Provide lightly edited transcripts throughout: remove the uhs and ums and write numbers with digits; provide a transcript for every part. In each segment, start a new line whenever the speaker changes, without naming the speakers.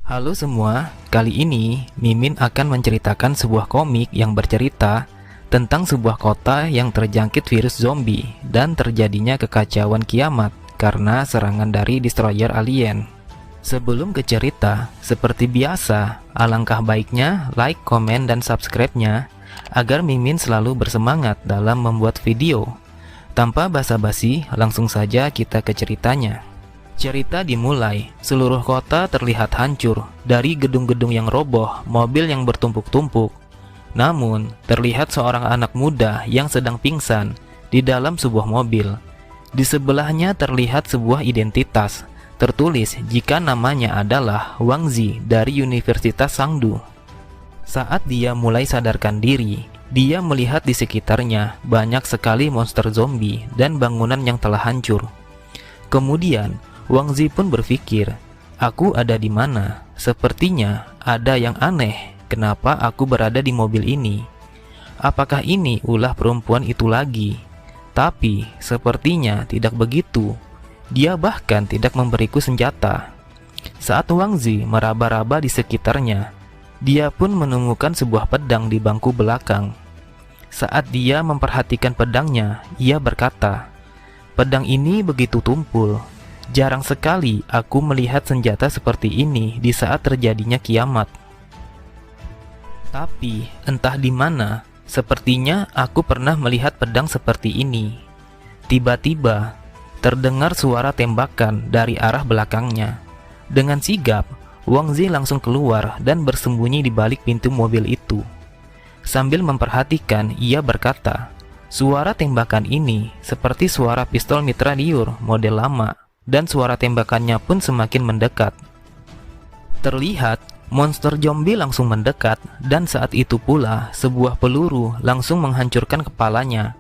Halo semua, kali ini Mimin akan menceritakan sebuah komik yang bercerita tentang sebuah kota yang terjangkit virus zombie dan terjadinya kekacauan kiamat karena serangan dari destroyer alien. Sebelum ke cerita, seperti biasa, alangkah baiknya like, komen, dan subscribe-nya agar Mimin selalu bersemangat dalam membuat video. Tanpa basa-basi, langsung saja kita ke ceritanya. Cerita dimulai, seluruh kota terlihat hancur, dari gedung-gedung yang roboh, mobil yang bertumpuk-tumpuk. Namun, terlihat seorang anak muda yang sedang pingsan di dalam sebuah mobil. Di sebelahnya terlihat sebuah identitas, tertulis jika namanya adalah Wang Zi dari Universitas Sangdu. Saat dia mulai sadarkan diri, dia melihat di sekitarnya banyak sekali monster zombie dan bangunan yang telah hancur. Kemudian, Wang Zi pun berpikir, aku ada di mana? Sepertinya ada yang aneh. Kenapa aku berada di mobil ini? Apakah ini ulah perempuan itu lagi? Tapi sepertinya tidak begitu. Dia bahkan tidak memberiku senjata. Saat Wang Zi meraba-raba di sekitarnya, dia pun menemukan sebuah pedang di bangku belakang. Saat dia memperhatikan pedangnya, ia berkata, pedang ini begitu tumpul. Jarang sekali aku melihat senjata seperti ini di saat terjadinya kiamat. Tapi entah di mana, sepertinya aku pernah melihat pedang seperti ini. Tiba-tiba terdengar suara tembakan dari arah belakangnya. Dengan sigap, Wang Zi langsung keluar dan bersembunyi di balik pintu mobil itu. Sambil memperhatikan, ia berkata, suara tembakan ini seperti suara pistol mitrailleur model lama. Dan suara tembakannya pun semakin mendekat. Terlihat monster zombie langsung mendekat, dan saat itu pula sebuah peluru langsung menghancurkan kepalanya.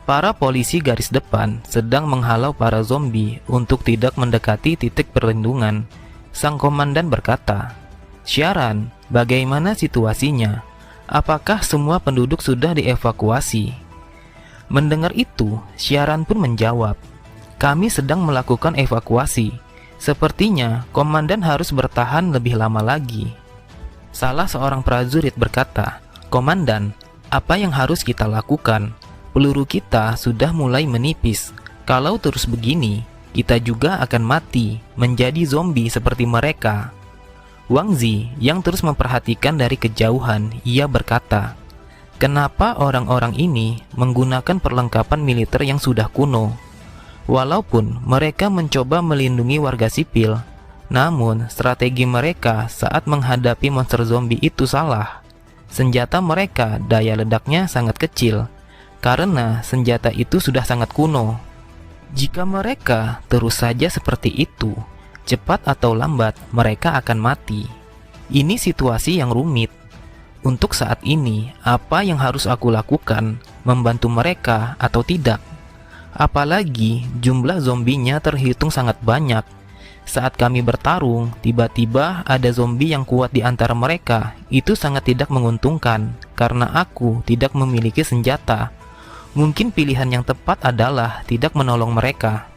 Para polisi garis depan sedang menghalau para zombie untuk tidak mendekati titik perlindungan. Sang komandan berkata, "Sharon, bagaimana situasinya? Apakah semua penduduk sudah dievakuasi?" Mendengar itu, Sharon pun menjawab, kami sedang melakukan evakuasi. Sepertinya komandan harus bertahan lebih lama lagi. Salah seorang prajurit berkata, komandan, apa yang harus kita lakukan? Peluru kita sudah mulai menipis. Kalau terus begini, kita juga akan mati, menjadi zombie seperti mereka. Wang Zi yang terus memperhatikan dari kejauhan, ia berkata, kenapa orang-orang ini menggunakan perlengkapan militer yang sudah kuno? Walaupun mereka mencoba melindungi warga sipil, namun strategi mereka saat menghadapi monster zombie itu salah. Senjata mereka daya ledaknya sangat kecil, karena senjata itu sudah sangat kuno. Jika mereka terus saja seperti itu, cepat atau lambat mereka akan mati. Ini situasi yang rumit. Untuk saat ini, apa yang harus aku lakukan? Membantu mereka atau tidak? Apalagi jumlah zombinya terhitung sangat banyak. Saat kami bertarung, tiba-tiba ada zombie yang kuat di antara mereka. Itu sangat tidak menguntungkan, karena aku tidak memiliki senjata. Mungkin pilihan yang tepat adalah tidak menolong mereka.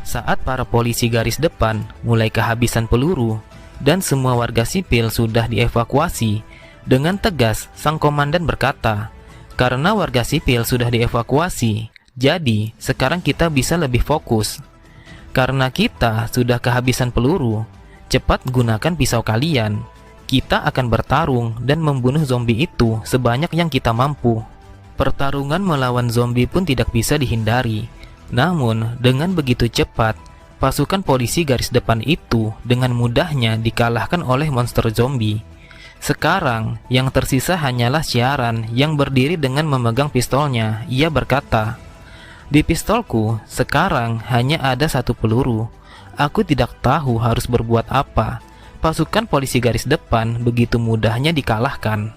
Saat para polisi garis depan mulai kehabisan peluru, dan semua warga sipil sudah dievakuasi, dengan tegas sang komandan berkata, karena warga sipil sudah dievakuasi, jadi, sekarang kita bisa lebih fokus. Karena kita sudah kehabisan peluru, cepat gunakan pisau kalian. Kita akan bertarung dan membunuh zombie itu sebanyak yang kita mampu. Pertarungan melawan zombie pun tidak bisa dihindari. Namun, dengan begitu cepat, pasukan polisi garis depan itu dengan mudahnya dikalahkan oleh monster zombie. Sekarang, yang tersisa hanyalah Sharon yang berdiri dengan memegang pistolnya. Ia berkata, di pistolku sekarang hanya ada satu peluru. Aku tidak tahu harus berbuat apa. Pasukan polisi garis depan begitu mudahnya dikalahkan.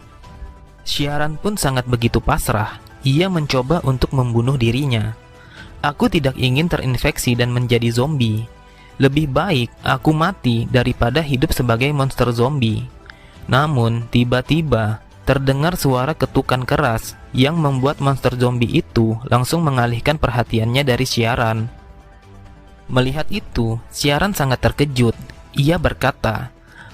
Sharon pun sangat begitu pasrah. Ia mencoba untuk membunuh dirinya. Aku tidak ingin terinfeksi dan menjadi zombie. Lebih baik aku mati daripada hidup sebagai monster zombie. Namun tiba-tiba terdengar suara ketukan keras yang membuat monster zombie itu langsung mengalihkan perhatiannya dari Sharon. Melihat itu, Sharon sangat terkejut. Ia berkata,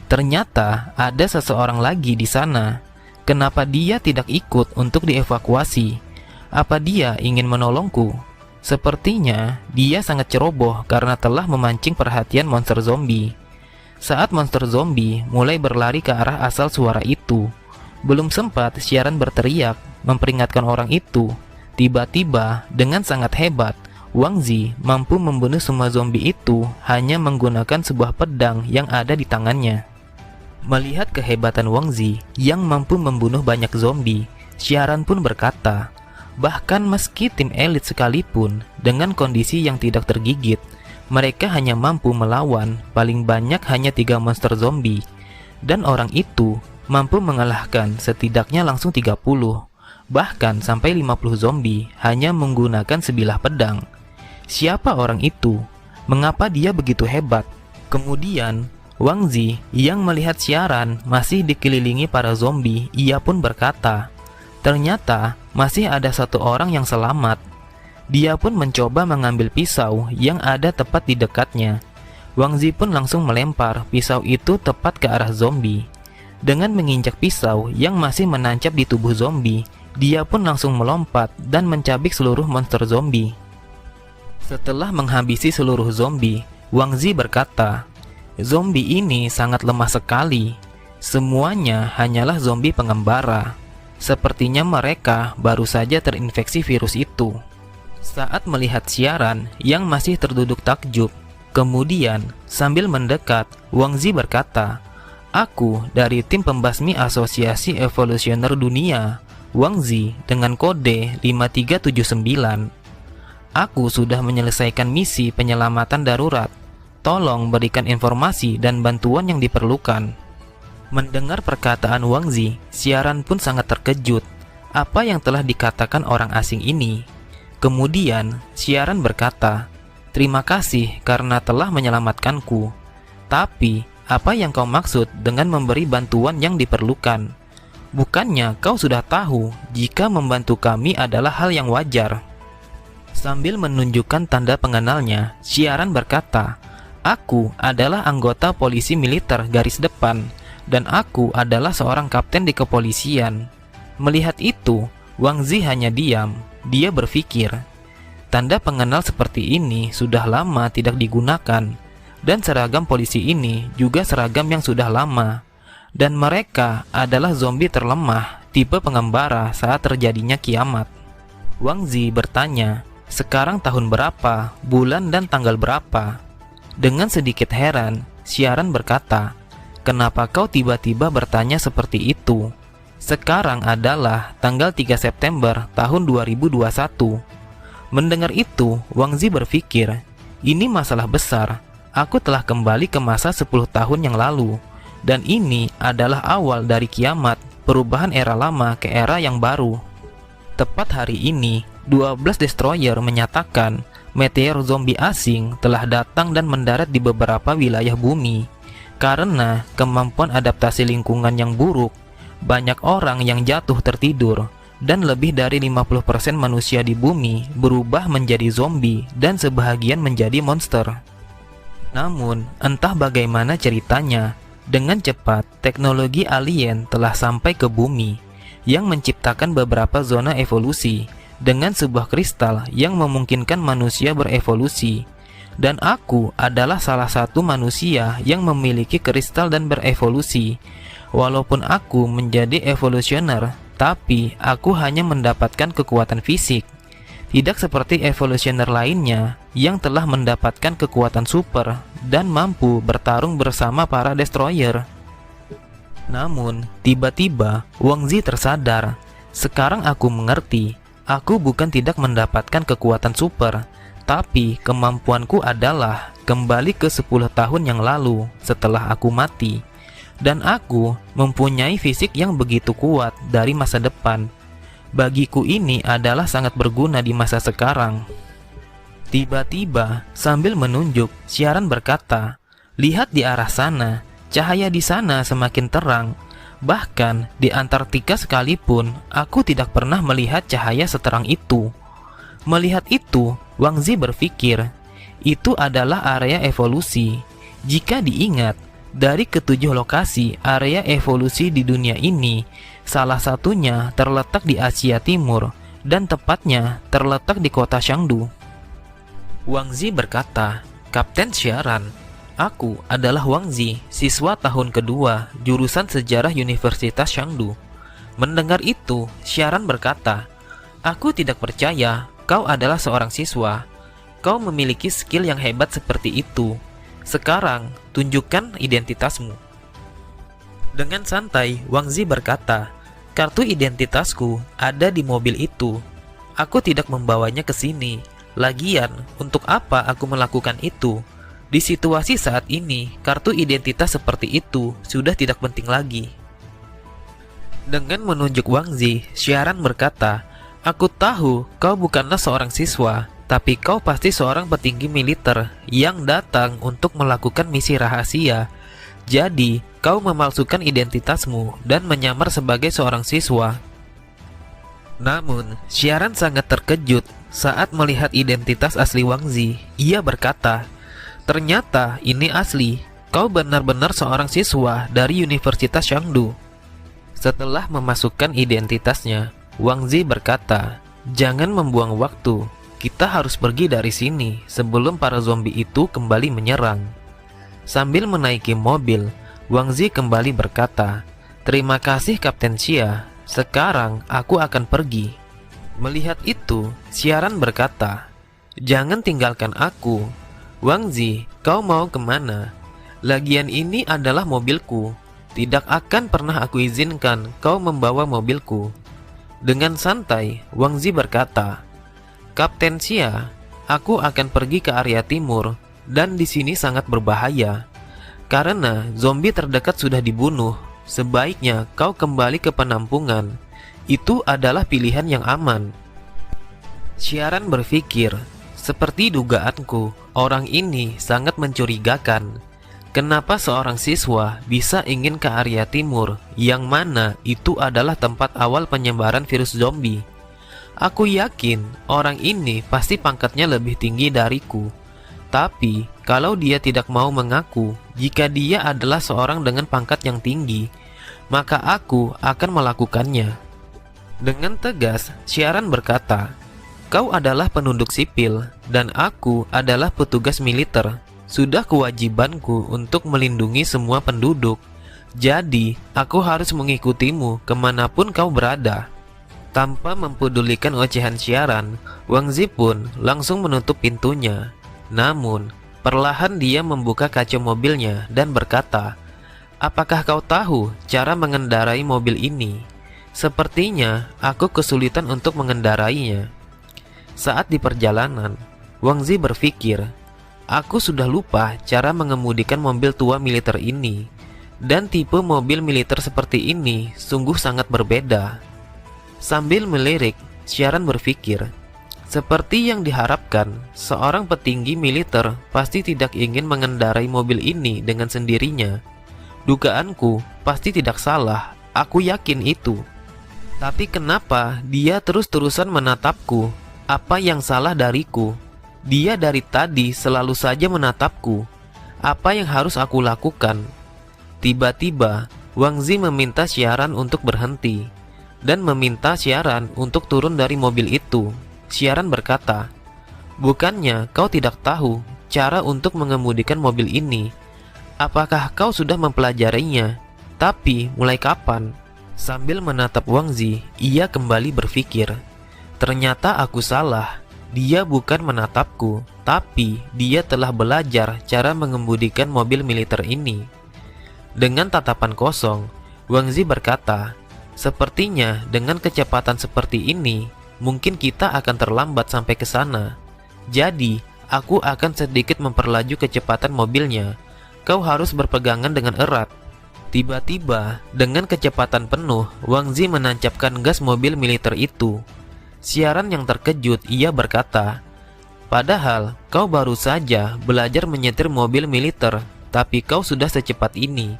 Ternyata ada seseorang lagi di sana. Kenapa dia tidak ikut untuk dievakuasi? Apa dia ingin menolongku? Sepertinya dia sangat ceroboh karena telah memancing perhatian monster zombie. Saat monster zombie mulai berlari ke arah asal suara itu, belum sempat siaran berteriak memperingatkan orang itu. Tiba-tiba dengan sangat hebat, Wang Zi mampu membunuh semua zombie itu hanya menggunakan sebuah pedang yang ada di tangannya. Melihat kehebatan Wang Zi yang mampu membunuh banyak zombie, siaran pun berkata, bahkan meski tim elit sekalipun dengan kondisi yang tidak tergigit, mereka hanya mampu melawan paling banyak hanya 3 monster zombie, dan orang itu mampu mengalahkan setidaknya langsung 30, bahkan sampai 50 zombie hanya menggunakan sebilah pedang. Siapa orang itu? Mengapa dia begitu hebat? Kemudian Wang Zi yang melihat siaran masih dikelilingi para zombie, ia pun berkata, ternyata masih ada satu orang yang selamat. Dia pun mencoba mengambil pisau yang ada tepat di dekatnya. Wang Zi pun langsung melempar pisau itu tepat ke arah zombie. Dengan menginjak pisau yang masih menancap di tubuh zombie, dia pun langsung melompat dan mencabik seluruh monster zombie. Setelah menghabisi seluruh zombie, Wang Zi berkata, zombie ini sangat lemah sekali. Semuanya hanyalah zombie pengembara. Sepertinya mereka baru saja terinfeksi virus itu. Saat melihat siaran yang masih terduduk takjub, kemudian sambil mendekat, Wang Zi berkata, aku dari tim pembasmi Asosiasi Evolusioner Dunia, Wang Zi dengan kode 5379. Aku sudah menyelesaikan misi penyelamatan darurat. Tolong berikan informasi dan bantuan yang diperlukan. Mendengar perkataan Wang Zi, siaran pun sangat terkejut. Apa yang telah dikatakan orang asing ini? Kemudian, siaran berkata, terima kasih karena telah menyelamatkanku. Tapi, apa yang kau maksud dengan memberi bantuan yang diperlukan? Bukannya kau sudah tahu jika membantu kami adalah hal yang wajar? Sambil menunjukkan tanda pengenalnya, siaran berkata, aku adalah anggota polisi militer garis depan, dan aku adalah seorang kapten di kepolisian. Melihat itu, Wang Zi hanya diam. Dia berpikir, tanda pengenal seperti ini sudah lama tidak digunakan, dan seragam polisi ini juga seragam yang sudah lama. Dan mereka adalah zombie terlemah, tipe pengembara saat terjadinya kiamat. Wang Zi bertanya, sekarang tahun berapa, bulan dan tanggal berapa? Dengan sedikit heran, siaran berkata, kenapa kau tiba-tiba bertanya seperti itu? Sekarang adalah tanggal 3 September tahun 2021. Mendengar itu, Wang Zi berpikir, ini masalah besar. Aku telah kembali ke masa 10 tahun yang lalu. Dan ini adalah awal dari kiamat, perubahan era lama ke era yang baru. Tepat hari ini, 12 destroyer menyatakan meteor zombie asing telah datang dan mendarat di beberapa wilayah bumi. Karena kemampuan adaptasi lingkungan yang buruk, banyak orang yang jatuh tertidur, dan lebih dari 50% manusia di bumi berubah menjadi zombie dan sebahagian menjadi monster. Namun, entah bagaimana ceritanya, dengan cepat teknologi alien telah sampai ke bumi yang menciptakan beberapa zona evolusi dengan sebuah kristal yang memungkinkan manusia berevolusi. Dan aku adalah salah satu manusia yang memiliki kristal dan berevolusi. Walaupun aku menjadi evolusioner, tapi aku hanya mendapatkan kekuatan fisik. Tidak seperti evolusioner lainnya yang telah mendapatkan kekuatan super dan mampu bertarung bersama para destroyer. Namun, tiba-tiba Wang Zi tersadar. Sekarang aku mengerti, aku bukan tidak mendapatkan kekuatan super, tapi kemampuanku adalah kembali ke 10 tahun yang lalu setelah aku mati. Dan aku mempunyai fisik yang begitu kuat dari masa depan. Bagiku ini adalah sangat berguna di masa sekarang. Tiba-tiba, sambil menunjuk, siaran berkata, lihat di arah sana, cahaya di sana semakin terang. Bahkan di Antartika sekalipun, aku tidak pernah melihat cahaya seterang itu. Melihat itu, Wang Zi berpikir, itu adalah area evolusi. Jika diingat, Dari ketujuh lokasi area evolusi di dunia ini, salah satunya terletak di Asia Timur dan tepatnya terletak di kota Chengdu. Wang Zi berkata, "Kapten Siaran, aku adalah Wang Zi, siswa tahun kedua jurusan sejarah Universitas Chengdu." Mendengar itu, Siaran berkata, "Aku tidak percaya kau adalah seorang siswa. Kau memiliki skill yang hebat seperti itu. Sekarang, tunjukkan identitasmu." Dengan santai, Wang Zi berkata, "Kartu identitasku ada di mobil itu. Aku tidak membawanya ke sini. Lagian, untuk apa aku melakukan itu? Di situasi saat ini, kartu identitas seperti itu sudah tidak penting lagi." Dengan menunjuk Wang Zi, Siaran berkata, "Aku tahu kau bukanlah seorang siswa, tapi kau pasti seorang petinggi militer yang datang untuk melakukan misi rahasia. Jadi, kau memalsukan identitasmu dan menyamar sebagai seorang siswa." Namun, Siaran sangat terkejut saat melihat identitas asli Wang Zi. Ia berkata, "Ternyata ini asli. Kau benar-benar seorang siswa dari Universitas Chengdu." Setelah memasukkan identitasnya, Wang Zi berkata, "Jangan membuang waktu. Kita harus pergi dari sini sebelum para zombie itu kembali menyerang." Sambil menaiki mobil, Wang Zi kembali berkata, "Terima kasih Kapten Xia. Sekarang aku akan pergi." Melihat itu, Siaran berkata, "Jangan tinggalkan aku. Wang Zi, kau mau kemana? Lagian ini adalah mobilku. Tidak akan pernah aku izinkan kau membawa mobilku." Dengan santai, Wang Zi berkata, "Kapten Xia, aku akan pergi ke area timur dan di sini sangat berbahaya. Karena zombie terdekat sudah dibunuh, sebaiknya kau kembali ke penampungan. Itu adalah pilihan yang aman." Siaran berpikir, seperti dugaanku, orang ini sangat mencurigakan. Kenapa seorang siswa bisa ingin ke area timur, yang mana itu adalah tempat awal penyebaran virus zombie? Aku yakin orang ini pasti pangkatnya lebih tinggi dariku. Tapi, kalau dia tidak mau mengaku jika dia adalah seorang dengan pangkat yang tinggi, maka aku akan melakukannya. Dengan tegas, Siaran berkata, "Kau adalah penduduk sipil, dan aku adalah petugas militer. Sudah kewajibanku untuk melindungi semua penduduk. Jadi, aku harus mengikutimu kemanapun kau berada." Tanpa mempedulikan ocehan Siaran, Wang Zi pun langsung menutup pintunya. Namun, perlahan dia membuka kaca mobilnya dan berkata, "Apakah kau tahu cara mengendarai mobil ini? Sepertinya aku kesulitan untuk mengendarainya." Saat di perjalanan, Wang Zi berpikir, "Aku sudah lupa cara mengemudikan mobil tua militer ini. Dan tipe mobil militer seperti ini sungguh sangat berbeda." Sambil melirik, Siaran berpikir, seperti yang diharapkan, seorang petinggi militer pasti tidak ingin mengendarai mobil ini dengan sendirinya. Dugaanku pasti tidak salah, aku yakin itu. Tapi kenapa dia terus-terusan menatapku? Apa yang salah dariku? Dia dari tadi selalu saja menatapku. Apa yang harus aku lakukan? Tiba-tiba, Wang Zi meminta Siaran untuk berhenti dan meminta Siaran untuk turun dari mobil itu. Siaran berkata, "Bukannya kau tidak tahu cara untuk mengemudikan mobil ini? Apakah kau sudah mempelajarinya? Tapi mulai kapan?" Sambil menatap Wang Zi, ia kembali berpikir, "Ternyata aku salah. Dia bukan menatapku, tapi dia telah belajar cara mengemudikan mobil militer ini." Dengan tatapan kosong, Wang Zi berkata, "Sepertinya dengan kecepatan seperti ini, mungkin kita akan terlambat sampai ke sana. Jadi, aku akan sedikit memperlaju kecepatan mobilnya. Kau harus berpegangan dengan erat." Tiba-tiba, dengan kecepatan penuh, Wang Zi menancapkan gas mobil militer itu. Siaran yang terkejut, ia berkata, "Padahal kau baru saja belajar menyetir mobil militer, tapi kau sudah secepat ini."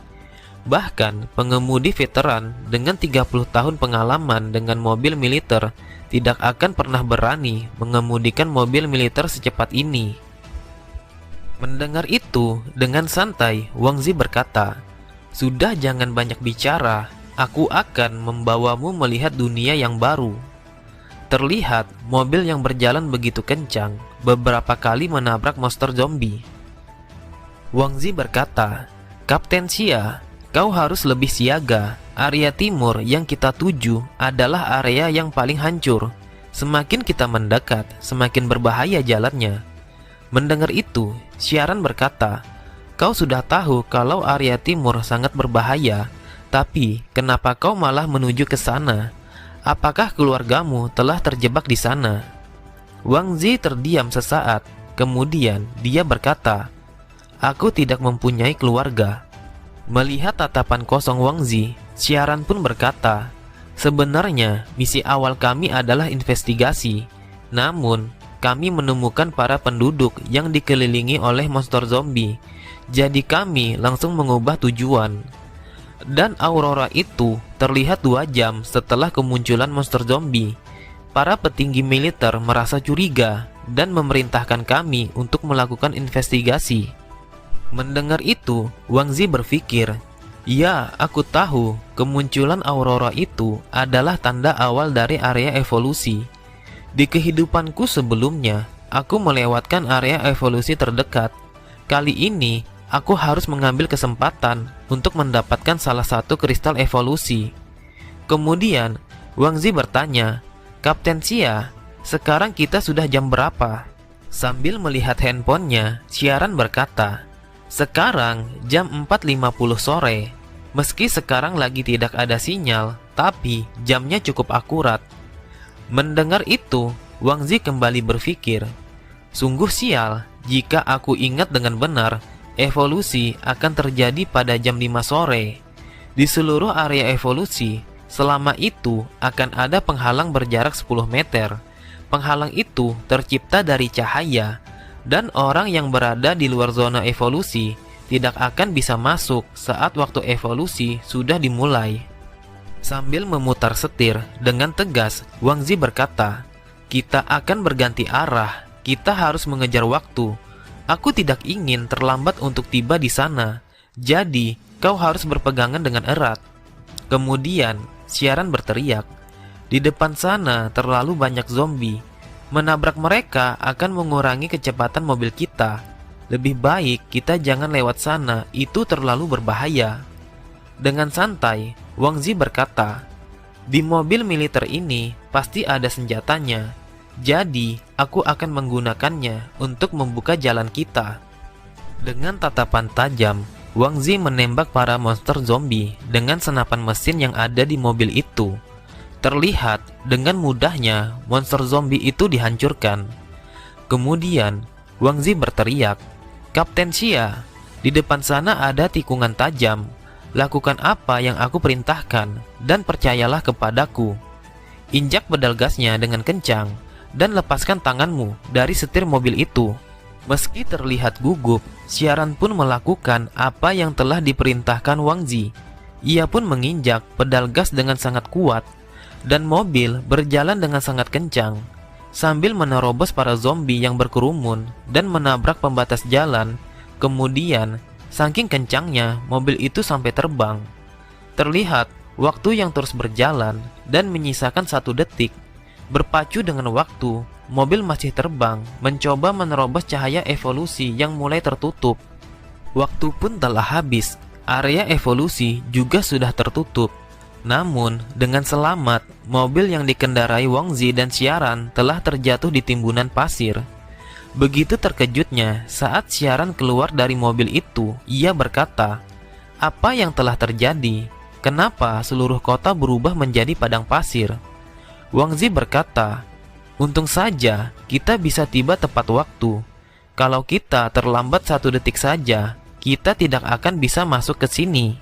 Bahkan pengemudi veteran dengan 30 tahun pengalaman dengan mobil militer tidak akan pernah berani mengemudikan mobil militer secepat ini. Mendengar itu, dengan santai, Wang Zi berkata, "Sudah, jangan banyak bicara, aku akan membawamu melihat dunia yang baru." Terlihat mobil yang berjalan begitu kencang, beberapa kali menabrak monster zombie. Wang Zi berkata, "Kapten Xia, kau harus lebih siaga. Area timur yang kita tuju adalah area yang paling hancur. Semakin kita mendekat, semakin berbahaya jalannya." Mendengar itu, Siaran berkata, "Kau sudah tahu kalau area timur sangat berbahaya, tapi kenapa kau malah menuju ke sana? Apakah keluargamu telah terjebak di sana?" Wang Zi terdiam sesaat, kemudian dia berkata, "Aku tidak mempunyai keluarga." Melihat tatapan kosong Wang Zi, Siaran pun berkata, "Sebenarnya misi awal kami adalah investigasi, namun kami menemukan para penduduk yang dikelilingi oleh monster zombie, jadi kami langsung mengubah tujuan." Dan aurora itu terlihat 2 jam setelah kemunculan monster zombie. Para petinggi militer merasa curiga dan memerintahkan kami untuk melakukan investigasi. Mendengar itu, Wang Zi berpikir, "Ya, aku tahu kemunculan aurora itu adalah tanda awal dari area evolusi. Di kehidupanku sebelumnya, aku melewatkan area evolusi terdekat. Kali ini, aku harus mengambil kesempatan untuk mendapatkan salah satu kristal evolusi." Kemudian, Wang Zi bertanya, "Kapten Xia, sekarang kita sudah jam berapa?" Sambil melihat handphonenya, Siaran berkata, "Sekarang jam 4.50 sore. Meski sekarang lagi tidak ada sinyal, tapi jamnya cukup akurat." Mendengar itu, Wang Zi kembali berpikir, "Sungguh sial, jika aku ingat dengan benar, evolusi akan terjadi pada jam 5 sore. Di seluruh area evolusi, selama itu akan ada penghalang berjarak 10 meter. Penghalang itu tercipta dari cahaya, dan orang yang berada di luar zona evolusi tidak akan bisa masuk saat waktu evolusi sudah dimulai." Sambil memutar setir dengan tegas, Wang Zi berkata, "Kita akan berganti arah. Kita harus mengejar waktu. Aku tidak ingin terlambat untuk tiba di sana. Jadi, kau harus berpegangan dengan erat." Kemudian, Siaran berteriak, "Di depan sana terlalu banyak zombie. Menabrak mereka akan mengurangi kecepatan mobil kita. Lebih baik kita jangan lewat sana, itu terlalu berbahaya." Dengan santai, Wang Zi berkata, "Di mobil militer ini pasti ada senjatanya. Jadi, aku akan menggunakannya untuk membuka jalan kita." Dengan tatapan tajam, Wang Zi menembak para monster zombie dengan senapan mesin yang ada di mobil itu. Terlihat dengan mudahnya monster zombie itu dihancurkan. Kemudian, Wang Zi berteriak, "Kapten Xia, di depan sana ada tikungan tajam. Lakukan apa yang aku perintahkan dan percayalah kepadaku." Injak pedal gasnya dengan kencang dan lepaskan tanganmu dari setir mobil itu. Meski terlihat gugup, Siaran pun melakukan apa yang telah diperintahkan Wang Zi. Ia pun menginjak pedal gas dengan sangat kuat, dan mobil berjalan dengan sangat kencang, sambil menerobos para zombie yang berkerumun dan menabrak pembatas jalan. Kemudian, saking kencangnya mobil itu sampai terbang. Terlihat waktu yang terus berjalan dan menyisakan 1 detik. Berpacu dengan waktu, mobil masih terbang, mencoba menerobos cahaya evolusi yang mulai tertutup. Waktu pun telah habis, area evolusi juga sudah tertutup. Namun, dengan selamat, mobil yang dikendarai Wang Zi dan Siaran telah terjatuh di timbunan pasir. Begitu terkejutnya saat Siaran keluar dari mobil itu, ia berkata, "Apa yang telah terjadi? Kenapa seluruh kota berubah menjadi padang pasir?" Wang Zi berkata, "Untung saja kita bisa tiba tepat waktu. Kalau kita terlambat 1 detik saja, kita tidak akan bisa masuk ke sini."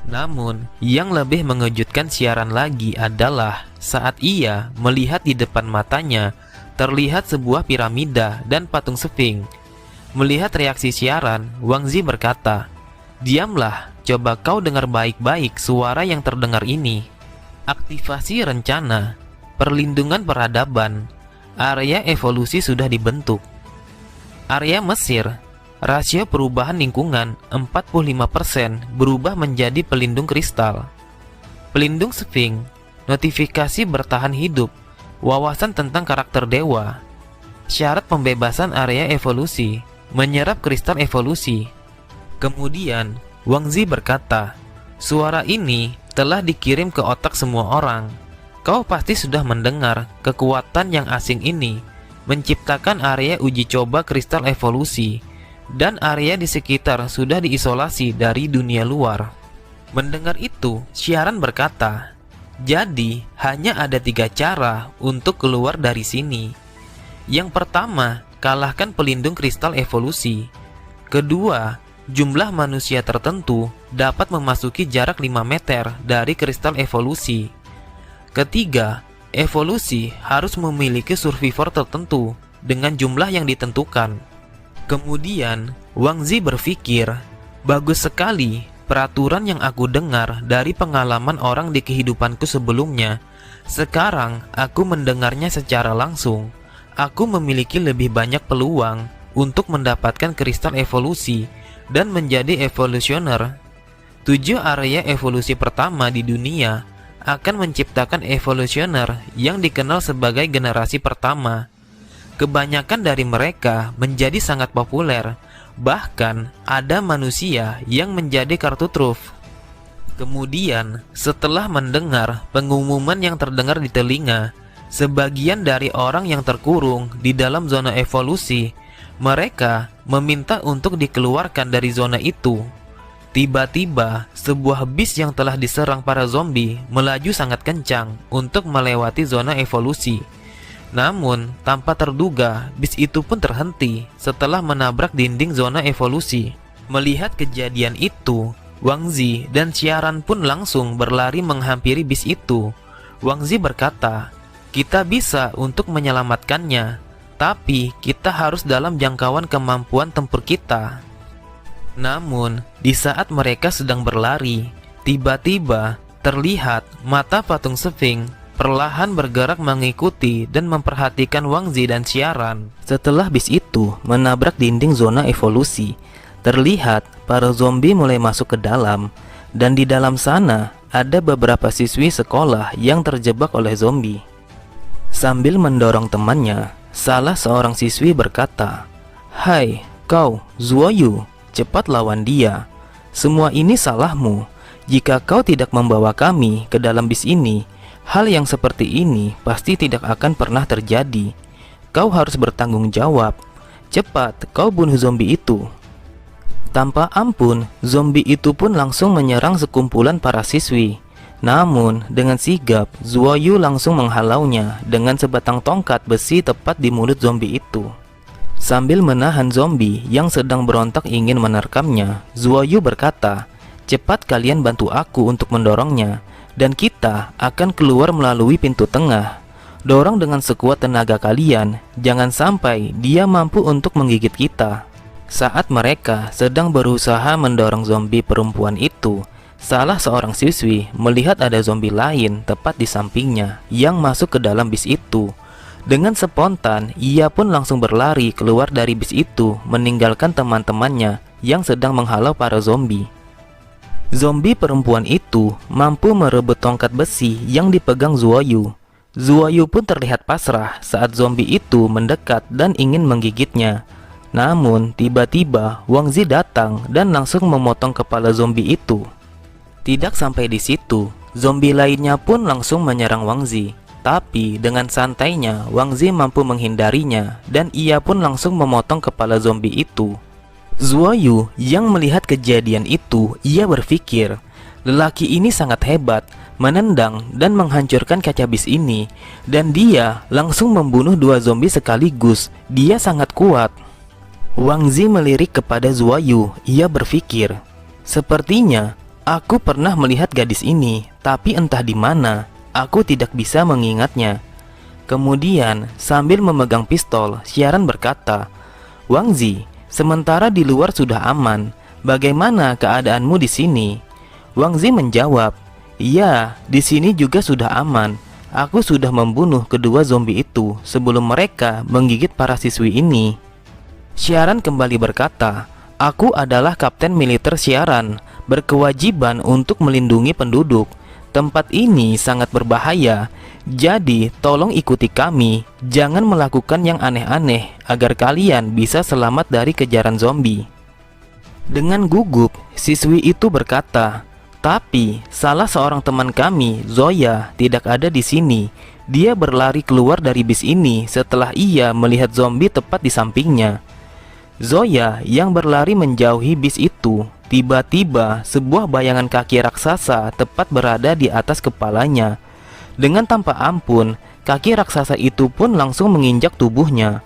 Namun, yang lebih mengejutkan Siaran lagi adalah saat ia melihat di depan matanya terlihat sebuah piramida dan patung Sphinx. Melihat reaksi Siaran, Wang Zi berkata, "Diamlah, coba kau dengar baik-baik suara yang terdengar ini." Aktivasi rencana perlindungan peradaban. Area evolusi sudah dibentuk. Area Mesir. rasio perubahan lingkungan 45% berubah menjadi pelindung kristal. Pelindung Sphinx, notifikasi bertahan hidup, wawasan tentang karakter dewa, syarat pembebasan area evolusi, menyerap kristal evolusi. Kemudian, Wang Zi berkata, "Suara ini telah dikirim ke otak semua orang. Kau pasti sudah mendengar kekuatan yang asing ini menciptakan area uji coba kristal evolusi, dan area di sekitar sudah diisolasi dari dunia luar." Mendengar itu, siaran berkata, "Jadi, hanya ada 3 cara untuk keluar dari sini. Yang pertama, kalahkan pelindung kristal evolusi. Kedua, jumlah manusia tertentu dapat memasuki jarak 5 meter dari kristal evolusi. Ketiga, evolusi harus memiliki survivor tertentu dengan jumlah yang ditentukan." Kemudian, Wang Zi berpikir, "Bagus sekali peraturan yang aku dengar dari pengalaman orang di kehidupanku sebelumnya. Sekarang aku mendengarnya secara langsung. Aku memiliki lebih banyak peluang untuk mendapatkan kristal evolusi dan menjadi evolusioner. 7 area evolusi pertama di dunia akan menciptakan evolusioner yang dikenal sebagai generasi pertama. Kebanyakan dari mereka menjadi sangat populer, bahkan ada manusia yang menjadi kartu truf." Kemudian, setelah mendengar pengumuman yang terdengar di telinga, sebagian dari orang yang terkurung di dalam zona evolusi, mereka meminta untuk dikeluarkan dari zona itu. Tiba-tiba, sebuah bis yang telah diserang para zombie melaju sangat kencang untuk melewati zona evolusi. Namun, tanpa terduga, bis itu pun terhenti setelah menabrak dinding zona evolusi. Melihat kejadian itu, Wang Zi dan siaran pun langsung berlari menghampiri bis itu. Wang Zi berkata, "Kita bisa untuk menyelamatkannya, tapi kita harus dalam jangkauan kemampuan tempur kita." Namun, di saat mereka sedang berlari, tiba-tiba terlihat mata patung Sphinx perlahan bergerak mengikuti dan memperhatikan Wang Zi dan siaran. Setelah bis itu menabrak dinding zona evolusi, terlihat para zombie mulai masuk ke dalam, dan di dalam sana ada beberapa siswi sekolah yang terjebak oleh zombie. Sambil mendorong temannya, salah seorang siswi berkata, "Hai, kau, Zuoyu, cepat lawan dia. Semua ini salahmu. Jika kau tidak membawa kami ke dalam bis ini, hal yang seperti ini pasti tidak akan pernah terjadi. Kau harus bertanggung jawab. Cepat, kau bunuh zombie itu." Tanpa ampun, zombie itu pun langsung menyerang sekumpulan para siswi. Namun, dengan sigap, Zuoyu langsung menghalaunya dengan sebatang tongkat besi tepat di mulut zombie itu. Sambil menahan zombie yang sedang berontak ingin menerkamnya, Zuoyu berkata, "Cepat kalian bantu aku untuk mendorongnya, dan kita akan keluar melalui pintu tengah. Dorong dengan sekuat tenaga kalian, jangan sampai dia mampu untuk menggigit kita." Saat mereka sedang berusaha mendorong zombie perempuan itu, salah seorang siswi melihat ada zombie lain tepat di sampingnya yang masuk ke dalam bis itu. Dengan spontan, ia pun langsung berlari keluar dari bis itu, meninggalkan teman-temannya yang sedang menghalau para zombie. Zombie perempuan itu mampu merebut tongkat besi yang dipegang Zuoyu. Zuoyu pun terlihat pasrah saat zombie itu mendekat dan ingin menggigitnya. Namun, tiba-tiba Wang Zi datang dan langsung memotong kepala zombie itu. Tidak sampai di situ, zombie lainnya pun langsung menyerang Wang Zi. Tapi dengan santainya, Wang Zi mampu menghindarinya dan ia pun langsung memotong kepala zombie itu. Zuoyu yang melihat kejadian itu, ia berpikir, lelaki ini sangat hebat, menendang dan menghancurkan kaca bis ini, dan dia langsung membunuh 2 zombie sekaligus. Dia sangat kuat. Wang Zi melirik kepada Zuoyu, ia berpikir, sepertinya aku pernah melihat gadis ini, tapi entah di mana. Aku tidak bisa mengingatnya. Kemudian, sambil memegang pistol, siaran berkata, "Wang Zi, sementara di luar sudah aman. Bagaimana keadaanmu di sini?" Wang Zi menjawab, "Iya, di sini juga sudah aman. Aku sudah membunuh kedua zombie itu sebelum mereka menggigit para siswi ini." Siaran kembali berkata, Aku adalah kapten militer siaran, berkewajiban untuk melindungi penduduk. Tempat ini sangat berbahaya, jadi tolong ikuti kami. Jangan melakukan yang aneh-aneh agar kalian bisa selamat dari kejaran zombie." Dengan gugup, siswi itu berkata, "Tapi salah seorang teman kami, Zoya, tidak ada di sini. Dia berlari keluar dari bis ini setelah ia melihat zombie tepat di sampingnya." Zoya yang berlari menjauhi bis itu. Tiba-tiba sebuah bayangan kaki raksasa tepat berada di atas kepalanya. Dengan tanpa ampun, kaki raksasa itu pun langsung menginjak tubuhnya.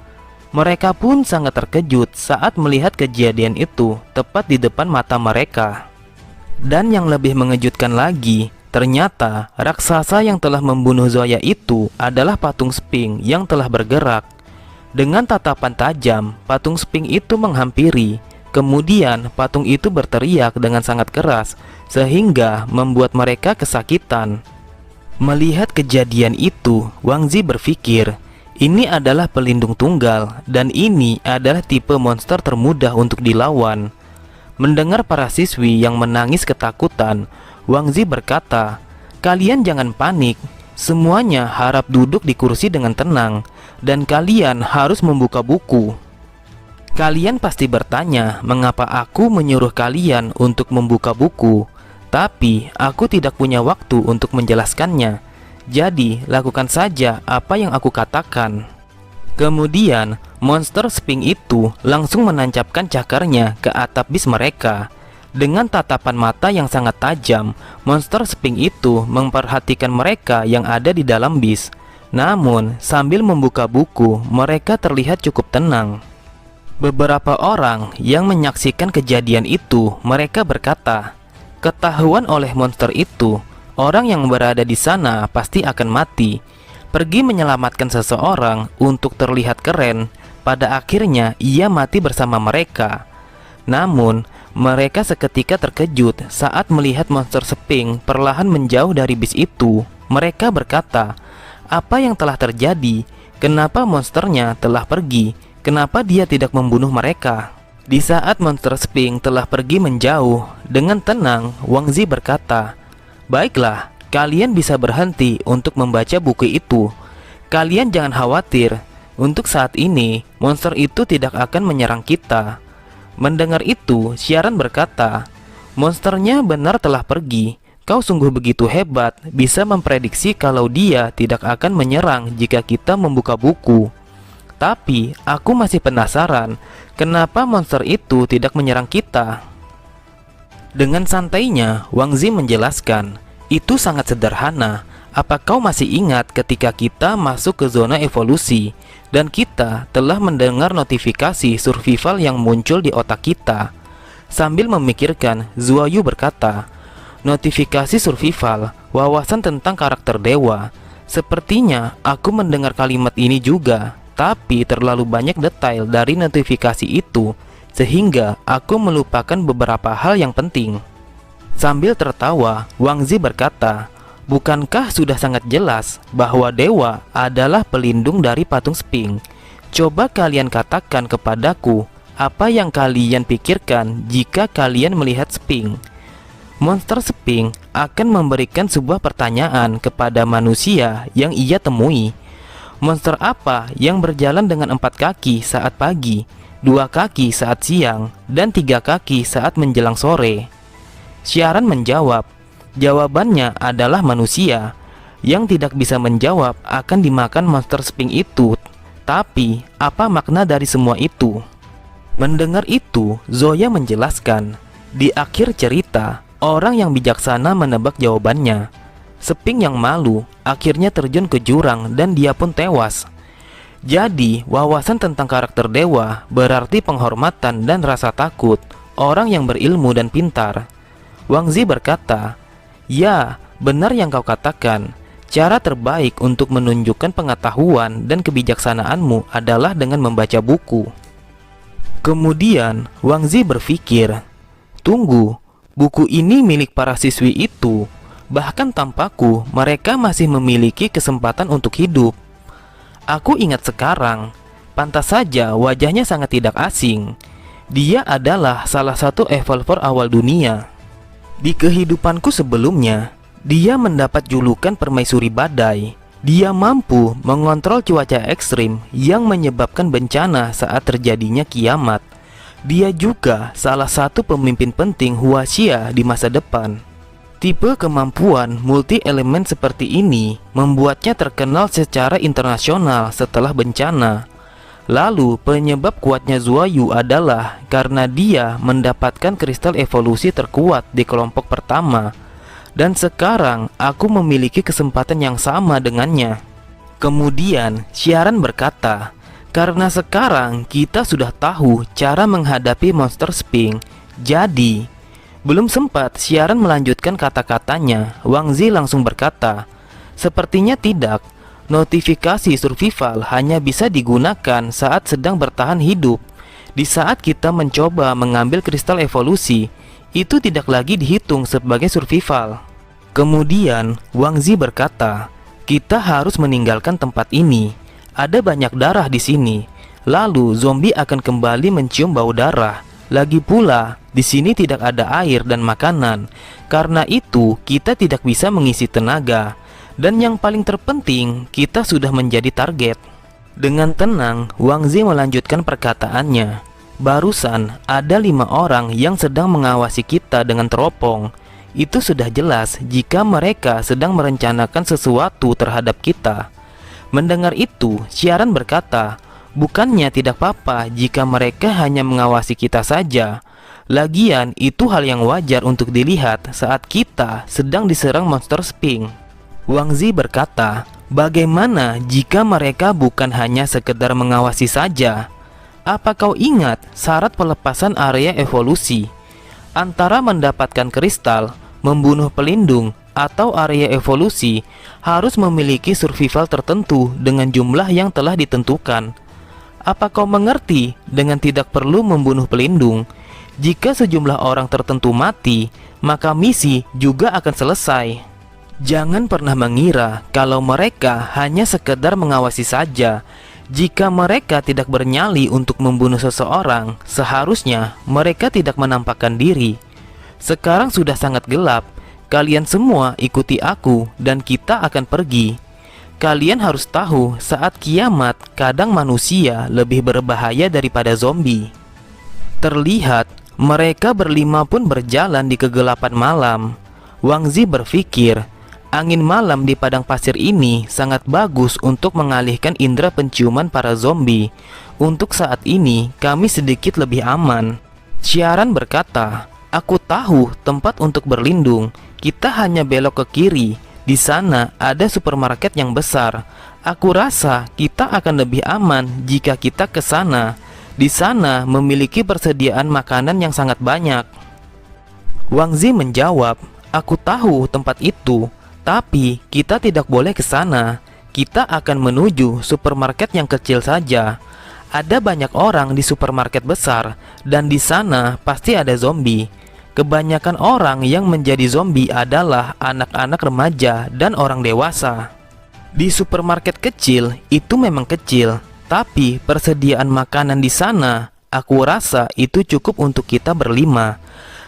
Mereka pun sangat terkejut saat melihat kejadian itu tepat di depan mata mereka. Dan yang lebih mengejutkan lagi, ternyata raksasa yang telah membunuh Zoya itu adalah patung Sphinx yang telah bergerak. Dengan tatapan tajam, patung Sphinx itu menghampiri. Kemudian patung itu berteriak dengan sangat keras, sehingga membuat mereka kesakitan. Melihat kejadian itu, Wang Zi berpikir, ini adalah pelindung tunggal, dan ini adalah tipe monster termudah untuk dilawan. Mendengar para siswi yang menangis ketakutan, Wang Zi berkata, "Kalian jangan panik. Semuanya harap duduk di kursi dengan tenang, dan kalian harus membuka buku." Kalian pasti bertanya mengapa aku menyuruh kalian untuk membuka buku, tapi aku tidak punya waktu untuk menjelaskannya. Jadi lakukan saja apa yang aku katakan. Kemudian monster Sphinx itu langsung menancapkan cakarnya ke atap bis mereka. Dengan tatapan mata yang sangat tajam, monster Sphinx itu memperhatikan mereka yang ada di dalam bis. Namun, sambil membuka buku, mereka terlihat cukup tenang. Beberapa orang yang menyaksikan kejadian itu, mereka berkata, "Ketahuan oleh monster itu, orang yang berada di sana pasti akan mati. Pergi menyelamatkan seseorang untuk terlihat keren, pada akhirnya ia mati bersama mereka." Namun, mereka seketika terkejut saat melihat monster Sphinx perlahan menjauh dari bis itu. Mereka berkata, "Apa yang telah terjadi? Kenapa monsternya telah pergi? Kenapa dia tidak membunuh mereka?" Di saat monster Sphinx telah pergi menjauh, dengan tenang Wang Zi berkata, "Baiklah, kalian bisa berhenti untuk membaca buku itu. Kalian jangan khawatir, untuk saat ini monster itu tidak akan menyerang kita." Mendengar itu, siaran berkata, "Monsternya benar telah pergi. Kau sungguh begitu hebat, bisa memprediksi kalau dia tidak akan menyerang jika kita membuka buku. Tapi aku masih penasaran, kenapa monster itu tidak menyerang kita?" Dengan santainya, Wang Zi menjelaskan, "Itu sangat sederhana. Apa kau masih ingat ketika kita masuk ke zona evolusi dan kita telah mendengar notifikasi survival yang muncul di otak kita?" Sambil memikirkan, Zuoyu berkata, "Notifikasi survival, wawasan tentang karakter dewa. Sepertinya aku mendengar kalimat ini juga, tapi terlalu banyak detail dari notifikasi itu sehingga aku melupakan beberapa hal yang penting." Sambil tertawa, Wang Zi berkata, "Bukankah sudah sangat jelas bahwa dewa adalah pelindung dari patung Sphinx? Coba kalian katakan kepadaku apa yang kalian pikirkan jika kalian melihat Sphinx." Monster Sphinx akan memberikan sebuah pertanyaan kepada manusia yang ia temui. Monster apa yang berjalan dengan 4 kaki saat pagi, 2 kaki saat siang, dan 3 kaki saat menjelang sore? Siaran menjawab, jawabannya adalah manusia. Yang tidak bisa menjawab akan dimakan monster Sphinx itu. Tapi, apa makna dari semua itu? Mendengar itu, Zoya menjelaskan, di akhir cerita, orang yang bijaksana menebak jawabannya. Sphinx yang malu akhirnya terjun ke jurang dan dia pun tewas. Jadi, wawasan tentang karakter dewa berarti penghormatan dan rasa takut orang yang berilmu dan pintar. Wang Zi berkata, "Ya, benar yang kau katakan. Cara terbaik untuk menunjukkan pengetahuan dan kebijaksanaanmu adalah dengan membaca buku." Kemudian Wang Zi berpikir, "Tunggu, buku ini milik para siswi itu. Bahkan tampakku mereka masih memiliki kesempatan untuk hidup. Aku ingat sekarang, pantas saja wajahnya sangat tidak asing. Dia adalah salah satu evolver awal dunia. Di kehidupanku sebelumnya, dia mendapat julukan permaisuri badai. Dia mampu mengontrol cuaca ekstrim yang menyebabkan bencana saat terjadinya kiamat. Dia juga salah satu pemimpin penting Huaxia di masa depan. Tipe kemampuan multi-elemen seperti ini membuatnya terkenal secara internasional setelah bencana. Lalu penyebab kuatnya Zuayu adalah karena dia mendapatkan kristal evolusi terkuat di kelompok pertama. Dan sekarang aku memiliki kesempatan yang sama dengannya. Kemudian siaran berkata, karena sekarang kita sudah tahu cara menghadapi monster Sphinx. Jadi belum sempat siaran melanjutkan kata-katanya, Wang Zi langsung berkata, sepertinya tidak. Notifikasi survival hanya bisa digunakan saat sedang bertahan hidup. Di saat kita mencoba mengambil kristal evolusi, itu tidak lagi dihitung sebagai survival. Kemudian Wang Zi berkata, kita harus meninggalkan tempat ini. Ada banyak darah di sini. Lalu zombie akan kembali mencium bau darah. Lagi pula, di sini tidak ada air dan makanan. Karena itu, kita tidak bisa mengisi tenaga. Dan yang paling terpenting, kita sudah menjadi target. Dengan tenang, Wang Zi melanjutkan perkataannya. Barusan ada 5 orang yang sedang mengawasi kita dengan teropong. Itu sudah jelas jika mereka sedang merencanakan sesuatu terhadap kita. Mendengar itu, siaran berkata, bukannya tidak apa-apa jika mereka hanya mengawasi kita saja. Lagian itu hal yang wajar untuk dilihat saat kita sedang diserang monster Sphinx. Wang Zi berkata, bagaimana jika mereka bukan hanya sekedar mengawasi saja? Apa kau ingat syarat pelepasan area evolusi? Antara mendapatkan kristal, membunuh pelindung, atau area evolusi harus memiliki survival tertentu dengan jumlah yang telah ditentukan. Apa kau mengerti dengan tidak perlu membunuh pelindung? Jika sejumlah orang tertentu mati, maka misi juga akan selesai. Jangan pernah mengira kalau mereka hanya sekedar mengawasi saja. Jika mereka tidak bernyali untuk membunuh seseorang, seharusnya mereka tidak menampakkan diri. Sekarang sudah sangat gelap. Kalian semua ikuti aku dan kita akan pergi. Kalian harus tahu saat kiamat kadang manusia lebih berbahaya daripada zombie. Terlihat mereka berlima pun berjalan di kegelapan malam. Wang Zi berpikir, angin malam di padang pasir ini sangat bagus untuk mengalihkan indera penciuman para zombie. Untuk saat ini kami sedikit lebih aman. Siaran berkata, aku tahu tempat untuk berlindung. Kita hanya belok ke kiri. Di sana ada supermarket yang besar. Aku rasa kita akan lebih aman jika kita ke sana. Di sana memiliki persediaan makanan yang sangat banyak. Wang Zi menjawab, aku tahu tempat itu, tapi kita tidak boleh ke sana. Kita akan menuju supermarket yang kecil saja. Ada banyak orang di supermarket besar dan di sana pasti ada zombie. Kebanyakan orang yang menjadi zombie adalah anak-anak remaja dan orang dewasa. Di supermarket kecil itu memang kecil, tapi persediaan makanan di sana, aku rasa itu cukup untuk kita berlima.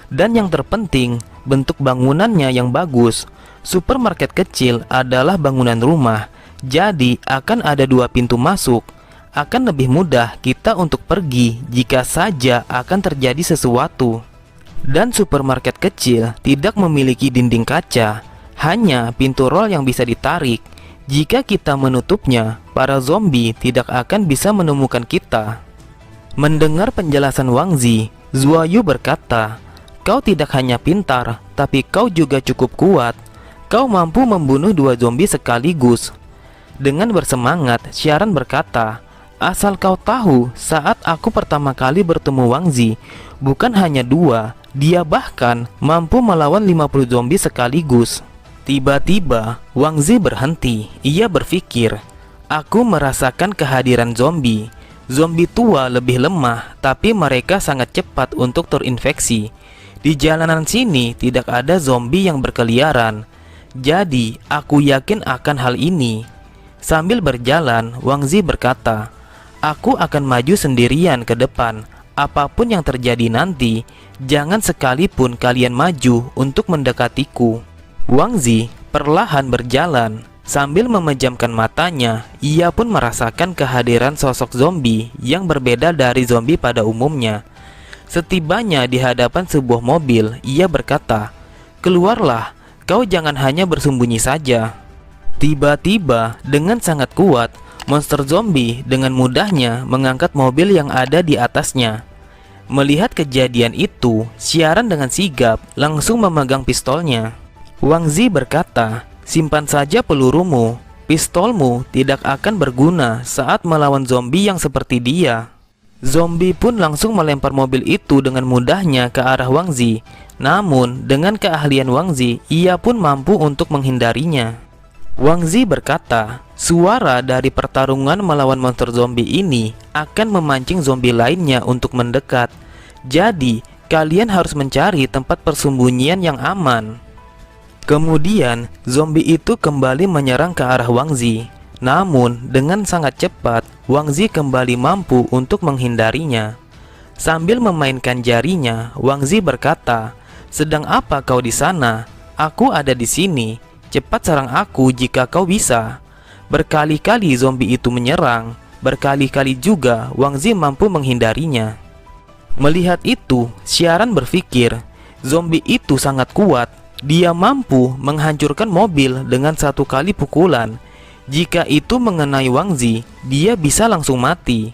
Dan yang terpenting, bentuk bangunannya yang bagus. Supermarket kecil adalah bangunan rumah, jadi akan ada 2 pintu masuk. Akan lebih mudah kita untuk pergi jika saja akan terjadi sesuatu. Dan supermarket kecil tidak memiliki dinding kaca, hanya pintu roll yang bisa ditarik. Jika kita menutupnya, para zombie tidak akan bisa menemukan kita. Mendengar penjelasan Wang Zi, Zuayu berkata, kau tidak hanya pintar, tapi kau juga cukup kuat. Kau mampu membunuh 2 zombie sekaligus. Dengan bersemangat, siaran berkata, asal kau tahu, saat aku pertama kali bertemu Wang Zi, bukan hanya 2, dia bahkan mampu melawan 50 zombie sekaligus. Tiba-tiba, Wang Zi berhenti. Ia berpikir, aku merasakan kehadiran zombie. Zombie tua lebih lemah, tapi mereka sangat cepat untuk terinfeksi. Di jalanan sini tidak ada zombie yang berkeliaran. Jadi, aku yakin akan hal ini. Sambil berjalan, Wang Zi berkata, aku akan maju sendirian ke depan. apapun yang terjadi nanti, jangan sekalipun kalian maju untuk mendekatiku." Wang Zi perlahan berjalan. Sambil memejamkan matanya, ia pun merasakan kehadiran sosok zombie yang berbeda dari zombie pada umumnya. Setibanya di hadapan sebuah mobil, ia berkata, "Keluarlah, kau jangan hanya bersembunyi saja." Tiba-tiba, dengan sangat kuat, monster zombie dengan mudahnya mengangkat mobil yang ada di atasnya. Melihat kejadian itu, Siaran dengan sigap langsung memegang pistolnya. Wang Zi berkata, "Simpan saja pelurumu. Pistolmu tidak akan berguna saat melawan zombie yang seperti dia." Zombie pun langsung melempar mobil itu dengan mudahnya ke arah Wang Zi. Namun, dengan keahlian Wang Zi, ia pun mampu untuk menghindarinya. Wang Zi berkata, "Suara dari pertarungan melawan monster zombie ini akan memancing zombie lainnya untuk mendekat. Jadi, kalian harus mencari tempat persembunyian yang aman." Kemudian, zombie itu kembali menyerang ke arah Wang Zi. Namun, dengan sangat cepat, Wang Zi kembali mampu untuk menghindarinya. Sambil memainkan jarinya, Wang Zi berkata, "Sedang apa kau di sana? Aku ada di sini. Cepat serang aku jika kau bisa." Berkali-kali zombie itu menyerang. Berkali-kali juga Wang Zi mampu menghindarinya. Melihat itu, Siaran berpikir, zombie itu sangat kuat. Dia mampu menghancurkan mobil dengan satu kali pukulan. Jika itu mengenai Wang Zi, dia bisa langsung mati.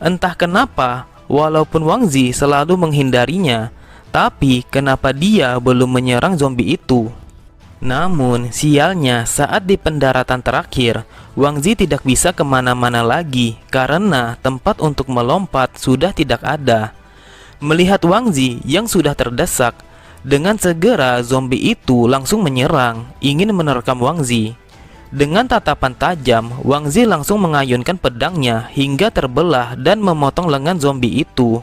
Entah kenapa, walaupun Wang Zi selalu menghindarinya, tapi kenapa dia belum menyerang zombie itu? Namun, sialnya saat di pendaratan terakhir, Wang Zi tidak bisa kemana-mana lagi karena tempat untuk melompat sudah tidak ada. Melihat Wang Zi yang sudah terdesak, dengan segera zombie itu langsung menyerang, ingin menerkam Wang Zi. Dengan tatapan tajam, Wang Zi langsung mengayunkan pedangnya hingga terbelah dan memotong lengan zombie itu.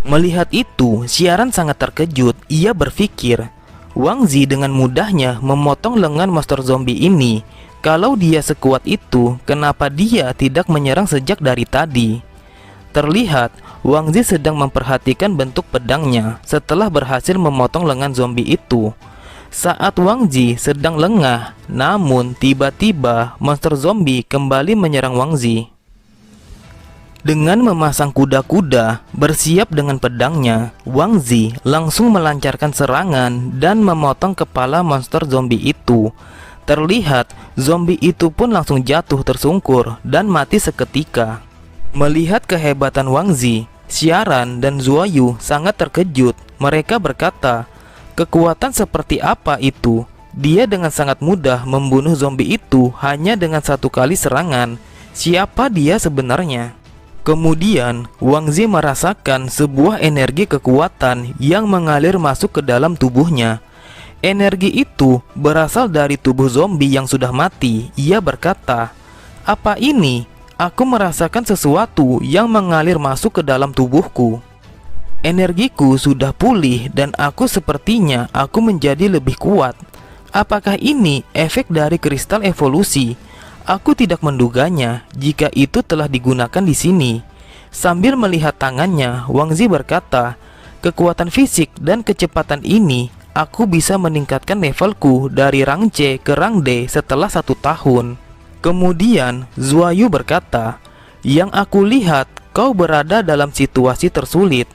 Melihat itu, Siaran sangat terkejut. Ia berpikir, Wang Zi dengan mudahnya memotong lengan monster zombie ini. Kalau dia sekuat itu, kenapa dia tidak menyerang sejak dari tadi? Terlihat Wang Zi sedang memperhatikan bentuk pedangnya setelah berhasil memotong lengan zombie itu. Saat Wang Zi sedang lengah, namun tiba-tiba monster zombie kembali menyerang Wang Zi. Dengan memasang kuda-kuda bersiap dengan pedangnya, Wang Zi langsung melancarkan serangan dan memotong kepala monster zombie itu. Terlihat zombie itu pun langsung jatuh tersungkur dan mati seketika. Melihat kehebatan Wang Zi, Siaran dan Zuoyu sangat terkejut. Mereka berkata, "Kekuatan seperti apa itu? Dia dengan sangat mudah membunuh zombie itu hanya dengan satu kali serangan. Siapa dia sebenarnya?" Kemudian, Wang Zi merasakan sebuah energi kekuatan yang mengalir masuk ke dalam tubuhnya. Energi itu berasal dari tubuh zombie yang sudah mati. Ia berkata, "Apa ini? Aku merasakan sesuatu yang mengalir masuk ke dalam tubuhku. Energiku sudah pulih dan sepertinya aku menjadi lebih kuat. Apakah ini efek dari kristal evolusi? Aku tidak menduganya jika itu telah digunakan di sini." Sambil melihat tangannya, Wang Zi berkata, "Kekuatan fisik dan kecepatan ini, aku bisa meningkatkan levelku dari rang C ke rang D setelah 1 tahun." Kemudian Zuoyu berkata, "Yang aku lihat kau berada dalam situasi tersulit,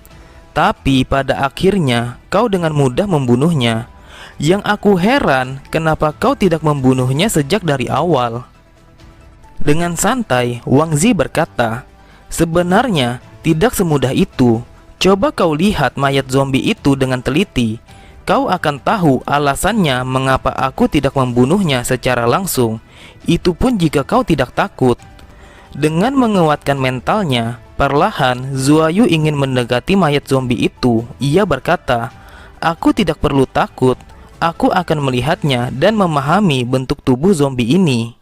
tapi pada akhirnya kau dengan mudah membunuhnya. Yang aku heran, kenapa kau tidak membunuhnya sejak dari awal?" Dengan santai, Wang Zi berkata, "Sebenarnya tidak semudah itu. Coba kau lihat mayat zombie itu dengan teliti. Kau akan tahu alasannya mengapa aku tidak membunuhnya secara langsung. Itu pun jika kau tidak takut." Dengan menguatkan mentalnya, perlahan Zuoyu ingin mendekati mayat zombie itu. Ia berkata, "Aku tidak perlu takut. Aku akan melihatnya dan memahami bentuk tubuh zombie ini."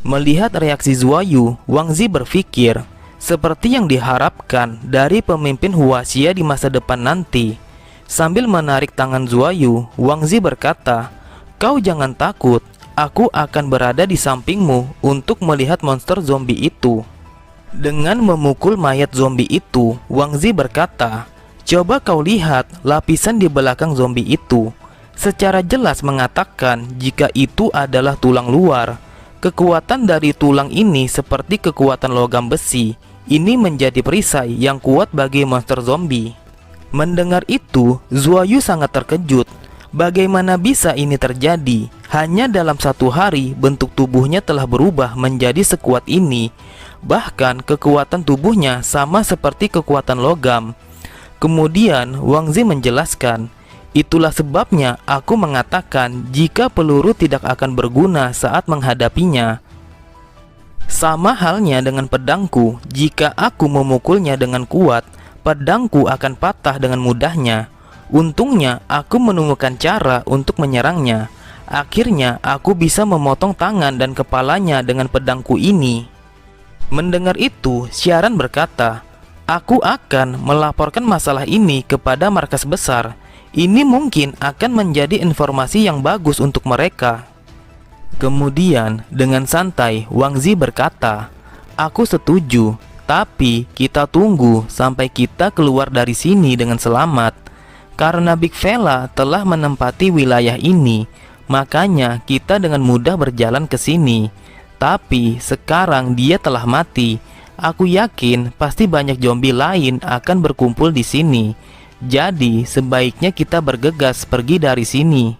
Melihat reaksi Zuoyu, Wang Zi berpikir, seperti yang diharapkan dari pemimpin Huaxia di masa depan nanti. Sambil menarik tangan Zuoyu, Wang Zi berkata, "Kau jangan takut, aku akan berada di sampingmu untuk melihat monster zombie itu." Dengan memukul mayat zombie itu, Wang Zi berkata, "Coba kau lihat lapisan di belakang zombie itu." Secara jelas mengatakan jika itu adalah tulang luar. Kekuatan dari tulang ini seperti kekuatan logam besi. Ini menjadi perisai yang kuat bagi monster zombie. Mendengar itu, Zuoyu sangat terkejut. Bagaimana bisa ini terjadi? Hanya dalam 1 hari bentuk tubuhnya telah berubah menjadi sekuat ini. Bahkan kekuatan tubuhnya sama seperti kekuatan logam. Kemudian Wang Zi menjelaskan, "Itulah sebabnya aku mengatakan jika peluru tidak akan berguna saat menghadapinya. Sama halnya dengan pedangku, jika aku memukulnya dengan kuat, pedangku akan patah dengan mudahnya. Untungnya aku menemukan cara untuk menyerangnya. Akhirnya aku bisa memotong tangan dan kepalanya dengan pedangku ini." Mendengar itu, Xiaran berkata, "Aku akan melaporkan masalah ini kepada markas besar. Ini mungkin akan menjadi informasi yang bagus untuk mereka." Kemudian dengan santai Wang Zi berkata, "Aku setuju, tapi kita tunggu sampai kita keluar dari sini dengan selamat. Karena Big Fella telah menempati wilayah ini, makanya kita dengan mudah berjalan ke sini. Tapi sekarang dia telah mati. Aku yakin pasti banyak zombie lain akan berkumpul di sini. Jadi sebaiknya kita bergegas pergi dari sini."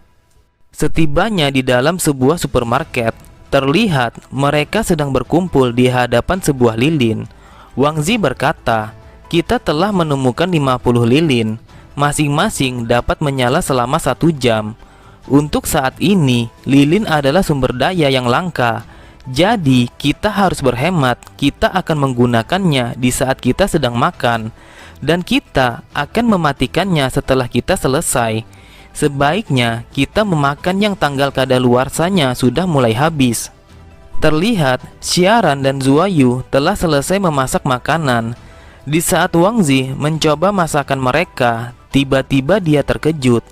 Setibanya di dalam sebuah supermarket, terlihat mereka sedang berkumpul di hadapan sebuah lilin. Wang Zi berkata, "Kita telah menemukan 50 lilin. Masing-masing dapat menyala selama 1 jam. Untuk saat ini, lilin adalah sumber daya yang langka. Jadi kita harus berhemat. Kita akan menggunakannya di saat kita sedang makan, dan kita akan mematikannya setelah kita selesai. Sebaiknya kita memakan yang tanggal kadaluarsanya sudah mulai habis." Terlihat Xiaran dan Zuoyu telah selesai memasak makanan. Di saat Wang Zi mencoba masakan mereka, tiba-tiba dia terkejut.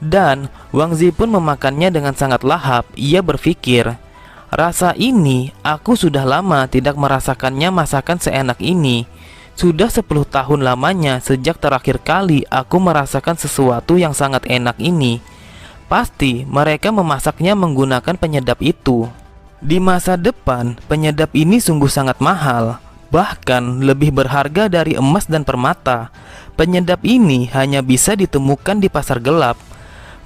Dan Wang Zi pun memakannya dengan sangat lahap. Ia berpikir, "Rasa ini aku sudah lama tidak merasakannya masakan seenak ini. Sudah 10 tahun lamanya sejak terakhir kali aku merasakan sesuatu yang sangat enak ini. Pasti mereka memasaknya menggunakan penyedap itu. Di masa depan, penyedap ini sungguh sangat mahal, bahkan lebih berharga dari emas dan permata. Penyedap ini hanya bisa ditemukan di pasar gelap."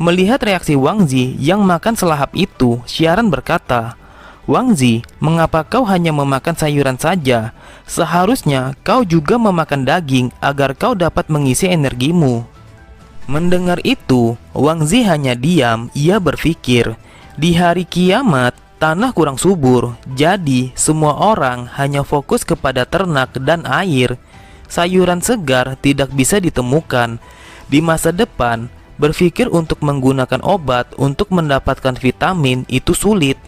Melihat reaksi Wang Zi yang makan selahap itu, Xiaran berkata, "Wang Zi, mengapa kau hanya memakan sayuran saja? Seharusnya kau juga memakan daging agar kau dapat mengisi energimu." Mendengar itu, Wang Zi hanya diam. Ia berpikir, di hari kiamat, tanah kurang subur, jadi semua orang hanya fokus kepada ternak dan air. Sayuran segar tidak bisa ditemukan. Di masa depan, berpikir untuk menggunakan obat untuk mendapatkan vitamin itu sulit.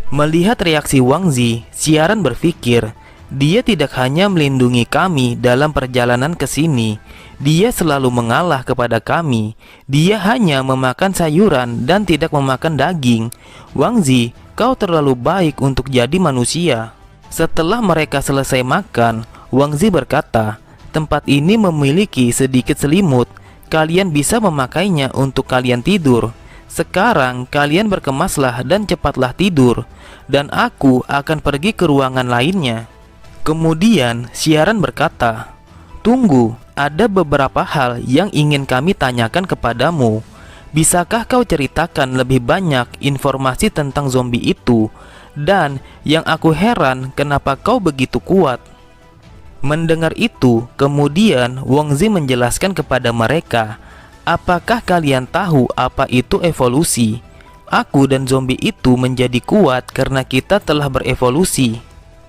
Melihat reaksi Wang Zi, Xiaran berpikir, dia tidak hanya melindungi kami dalam perjalanan ke sini, dia selalu mengalah kepada kami. Dia hanya memakan sayuran dan tidak memakan daging. Wang Zi, kau terlalu baik untuk jadi manusia." Setelah mereka selesai makan, Wang Zi berkata, "Tempat ini memiliki sedikit selimut. Kalian bisa memakainya untuk kalian tidur. Sekarang kalian berkemaslah dan cepatlah tidur, dan aku akan pergi ke ruangan lainnya." Kemudian Xiaran berkata, "Tunggu, ada beberapa hal yang ingin kami tanyakan kepadamu. Bisakah kau ceritakan lebih banyak informasi tentang zombie itu? Dan yang aku heran, kenapa kau begitu kuat?" Mendengar itu, kemudian Wang Zi menjelaskan kepada mereka, "Apakah kalian tahu apa itu evolusi? Aku dan zombie itu menjadi kuat karena kita telah berevolusi.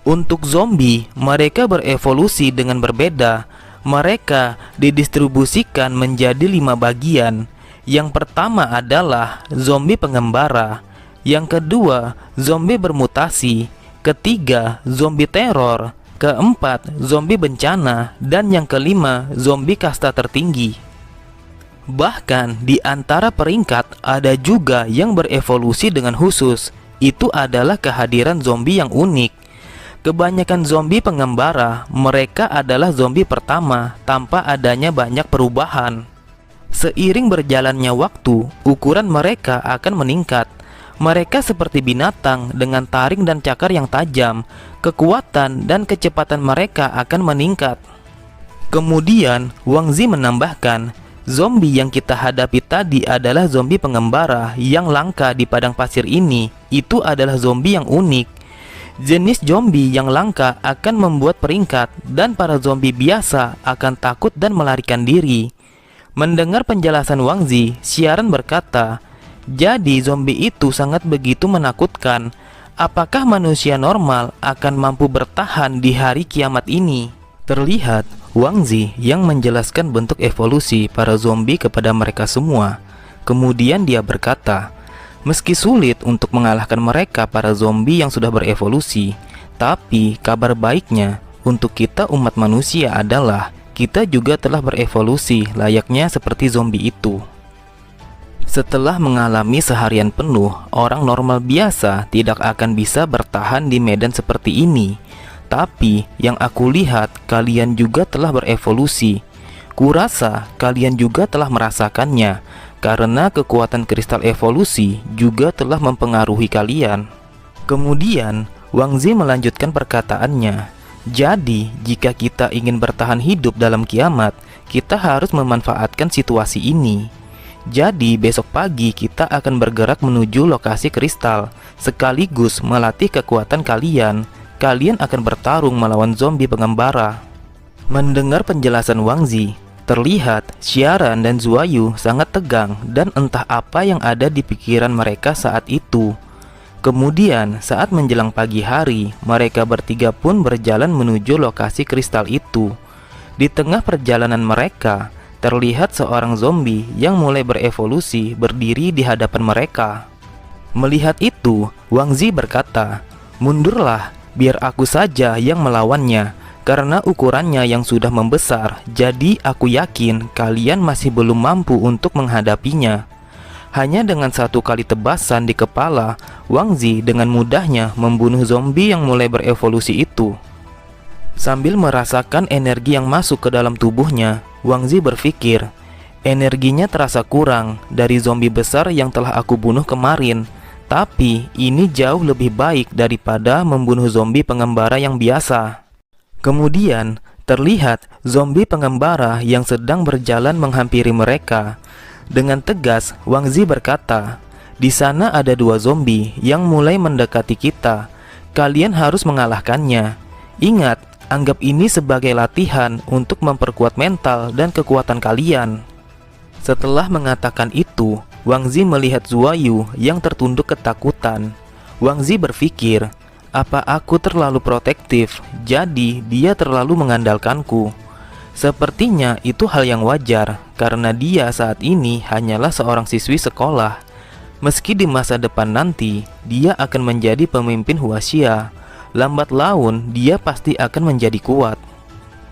Untuk zombie, mereka berevolusi dengan berbeda. Mereka didistribusikan menjadi 5 bagian. Yang pertama adalah zombie pengembara. Yang kedua, zombie bermutasi. Ketiga, zombie teror. Keempat, zombie bencana. Dan yang kelima, zombie kasta tertinggi. Bahkan di antara peringkat ada juga yang berevolusi dengan khusus. Itu adalah kehadiran zombie yang unik. Kebanyakan zombie pengembara, mereka adalah zombie pertama tanpa adanya banyak perubahan. Seiring berjalannya waktu, ukuran mereka akan meningkat. Mereka seperti binatang dengan taring dan cakar yang tajam. Kekuatan dan kecepatan mereka akan meningkat. Kemudian, Wang Zi menambahkan, zombie yang kita hadapi tadi adalah zombie pengembara yang langka di padang pasir ini. Itu adalah zombie yang unik. Jenis zombie yang langka akan membuat peringkat, dan para zombie biasa akan takut dan melarikan diri. Mendengar penjelasan Wang Zi, Xiaran berkata, jadi zombie itu sangat begitu menakutkan. Apakah manusia normal akan mampu bertahan di hari kiamat ini? Terlihat Wang Zi yang menjelaskan bentuk evolusi para zombie kepada mereka semua. Kemudian dia berkata, meski sulit untuk mengalahkan mereka para zombie yang sudah berevolusi, tapi kabar baiknya untuk kita umat manusia adalah kita juga telah berevolusi layaknya seperti zombie itu. Setelah mengalami seharian penuh, orang normal biasa tidak akan bisa bertahan di medan seperti ini. Tapi yang aku lihat, kalian juga telah berevolusi. Kurasa kalian juga telah merasakannya, karena kekuatan kristal evolusi juga telah mempengaruhi kalian. Kemudian Wang Zi melanjutkan perkataannya. Jadi jika kita ingin bertahan hidup dalam kiamat, kita harus memanfaatkan situasi ini. Jadi besok pagi kita akan bergerak menuju lokasi kristal, sekaligus melatih kekuatan kalian. Kalian akan bertarung melawan zombie pengembara. Mendengar penjelasan Wang Zi, terlihat Xiaran dan Zuayu sangat tegang dan entah apa yang ada di pikiran mereka saat itu. Kemudian saat menjelang pagi hari, mereka bertiga pun berjalan menuju lokasi kristal itu. Di tengah perjalanan mereka, terlihat seorang zombie yang mulai berevolusi berdiri di hadapan mereka. Melihat itu, Wang Zi berkata, "Mundurlah, biar aku saja yang melawannya. Karena ukurannya yang sudah membesar, jadi aku yakin kalian masih belum mampu untuk menghadapinya." Hanya dengan satu kali tebasan di kepala, Wang Zi dengan mudahnya membunuh zombie yang mulai berevolusi itu. Sambil merasakan energi yang masuk ke dalam tubuhnya, Wang Zi berpikir, energinya terasa kurang dari zombie besar yang telah aku bunuh kemarin. Tapi ini jauh lebih baik daripada membunuh zombie pengembara yang biasa. Kemudian terlihat zombie pengembara yang sedang berjalan menghampiri mereka. Dengan tegas Wang Zi berkata, "Di sana ada dua zombie yang mulai mendekati kita. Kalian harus mengalahkannya. Ingat, anggap ini sebagai latihan untuk memperkuat mental dan kekuatan kalian." Setelah mengatakan itu, Wang Zi melihat Zuayu yang tertunduk ketakutan. Wang Zi berpikir, apa aku terlalu protektif, jadi dia terlalu mengandalkanku. Sepertinya itu hal yang wajar, karena dia saat ini hanyalah seorang siswi sekolah. Meski di masa depan nanti, dia akan menjadi pemimpin Huaxia. Lambat laun, dia pasti akan menjadi kuat.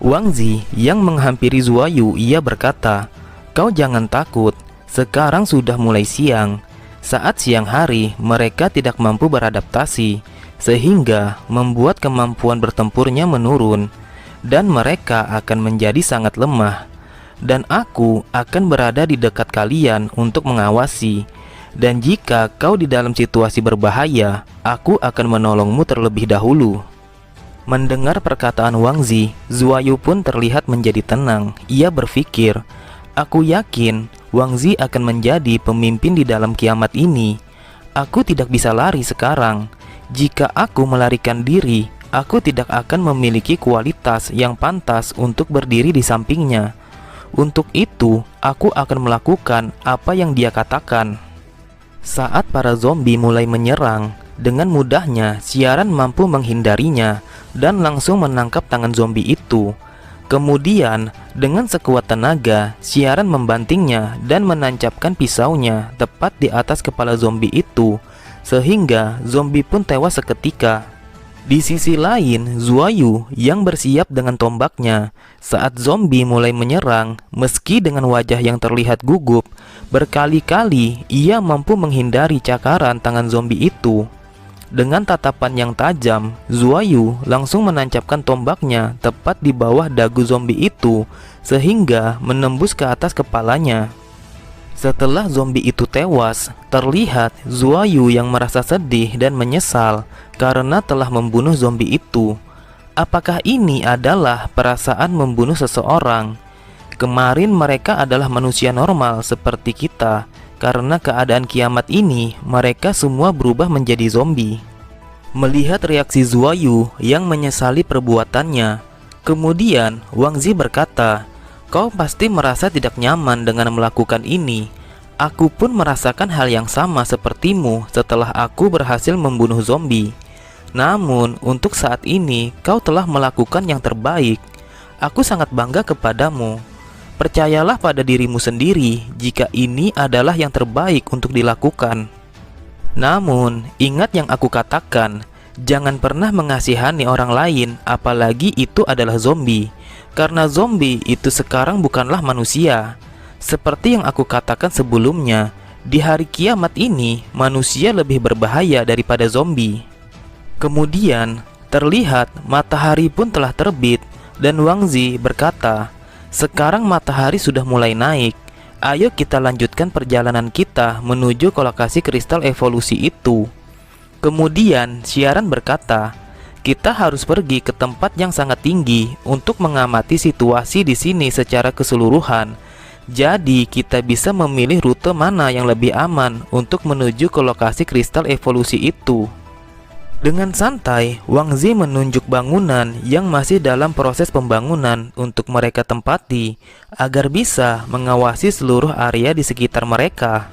Wang Zi yang menghampiri Zuayu, ia berkata, "Kau jangan takut, sekarang sudah mulai siang." Saat siang hari, mereka tidak mampu beradaptasi, sehingga membuat kemampuan bertempurnya menurun, dan mereka akan menjadi sangat lemah. Dan aku akan berada di dekat kalian untuk mengawasi. Dan jika kau di dalam situasi berbahaya, aku akan menolongmu terlebih dahulu. Mendengar perkataan Wang Zi, Zuayu pun terlihat menjadi tenang. Ia berpikir, aku yakin Wang Zi akan menjadi pemimpin di dalam kiamat ini. Aku tidak bisa lari sekarang. Jika aku melarikan diri, aku tidak akan memiliki kualitas yang pantas untuk berdiri di sampingnya. Untuk itu, aku akan melakukan apa yang dia katakan. Saat para zombie mulai menyerang, dengan mudahnya Xiaran mampu menghindarinya dan langsung menangkap tangan zombie itu. Kemudian, dengan sekuat tenaga, Xiaran membantingnya dan menancapkan pisaunya tepat di atas kepala zombie itu, sehingga zombie pun tewas seketika. Di sisi lain, Zuayu yang bersiap dengan tombaknya. Saat zombie mulai menyerang, meski dengan wajah yang terlihat gugup, berkali-kali ia mampu menghindari cakaran tangan zombie itu. Dengan tatapan yang tajam, Zuayu langsung menancapkan tombaknya tepat di bawah dagu zombie itu, sehingga menembus ke atas kepalanya. Setelah zombie itu tewas, terlihat Zuayu yang merasa sedih dan menyesal karena telah membunuh zombie itu. Apakah ini adalah perasaan membunuh seseorang? Kemarin mereka adalah manusia normal seperti kita. Karena keadaan kiamat ini, mereka semua berubah menjadi zombie. Melihat reaksi Zuayu yang menyesali perbuatannya, kemudian Wang Zi berkata, "Kau pasti merasa tidak nyaman dengan melakukan ini. Aku pun merasakan hal yang sama sepertimu setelah aku berhasil membunuh zombie. Namun, untuk saat ini, kau telah melakukan yang terbaik. Aku sangat bangga kepadamu. Percayalah pada dirimu sendiri jika ini adalah yang terbaik untuk dilakukan. Namun, ingat yang aku katakan, jangan pernah mengasihani orang lain, apalagi itu adalah zombie. Karena zombie itu sekarang bukanlah manusia. Seperti yang aku katakan sebelumnya, di hari kiamat ini, manusia lebih berbahaya daripada zombie." Kemudian, terlihat matahari pun telah terbit, dan Wang Zi berkata, "Sekarang matahari sudah mulai naik. Ayo kita lanjutkan perjalanan kita menuju ke lokasi kristal evolusi itu." Kemudian siaran berkata, "Kita harus pergi ke tempat yang sangat tinggi untuk mengamati situasi di sini secara keseluruhan. Jadi kita bisa memilih rute mana yang lebih aman untuk menuju ke lokasi kristal evolusi itu." Dengan santai, Wang Zi menunjuk bangunan yang masih dalam proses pembangunan untuk mereka tempati agar bisa mengawasi seluruh area di sekitar mereka.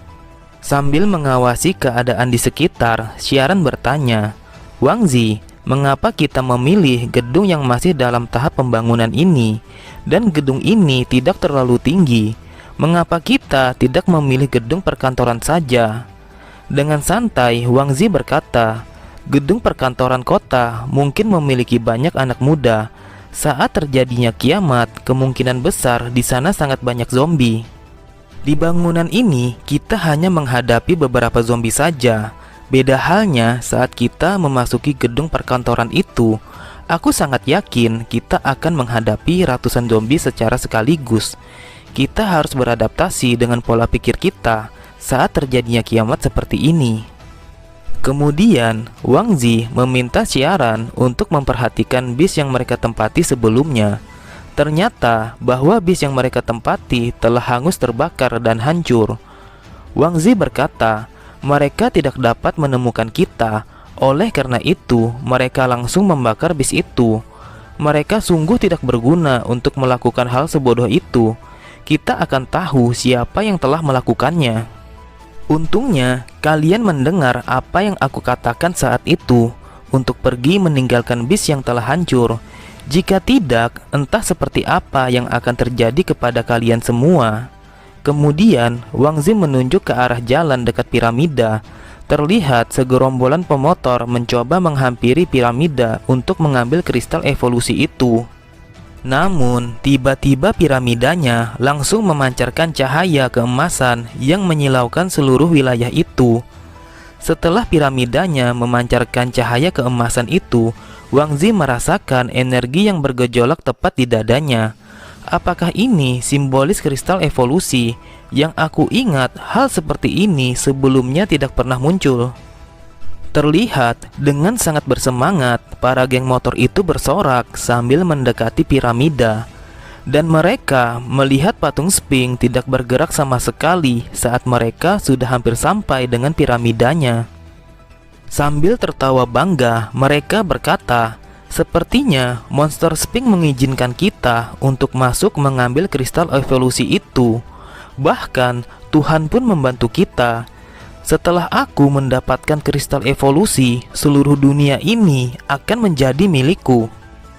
Sambil mengawasi keadaan di sekitar, siaran bertanya, "Wang Zi, mengapa kita memilih gedung yang masih dalam tahap pembangunan ini? Dan gedung ini tidak terlalu tinggi. Mengapa kita tidak memilih gedung perkantoran saja?" Dengan santai, Wang Zi berkata, "Gedung perkantoran kota mungkin memiliki banyak anak muda. Saat terjadinya kiamat, kemungkinan besar di sana sangat banyak zombie. Di bangunan ini, kita hanya menghadapi beberapa zombie saja. Beda halnya saat kita memasuki gedung perkantoran itu. Aku sangat yakin kita akan menghadapi ratusan zombie secara sekaligus. Kita harus beradaptasi dengan pola pikir kita saat terjadinya kiamat seperti ini." Kemudian, Wang Zi meminta siaran untuk memperhatikan bis yang mereka tempati sebelumnya. Ternyata bahwa bis yang mereka tempati telah hangus terbakar dan hancur. Wang Zi berkata, mereka tidak dapat menemukan kita. Oleh karena itu, mereka langsung membakar bis itu. Mereka sungguh tidak berguna untuk melakukan hal sebodoh itu. Kita akan tahu siapa yang telah melakukannya. Untungnya, kalian mendengar apa yang aku katakan saat itu untuk pergi meninggalkan bis yang telah hancur. Jika tidak, entah seperti apa yang akan terjadi kepada kalian semua. Kemudian, Wang Zi menunjuk ke arah jalan dekat piramida. Terlihat segerombolan pemotor mencoba menghampiri piramida untuk mengambil kristal evolusi itu. Namun, tiba-tiba piramidanya langsung memancarkan cahaya keemasan yang menyilaukan seluruh wilayah itu. Setelah piramidanya memancarkan cahaya keemasan itu, Wang Zi merasakan energi yang bergejolak tepat di dadanya. Apakah ini simbolis kristal evolusi? Yang aku ingat, hal seperti ini sebelumnya tidak pernah muncul. Terlihat dengan sangat bersemangat, para geng motor itu bersorak sambil mendekati piramida. Dan mereka melihat patung Sphinx tidak bergerak sama sekali saat mereka sudah hampir sampai dengan piramidanya. Sambil tertawa bangga, mereka berkata, "Sepertinya monster Sphinx mengizinkan kita untuk masuk mengambil kristal evolusi itu. Bahkan Tuhan pun membantu kita. Setelah aku mendapatkan kristal evolusi, seluruh dunia ini akan menjadi milikku."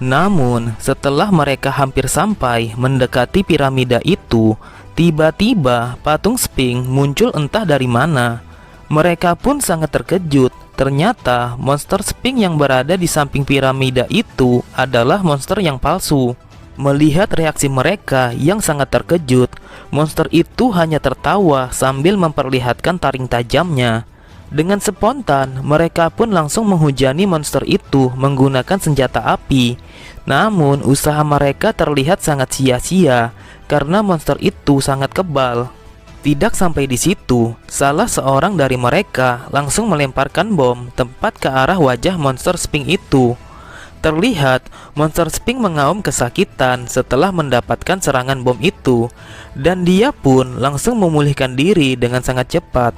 Namun, setelah mereka hampir sampai mendekati piramida itu, tiba-tiba patung Sphinx muncul entah dari mana. Mereka pun sangat terkejut. Ternyata monster Sphinx yang berada di samping piramida itu adalah monster yang palsu. Melihat reaksi mereka yang sangat terkejut, monster itu hanya tertawa sambil memperlihatkan taring tajamnya. Dengan spontan, mereka pun langsung menghujani monster itu menggunakan senjata api. Namun, usaha mereka terlihat sangat sia-sia karena monster itu sangat kebal. Tidak sampai di situ, salah seorang dari mereka langsung melemparkan bom tepat ke arah wajah monster Sphinx itu. Terlihat monster Sphinx mengaum kesakitan setelah mendapatkan serangan bom itu, dan dia pun langsung memulihkan diri dengan sangat cepat.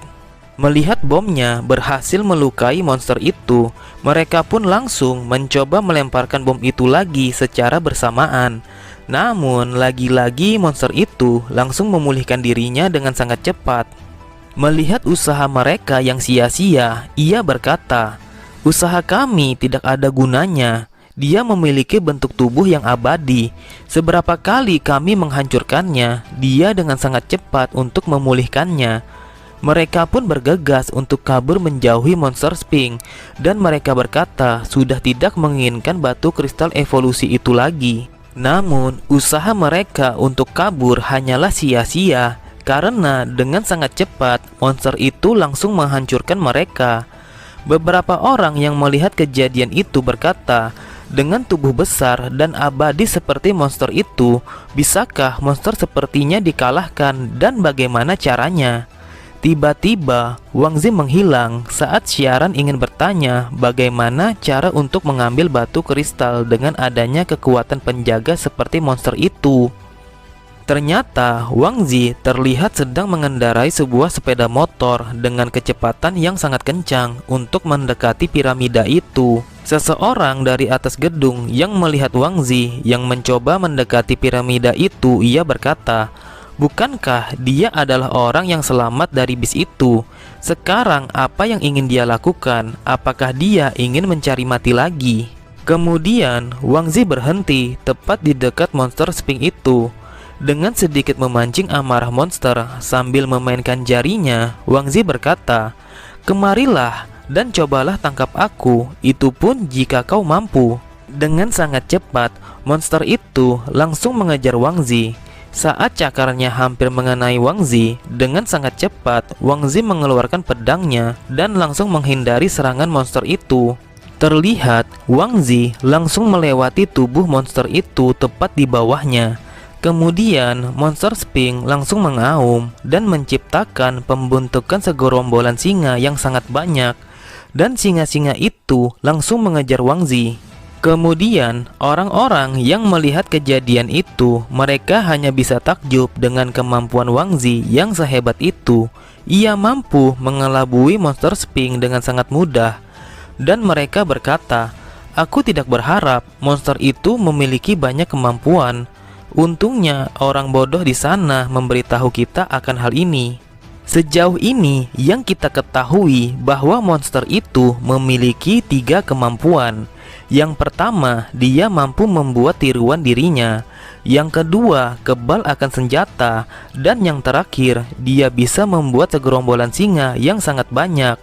Melihat bomnya berhasil melukai monster itu, mereka pun langsung mencoba melemparkan bom itu lagi secara bersamaan. Namun, lagi-lagi monster itu langsung memulihkan dirinya dengan sangat cepat. Melihat usaha mereka yang sia-sia, ia berkata, "Usaha kami tidak ada gunanya. Dia memiliki bentuk tubuh yang abadi. Seberapa kali kami menghancurkannya, dia dengan sangat cepat untuk memulihkannya." Mereka pun bergegas untuk kabur menjauhi monster Sphinx, dan mereka berkata sudah tidak menginginkan batu kristal evolusi itu lagi. Namun, usaha mereka untuk kabur hanyalah sia-sia, karena dengan sangat cepat monster itu langsung menghancurkan mereka. Beberapa orang yang melihat kejadian itu berkata, dengan tubuh besar dan abadi seperti monster itu, bisakah monster sepertinya dikalahkan dan bagaimana caranya? Tiba-tiba, Wang Zi menghilang saat siaran ingin bertanya bagaimana cara untuk mengambil batu kristal dengan adanya kekuatan penjaga seperti monster itu. Ternyata, Wang Zi terlihat sedang mengendarai sebuah sepeda motor dengan kecepatan yang sangat kencang untuk mendekati piramida itu. Seseorang dari atas gedung yang melihat Wang Zi yang mencoba mendekati piramida itu, ia berkata, "Bukankah dia adalah orang yang selamat dari bis itu? Sekarang apa yang ingin dia lakukan? Apakah dia ingin mencari mati lagi?" Kemudian Wang Zi berhenti tepat di dekat monster Sphinx itu. Dengan sedikit memancing amarah monster sambil memainkan jarinya, Wang Zi berkata, "Kemarilah dan cobalah tangkap aku, itu pun jika kau mampu." Dengan sangat cepat, monster itu langsung mengejar Wang Zi. Saat cakarnya hampir mengenai Wang Zi, dengan sangat cepat Wang Zi mengeluarkan pedangnya dan langsung menghindari serangan monster itu. Terlihat Wang Zi langsung melewati tubuh monster itu tepat di bawahnya. Kemudian monster Sphinx langsung mengaum dan menciptakan pembentukan segerombolan singa yang sangat banyak, dan singa-singa itu langsung mengejar Wang Zi. Kemudian, orang-orang yang melihat kejadian itu, mereka hanya bisa takjub dengan kemampuan Wang Zi yang sehebat itu. Ia mampu mengelabui monster Sphinx dengan sangat mudah. Dan mereka berkata, "Aku tidak berharap monster itu memiliki banyak kemampuan. Untungnya orang bodoh di sana memberitahu kita akan hal ini." Sejauh ini yang kita ketahui bahwa monster itu memiliki 3 kemampuan. Yang pertama, dia mampu membuat tiruan dirinya. Yang kedua, kebal akan senjata. Dan yang terakhir, dia bisa membuat segerombolan singa yang sangat banyak.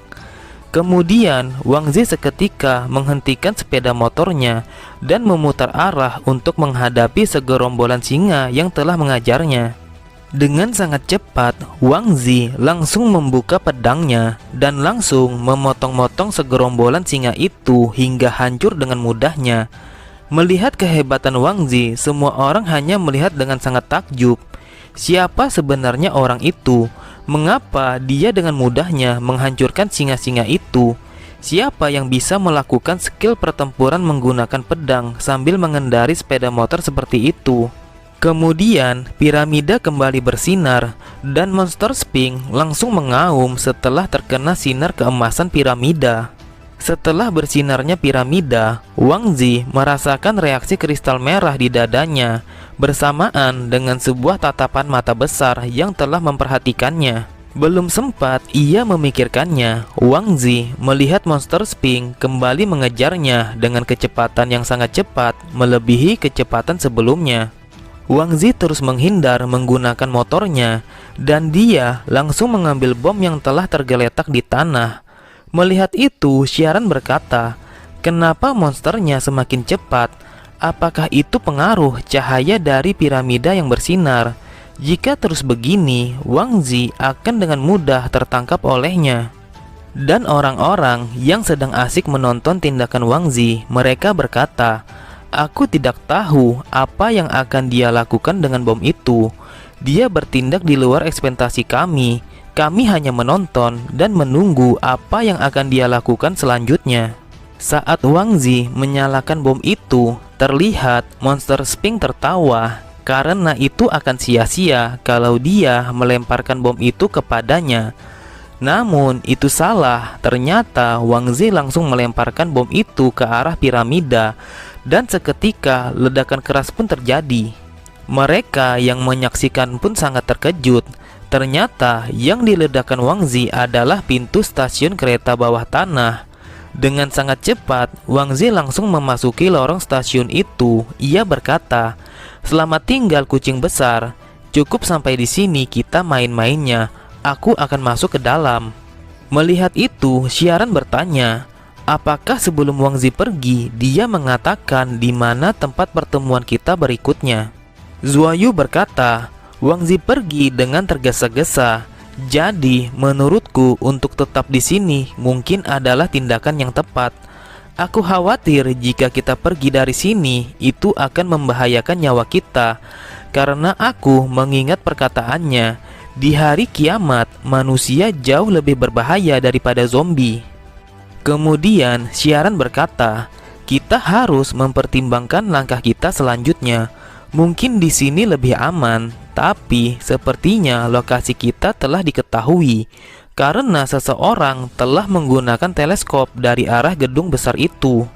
Kemudian, Wang Zi seketika menghentikan sepeda motornya dan memutar arah untuk menghadapi segerombolan singa yang telah mengajarnya. Dengan sangat cepat, Wang Zi langsung membuka pedangnya dan langsung memotong-motong segerombolan singa itu hingga hancur dengan mudahnya. Melihat kehebatan Wang Zi, semua orang hanya melihat dengan sangat takjub. Siapa sebenarnya orang itu? Mengapa dia dengan mudahnya menghancurkan singa-singa itu? Siapa yang bisa melakukan skill pertempuran menggunakan pedang sambil mengendari sepeda motor seperti itu? Kemudian, piramida kembali bersinar dan monster Sphinx langsung mengaum setelah terkena sinar keemasan piramida. Setelah bersinarnya piramida, Wang Zi merasakan reaksi kristal merah di dadanya bersamaan dengan sebuah tatapan mata besar yang telah memperhatikannya. Belum sempat ia memikirkannya, Wang Zi melihat monster Sphinx kembali mengejarnya dengan kecepatan yang sangat cepat, melebihi kecepatan sebelumnya. Wang Zi terus menghindar menggunakan motornya, dan dia langsung mengambil bom yang telah tergeletak di tanah. Melihat itu, siaran berkata, "Kenapa monsternya semakin cepat? Apakah itu pengaruh cahaya dari piramida yang bersinar? Jika terus begini, Wang Zi akan dengan mudah tertangkap olehnya." Dan orang-orang yang sedang asik menonton tindakan Wang Zi, mereka berkata, "Aku tidak tahu apa yang akan dia lakukan dengan bom itu. Dia bertindak di luar ekspektasi kami. Kami hanya menonton dan menunggu apa yang akan dia lakukan selanjutnya." Saat Wang Zi menyalakan bom itu, terlihat Monster Sphinx tertawa karena itu akan sia-sia kalau dia melemparkan bom itu kepadanya. Namun itu salah, ternyata Wang Zi langsung melemparkan bom itu ke arah piramida dan seketika ledakan keras pun terjadi. Mereka yang menyaksikan pun sangat terkejut. Ternyata yang diledakkan Wang Zi adalah pintu stasiun kereta bawah tanah. Dengan sangat cepat, Wang Zi langsung memasuki lorong stasiun itu. Ia berkata, "Selamat tinggal kucing besar. Cukup sampai di sini kita main-mainnya. Aku akan masuk ke dalam." Melihat itu, Xiaran bertanya, apakah sebelum Wang Zi pergi, dia mengatakan di mana tempat pertemuan kita berikutnya. Zuoyu berkata, Wang Zi pergi dengan tergesa-gesa. Jadi, menurutku untuk tetap di sini mungkin adalah tindakan yang tepat. Aku khawatir jika kita pergi dari sini, itu akan membahayakan nyawa kita. Karena aku mengingat perkataannya, di hari kiamat, manusia jauh lebih berbahaya daripada zombie. Kemudian, Xiaran berkata, kita harus mempertimbangkan langkah kita selanjutnya. Mungkin di sini lebih aman, tapi sepertinya lokasi kita telah diketahui karena seseorang telah menggunakan teleskop dari arah gedung besar itu.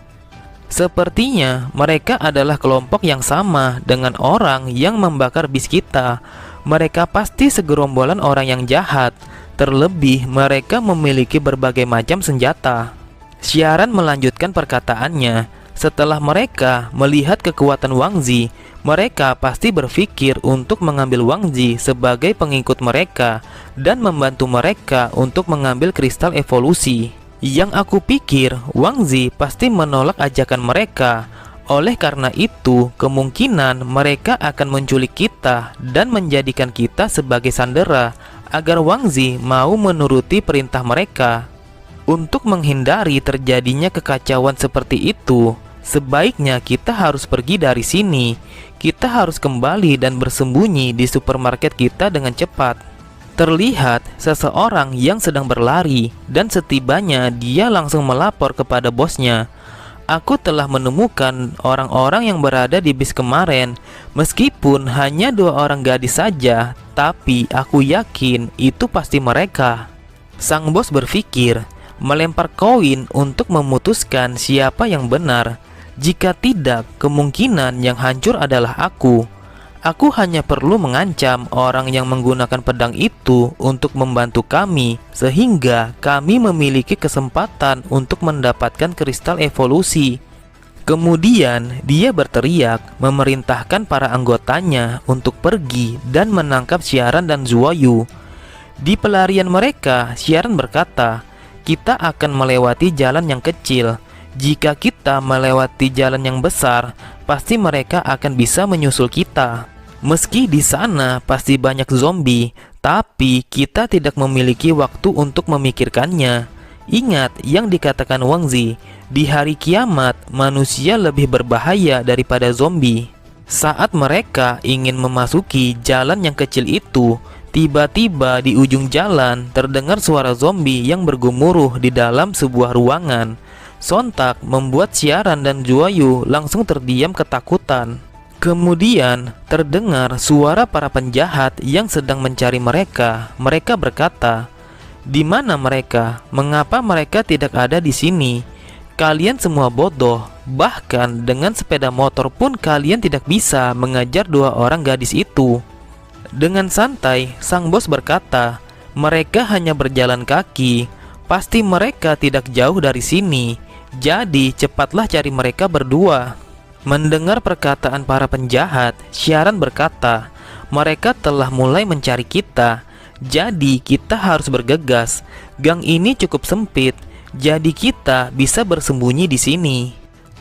Sepertinya mereka adalah kelompok yang sama dengan orang yang membakar bis kita. Mereka pasti segerombolan orang yang jahat. Terlebih mereka memiliki berbagai macam senjata. Xiaran melanjutkan perkataannya. Setelah mereka melihat kekuatan Wang Zi, mereka pasti berpikir untuk mengambil Wang Zi sebagai pengikut mereka dan membantu mereka untuk mengambil kristal evolusi. Yang aku pikir, Wang Zi pasti menolak ajakan mereka. Oleh karena itu, kemungkinan mereka akan menculik kita dan menjadikan kita sebagai sandera agar Wang Zi mau menuruti perintah mereka. Untuk menghindari terjadinya kekacauan seperti itu, sebaiknya kita harus pergi dari sini. Kita harus kembali dan bersembunyi di supermarket kita dengan cepat. Terlihat seseorang yang sedang berlari dan setibanya dia langsung melapor kepada bosnya. Aku telah menemukan orang-orang yang berada di bis kemarin. Meskipun hanya 2 orang gadis saja, tapi aku yakin itu pasti mereka. Sang bos berpikir, melempar koin untuk memutuskan siapa yang benar. Jika tidak, kemungkinan yang hancur adalah aku. Aku hanya perlu mengancam orang yang menggunakan pedang itu untuk membantu kami, sehingga kami memiliki kesempatan untuk mendapatkan kristal evolusi. Kemudian dia berteriak, memerintahkan para anggotanya untuk pergi dan menangkap Xiaran dan Zuoyu. Di pelarian mereka, Xiaran berkata, kita akan melewati jalan yang kecil. Jika kita melewati jalan yang besar, pasti mereka akan bisa menyusul kita. Meski di sana pasti banyak zombie, tapi kita tidak memiliki waktu untuk memikirkannya. Ingat yang dikatakan Wang Zi, di hari kiamat manusia lebih berbahaya daripada zombie. Saat mereka ingin memasuki jalan yang kecil itu, tiba-tiba di ujung jalan terdengar suara zombie yang bergemuruh di dalam sebuah ruangan. Sontak membuat Xiaran dan Zuoyu langsung terdiam ketakutan. Kemudian terdengar suara para penjahat yang sedang mencari mereka. Mereka berkata, "Di mana mereka? Mengapa mereka tidak ada di sini? Kalian semua bodoh. Bahkan dengan sepeda motor pun kalian tidak bisa mengejar 2 orang gadis itu." Dengan santai, sang bos berkata, "Mereka hanya berjalan kaki. Pasti mereka tidak jauh dari sini. Jadi cepatlah cari mereka berdua." Mendengar perkataan para penjahat, Xiaran berkata, mereka telah mulai mencari kita. Jadi kita harus bergegas. Gang ini cukup sempit, jadi kita bisa bersembunyi di sini.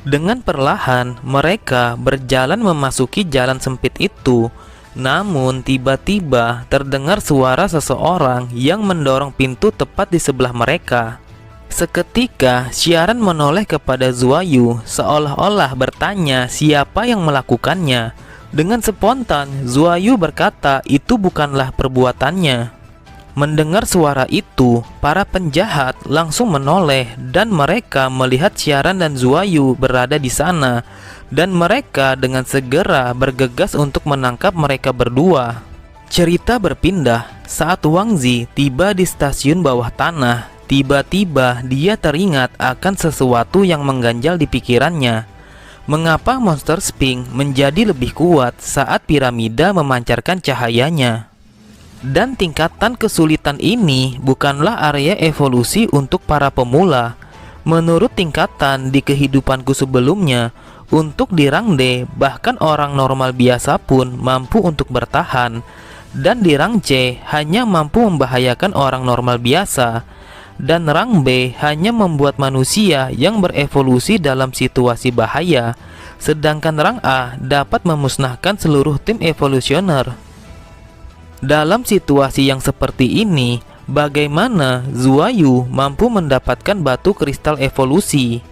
Dengan perlahan, mereka berjalan memasuki jalan sempit itu. Namun tiba-tiba terdengar suara seseorang yang mendorong pintu tepat di sebelah mereka. Seketika siaran menoleh kepada Zuayu seolah-olah bertanya siapa yang melakukannya. Dengan spontan Zuayu berkata itu bukanlah perbuatannya. Mendengar suara itu, para penjahat langsung menoleh dan mereka melihat siaran dan Zuayu berada di sana, dan mereka dengan segera bergegas untuk menangkap mereka berdua. Cerita berpindah saat Wang Zi tiba di stasiun bawah tanah. Tiba-tiba dia teringat akan sesuatu yang mengganjal di pikirannya. Mengapa monster Sphinx menjadi lebih kuat saat piramida memancarkan cahayanya? Dan tingkatan kesulitan ini bukanlah area evolusi untuk para pemula. Menurut tingkatan di kehidupanku sebelumnya, untuk di rang D, bahkan orang normal biasa pun mampu untuk bertahan. Dan di rang C hanya mampu membahayakan orang normal biasa. Dan rang B hanya membuat manusia yang berevolusi dalam situasi bahaya. Sedangkan rang A dapat memusnahkan seluruh tim evolusioner. Dalam situasi yang seperti ini, bagaimana Zuayu mampu mendapatkan batu kristal evolusi?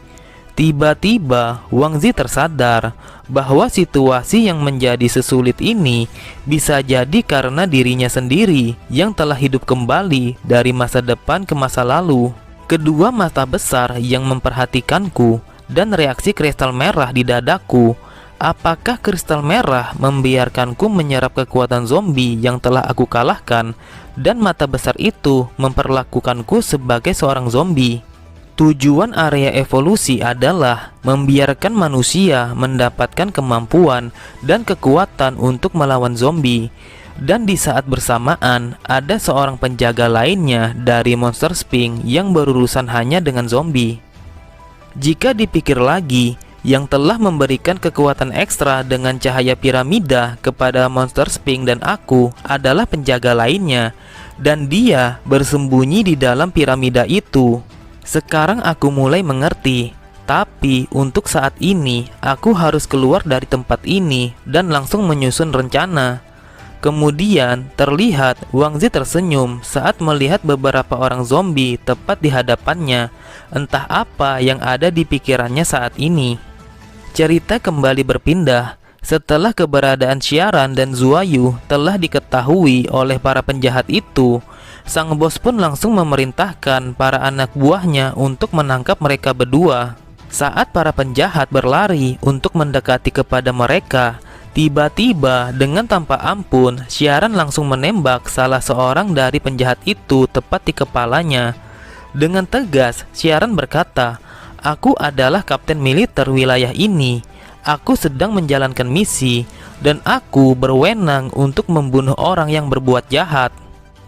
Tiba-tiba Wang Zi tersadar bahwa situasi yang menjadi sesulit ini bisa jadi karena dirinya sendiri yang telah hidup kembali dari masa depan ke masa lalu. Kedua mata besar yang memperhatikanku dan reaksi kristal merah di dadaku. Apakah kristal merah membiarkanku menyerap kekuatan zombie yang telah aku kalahkan, dan mata besar itu memperlakukanku sebagai seorang zombie? Tujuan area evolusi adalah membiarkan manusia mendapatkan kemampuan dan kekuatan untuk melawan zombie. Dan di saat bersamaan, ada seorang penjaga lainnya dari monster Sphinx yang berurusan hanya dengan zombie. Jika dipikir lagi, yang telah memberikan kekuatan ekstra dengan cahaya piramida kepada monster Sphinx dan aku adalah penjaga lainnya, dan dia bersembunyi di dalam piramida itu. Sekarang aku mulai mengerti, tapi untuk saat ini aku harus keluar dari tempat ini dan langsung menyusun rencana. Kemudian terlihat Wang Zi tersenyum saat melihat beberapa orang zombie tepat di hadapannya. Entah apa yang ada di pikirannya saat ini. Cerita kembali berpindah setelah keberadaan Xiaran dan Zuayu telah diketahui oleh para penjahat itu. Sang bos pun langsung memerintahkan para anak buahnya untuk menangkap mereka berdua. Saat para penjahat berlari untuk mendekati kepada mereka, tiba-tiba dengan tanpa ampun, Xiaran langsung menembak salah seorang dari penjahat itu tepat di kepalanya. Dengan tegas, Xiaran berkata, "Aku adalah kapten militer wilayah ini. Aku sedang menjalankan misi, dan aku berwenang untuk membunuh orang yang berbuat jahat.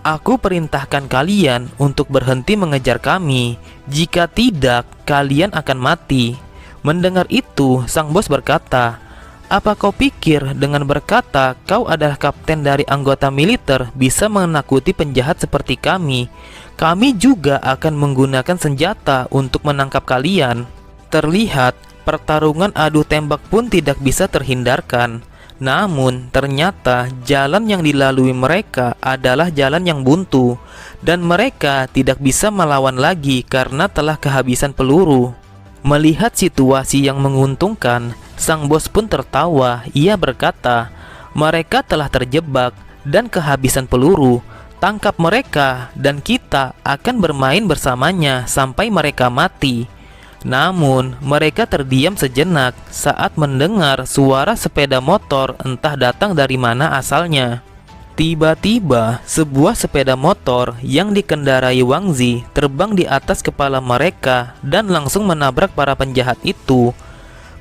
Aku perintahkan kalian untuk berhenti mengejar kami. Jika tidak, kalian akan mati." Mendengar itu, sang bos berkata, "Apa kau pikir dengan berkata kau adalah kapten dari anggota militer bisa menakuti penjahat seperti kami? Kami juga akan menggunakan senjata untuk menangkap kalian." Terlihat pertarungan adu tembak pun tidak bisa terhindarkan. Namun ternyata jalan yang dilalui mereka adalah jalan yang buntu, dan mereka tidak bisa melawan lagi karena telah kehabisan peluru. Melihat situasi yang menguntungkan, sang bos pun tertawa. Ia berkata, "Mereka telah terjebak dan kehabisan peluru. Tangkap mereka dan kita akan bermain bersamanya sampai mereka mati." Namun mereka terdiam sejenak saat mendengar suara sepeda motor entah datang dari mana asalnya. Tiba-tiba sebuah sepeda motor yang dikendarai Wang Zi terbang di atas kepala mereka dan langsung menabrak para penjahat itu.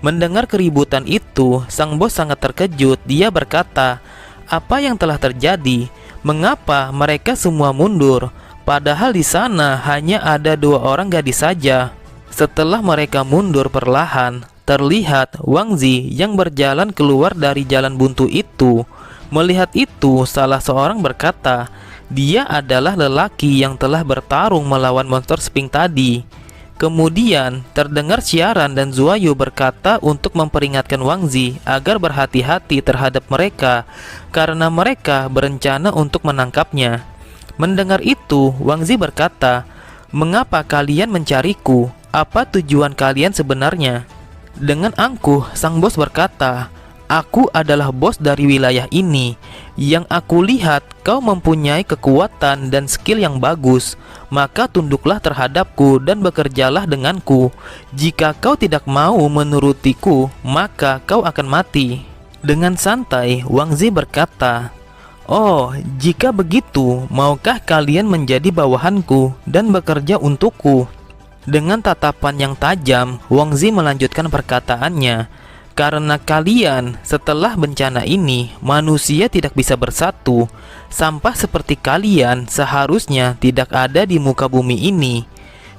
Mendengar keributan itu, sang bos sangat terkejut. Dia berkata, "Apa yang telah terjadi? Mengapa mereka semua mundur? Padahal di sana hanya ada 2 orang gadis saja." Setelah mereka mundur perlahan, terlihat Wang Zi yang berjalan keluar dari jalan buntu itu. Melihat itu, salah seorang berkata, "Dia adalah lelaki yang telah bertarung melawan monster Sphinx tadi." Kemudian terdengar Xiaran dan Zuayu berkata untuk memperingatkan Wang Zi agar berhati-hati terhadap mereka karena mereka berencana untuk menangkapnya. Mendengar itu, Wang Zi berkata, Mengapa kalian mencariku? Apa tujuan kalian sebenarnya?" Dengan angkuh, sang bos berkata, "Aku adalah bos dari wilayah ini. Yang aku lihat kau mempunyai kekuatan dan skill yang bagus. Maka tunduklah terhadapku dan bekerjalah denganku. Jika kau tidak mau menurutiku, maka kau akan mati." Dengan santai, Wang Zi berkata, "Oh, jika begitu, maukah kalian menjadi bawahanku dan bekerja untukku?" Dengan tatapan yang tajam, Wang Zi melanjutkan perkataannya, "Karena kalian, setelah bencana ini, manusia tidak bisa bersatu. Sampah seperti kalian seharusnya tidak ada di muka bumi ini."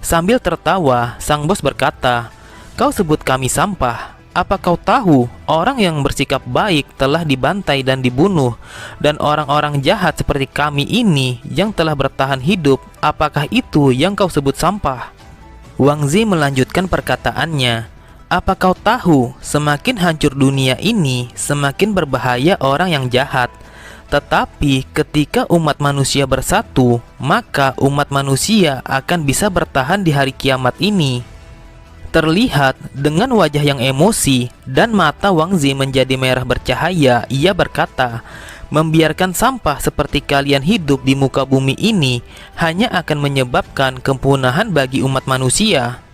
Sambil tertawa, sang bos berkata, "Kau sebut kami sampah? Apa kau tahu orang yang bersikap baik telah dibantai dan dibunuh, dan orang-orang jahat seperti kami ini yang telah bertahan hidup, apakah itu yang kau sebut sampah?" Wang Zi melanjutkan perkataannya, "Apa kau tahu, semakin hancur dunia ini, semakin berbahaya orang yang jahat. Tetapi ketika umat manusia bersatu, maka umat manusia akan bisa bertahan di hari kiamat ini." Terlihat dengan wajah yang emosi dan mata Wang Zi menjadi merah bercahaya, ia berkata, "Membiarkan sampah seperti kalian hidup di muka bumi ini hanya akan menyebabkan kepunahan bagi umat manusia."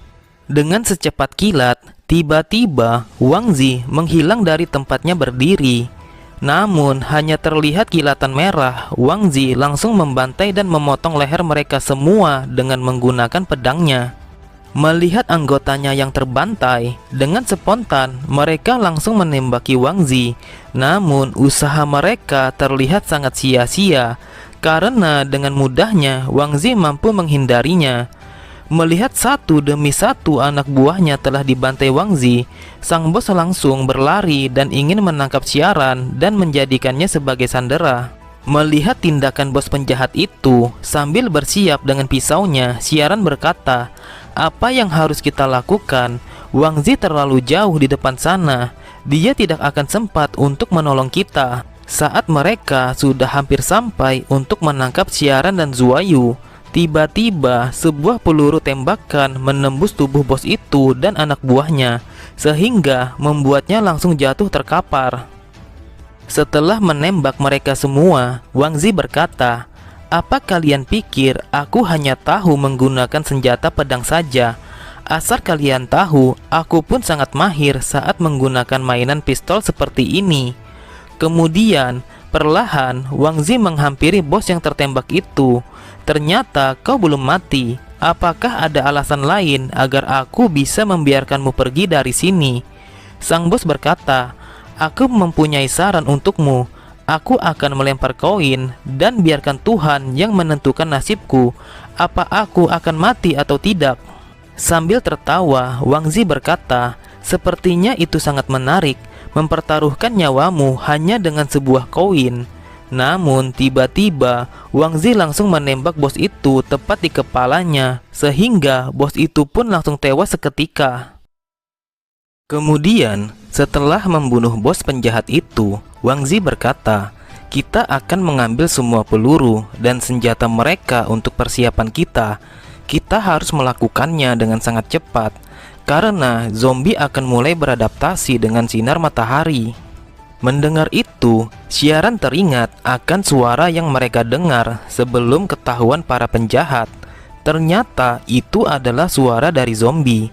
Dengan secepat kilat, tiba-tiba Wang Zi menghilang dari tempatnya berdiri. Namun hanya terlihat kilatan merah, Wang Zi langsung membantai dan memotong leher mereka semua dengan menggunakan pedangnya. Melihat anggotanya yang terbantai, dengan spontan mereka langsung menembaki Wang Zi. Namun usaha mereka terlihat sangat sia-sia, karena dengan mudahnya Wang Zi mampu menghindarinya. Melihat satu demi satu anak buahnya telah dibantai Wang Zi, sang bos langsung berlari dan ingin menangkap siaran dan menjadikannya sebagai sandera. Melihat tindakan bos penjahat itu, sambil bersiap dengan pisaunya, siaran berkata, "Apa yang harus kita lakukan? Wang Zi terlalu jauh di depan sana. Dia tidak akan sempat untuk menolong kita." Saat mereka sudah hampir sampai untuk menangkap siaran dan Zuayu, tiba-tiba sebuah peluru tembakan menembus tubuh bos itu dan anak buahnya, sehingga membuatnya langsung jatuh terkapar. Setelah menembak mereka semua, Wang Zi berkata, "Apa kalian pikir aku hanya tahu menggunakan senjata pedang saja? Asal kalian tahu, aku pun sangat mahir saat menggunakan mainan pistol seperti ini." Kemudian, perlahan Wang Zi menghampiri bos yang tertembak itu. "Ternyata kau belum mati. Apakah ada alasan lain agar aku bisa membiarkanmu pergi dari sini?" Sang bos berkata, "Aku mempunyai saran untukmu. Aku akan melempar koin dan biarkan Tuhan yang menentukan nasibku, apa aku akan mati atau tidak." Sambil tertawa, Wang Zi berkata, "Sepertinya itu sangat menarik, mempertaruhkan nyawamu hanya dengan sebuah koin." Namun tiba-tiba Wang Zi langsung menembak bos itu tepat di kepalanya, sehingga bos itu pun langsung tewas seketika. Kemudian, setelah membunuh bos penjahat itu, Wang Zi berkata, "Kita akan mengambil semua peluru dan senjata mereka untuk persiapan kita. Kita harus melakukannya dengan sangat cepat, karena zombie akan mulai beradaptasi dengan sinar matahari." Mendengar itu, siaran teringat akan suara yang mereka dengar sebelum ketahuan para penjahat. Ternyata itu adalah suara dari zombie.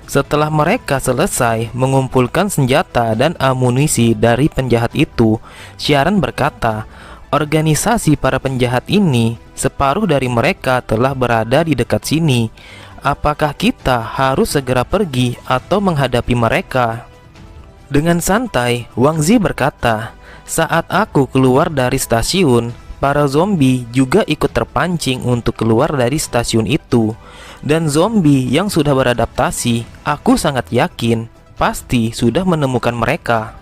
Setelah mereka selesai mengumpulkan senjata dan amunisi dari penjahat itu, siaran berkata, "Organisasi para penjahat ini, separuh dari mereka telah berada di dekat sini. Apakah kita harus segera pergi atau menghadapi mereka?" Dengan santai, Wang Zi berkata, "Saat aku keluar dari stasiun, para zombie juga ikut terpancing untuk keluar dari stasiun itu. Dan zombie yang sudah beradaptasi, aku sangat yakin pasti sudah menemukan mereka."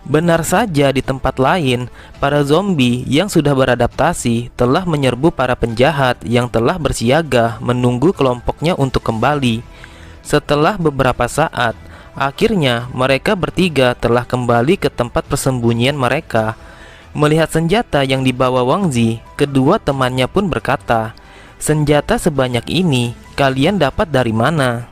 Benar saja, di tempat lain, para zombie yang sudah beradaptasi telah menyerbu para penjahat yang telah bersiaga menunggu kelompoknya untuk kembali. Setelah beberapa saat, akhirnya mereka bertiga telah kembali ke tempat persembunyian mereka. Melihat senjata yang dibawa Wang Zi, kedua temannya pun berkata, senjata sebanyak ini kalian dapat dari mana?"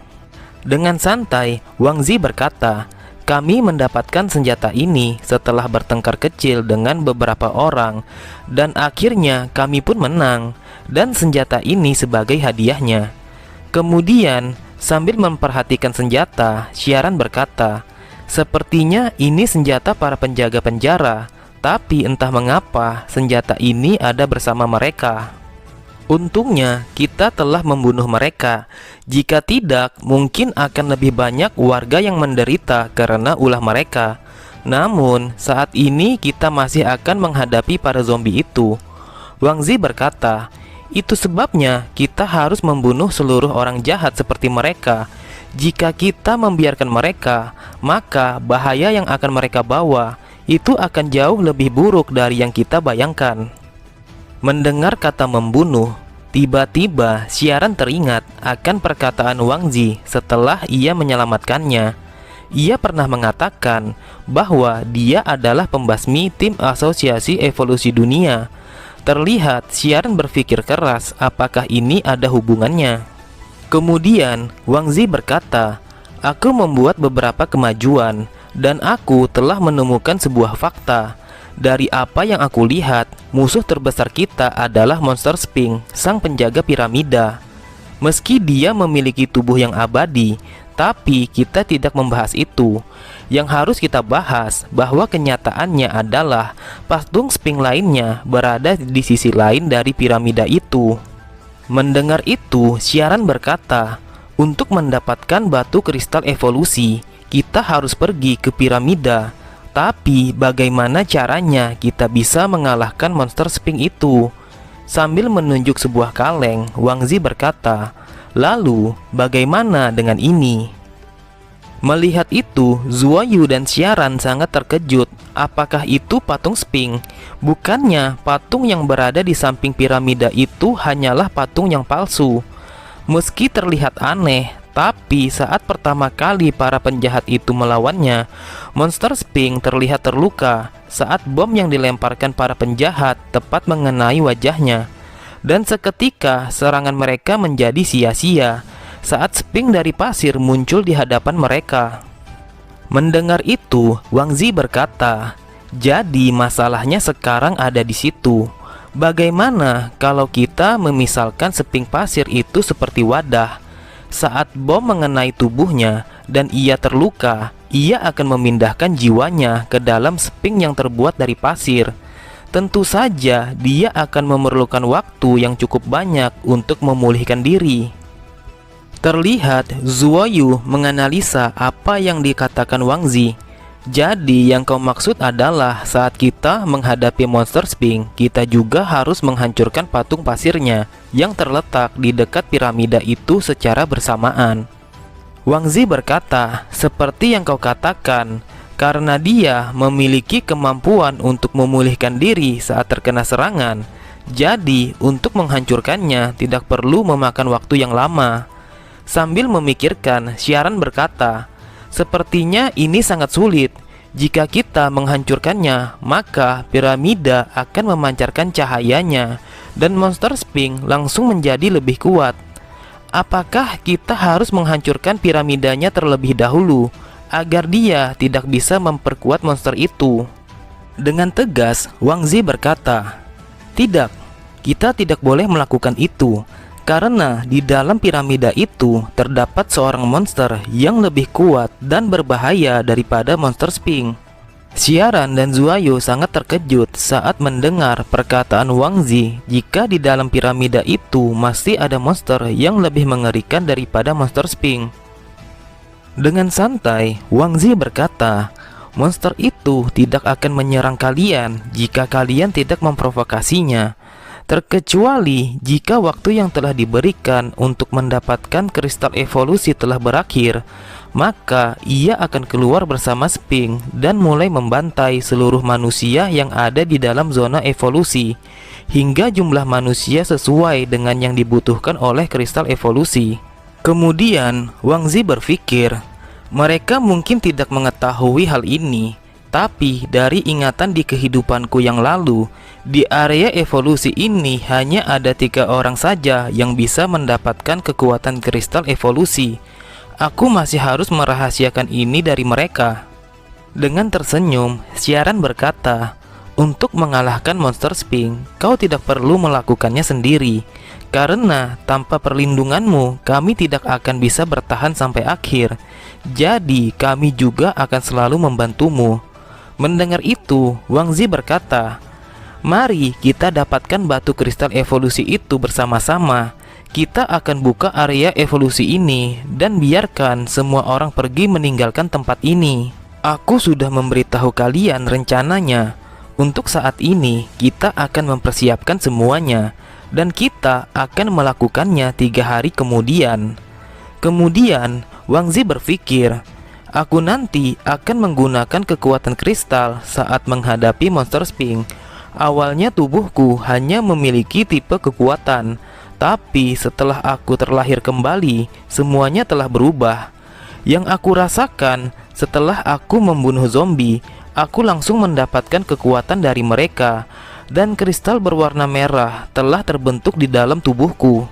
Dengan santai, Wang Zi berkata, "Kami mendapatkan senjata ini setelah bertengkar kecil dengan beberapa orang, dan akhirnya kami pun menang, dan senjata ini sebagai hadiahnya." Kemudian, sambil memperhatikan senjata, Xiaran berkata, "Sepertinya ini senjata para penjaga penjara, tapi entah mengapa senjata ini ada bersama mereka. Untungnya kita telah membunuh mereka. Jika tidak, mungkin akan lebih banyak warga yang menderita karena ulah mereka. Namun, saat ini kita masih akan menghadapi para zombie itu." Wang Zi berkata, "Itu sebabnya kita harus membunuh seluruh orang jahat seperti mereka. Jika kita membiarkan mereka, maka bahaya yang akan mereka bawa itu akan jauh lebih buruk dari yang kita bayangkan." Mendengar kata membunuh, tiba-tiba Xiaran teringat akan perkataan Wang Zi setelah ia menyelamatkannya. Ia pernah mengatakan bahwa dia adalah pembasmi tim Asosiasi Evolusi Dunia. Terlihat Xiaran berpikir keras apakah ini ada hubungannya. Kemudian Wang Zi berkata, "Aku membuat beberapa kemajuan, dan aku telah menemukan sebuah fakta. Dari apa yang aku lihat, musuh terbesar kita adalah monster Sphinx, sang penjaga piramida. Meski dia memiliki tubuh yang abadi, tapi kita tidak membahas itu. Yang harus kita bahas bahwa kenyataannya adalah patung Sphinx lainnya berada di sisi lain dari piramida itu." Mendengar itu, Xiaran berkata, "Untuk mendapatkan batu kristal evolusi, kita harus pergi ke piramida. Tapi bagaimana caranya kita bisa mengalahkan monster Sphinx itu?" Sambil menunjuk sebuah kaleng, Wang Zi berkata, "Lalu bagaimana dengan ini?" Melihat itu, Zuoyu dan Xiaran sangat terkejut. Apakah itu patung Sphinx? Bukannya patung yang berada di samping piramida itu hanyalah patung yang palsu? Meski terlihat aneh, tapi saat pertama kali para penjahat itu melawannya, monster Sphinx terlihat terluka saat bom yang dilemparkan para penjahat tepat mengenai wajahnya. Dan seketika serangan mereka menjadi sia-sia saat Sphinx dari pasir muncul di hadapan mereka. Mendengar itu, Wang Zi berkata, "Jadi masalahnya sekarang ada di situ. Bagaimana kalau kita memisalkan Sphinx pasir itu seperti wadah? Saat bom mengenai tubuhnya dan ia terluka, ia akan memindahkan jiwanya ke dalam Sphinx yang terbuat dari pasir. Tentu saja dia akan memerlukan waktu yang cukup banyak untuk memulihkan diri." Terlihat Zuoyu menganalisa apa yang dikatakan Wang Zi. "Jadi yang kau maksud adalah saat kita menghadapi monster Sphinx, kita juga harus menghancurkan patung pasirnya yang terletak di dekat piramida itu secara bersamaan." Wang Zi berkata, "Seperti yang kau katakan, karena dia memiliki kemampuan untuk memulihkan diri saat terkena serangan, jadi untuk menghancurkannya tidak perlu memakan waktu yang lama." Sambil memikirkan, Xiaran berkata, "Sepertinya ini sangat sulit. Jika kita menghancurkannya, maka piramida akan memancarkan cahayanya dan monster Sphinx langsung menjadi lebih kuat. Apakah kita harus menghancurkan piramidanya terlebih dahulu agar dia tidak bisa memperkuat monster itu?" Dengan tegas, Wang Zi berkata, "Tidak, kita tidak boleh melakukan itu. Karena di dalam piramida itu terdapat seorang monster yang lebih kuat dan berbahaya daripada monster Sphinx." Xiaran dan Zuoyu sangat terkejut saat mendengar perkataan Wang Zi jika di dalam piramida itu masih ada monster yang lebih mengerikan daripada monster Sphinx. Dengan santai, Wang Zi berkata, "Monster itu tidak akan menyerang kalian jika kalian tidak memprovokasinya. Terkecuali jika waktu yang telah diberikan untuk mendapatkan kristal evolusi telah berakhir, maka ia akan keluar bersama Sphinx dan mulai membantai seluruh manusia yang ada di dalam zona evolusi, hingga jumlah manusia sesuai dengan yang dibutuhkan oleh kristal evolusi." Kemudian Wang Zi berpikir, mereka mungkin tidak mengetahui hal ini, Tetapi dari ingatan di kehidupanku yang lalu, di area evolusi ini hanya ada 3 orang saja yang bisa mendapatkan kekuatan kristal evolusi. Aku masih harus merahasiakan ini dari mereka. Dengan tersenyum, siaran berkata, untuk mengalahkan monster Sphinx, kau tidak perlu melakukannya sendiri. Karena tanpa perlindunganmu, kami tidak akan bisa bertahan sampai akhir. Jadi, kami juga akan selalu membantumu. Mendengar itu, Wang Zi berkata, mari kita dapatkan batu kristal evolusi itu bersama-sama. Kita akan buka area evolusi ini dan biarkan semua orang pergi meninggalkan tempat ini. Aku sudah memberitahu kalian rencananya. Untuk saat ini, kita akan mempersiapkan semuanya. Dan kita akan melakukannya 3 hari kemudian. Kemudian, Wang Zi berpikir, aku nanti akan menggunakan kekuatan kristal saat menghadapi monster Sphinx. Awalnya tubuhku hanya memiliki tipe kekuatan, tapi setelah aku terlahir kembali, semuanya telah berubah. Yang aku rasakan setelah aku membunuh zombie, aku langsung mendapatkan kekuatan dari mereka, dan kristal berwarna merah telah terbentuk di dalam tubuhku.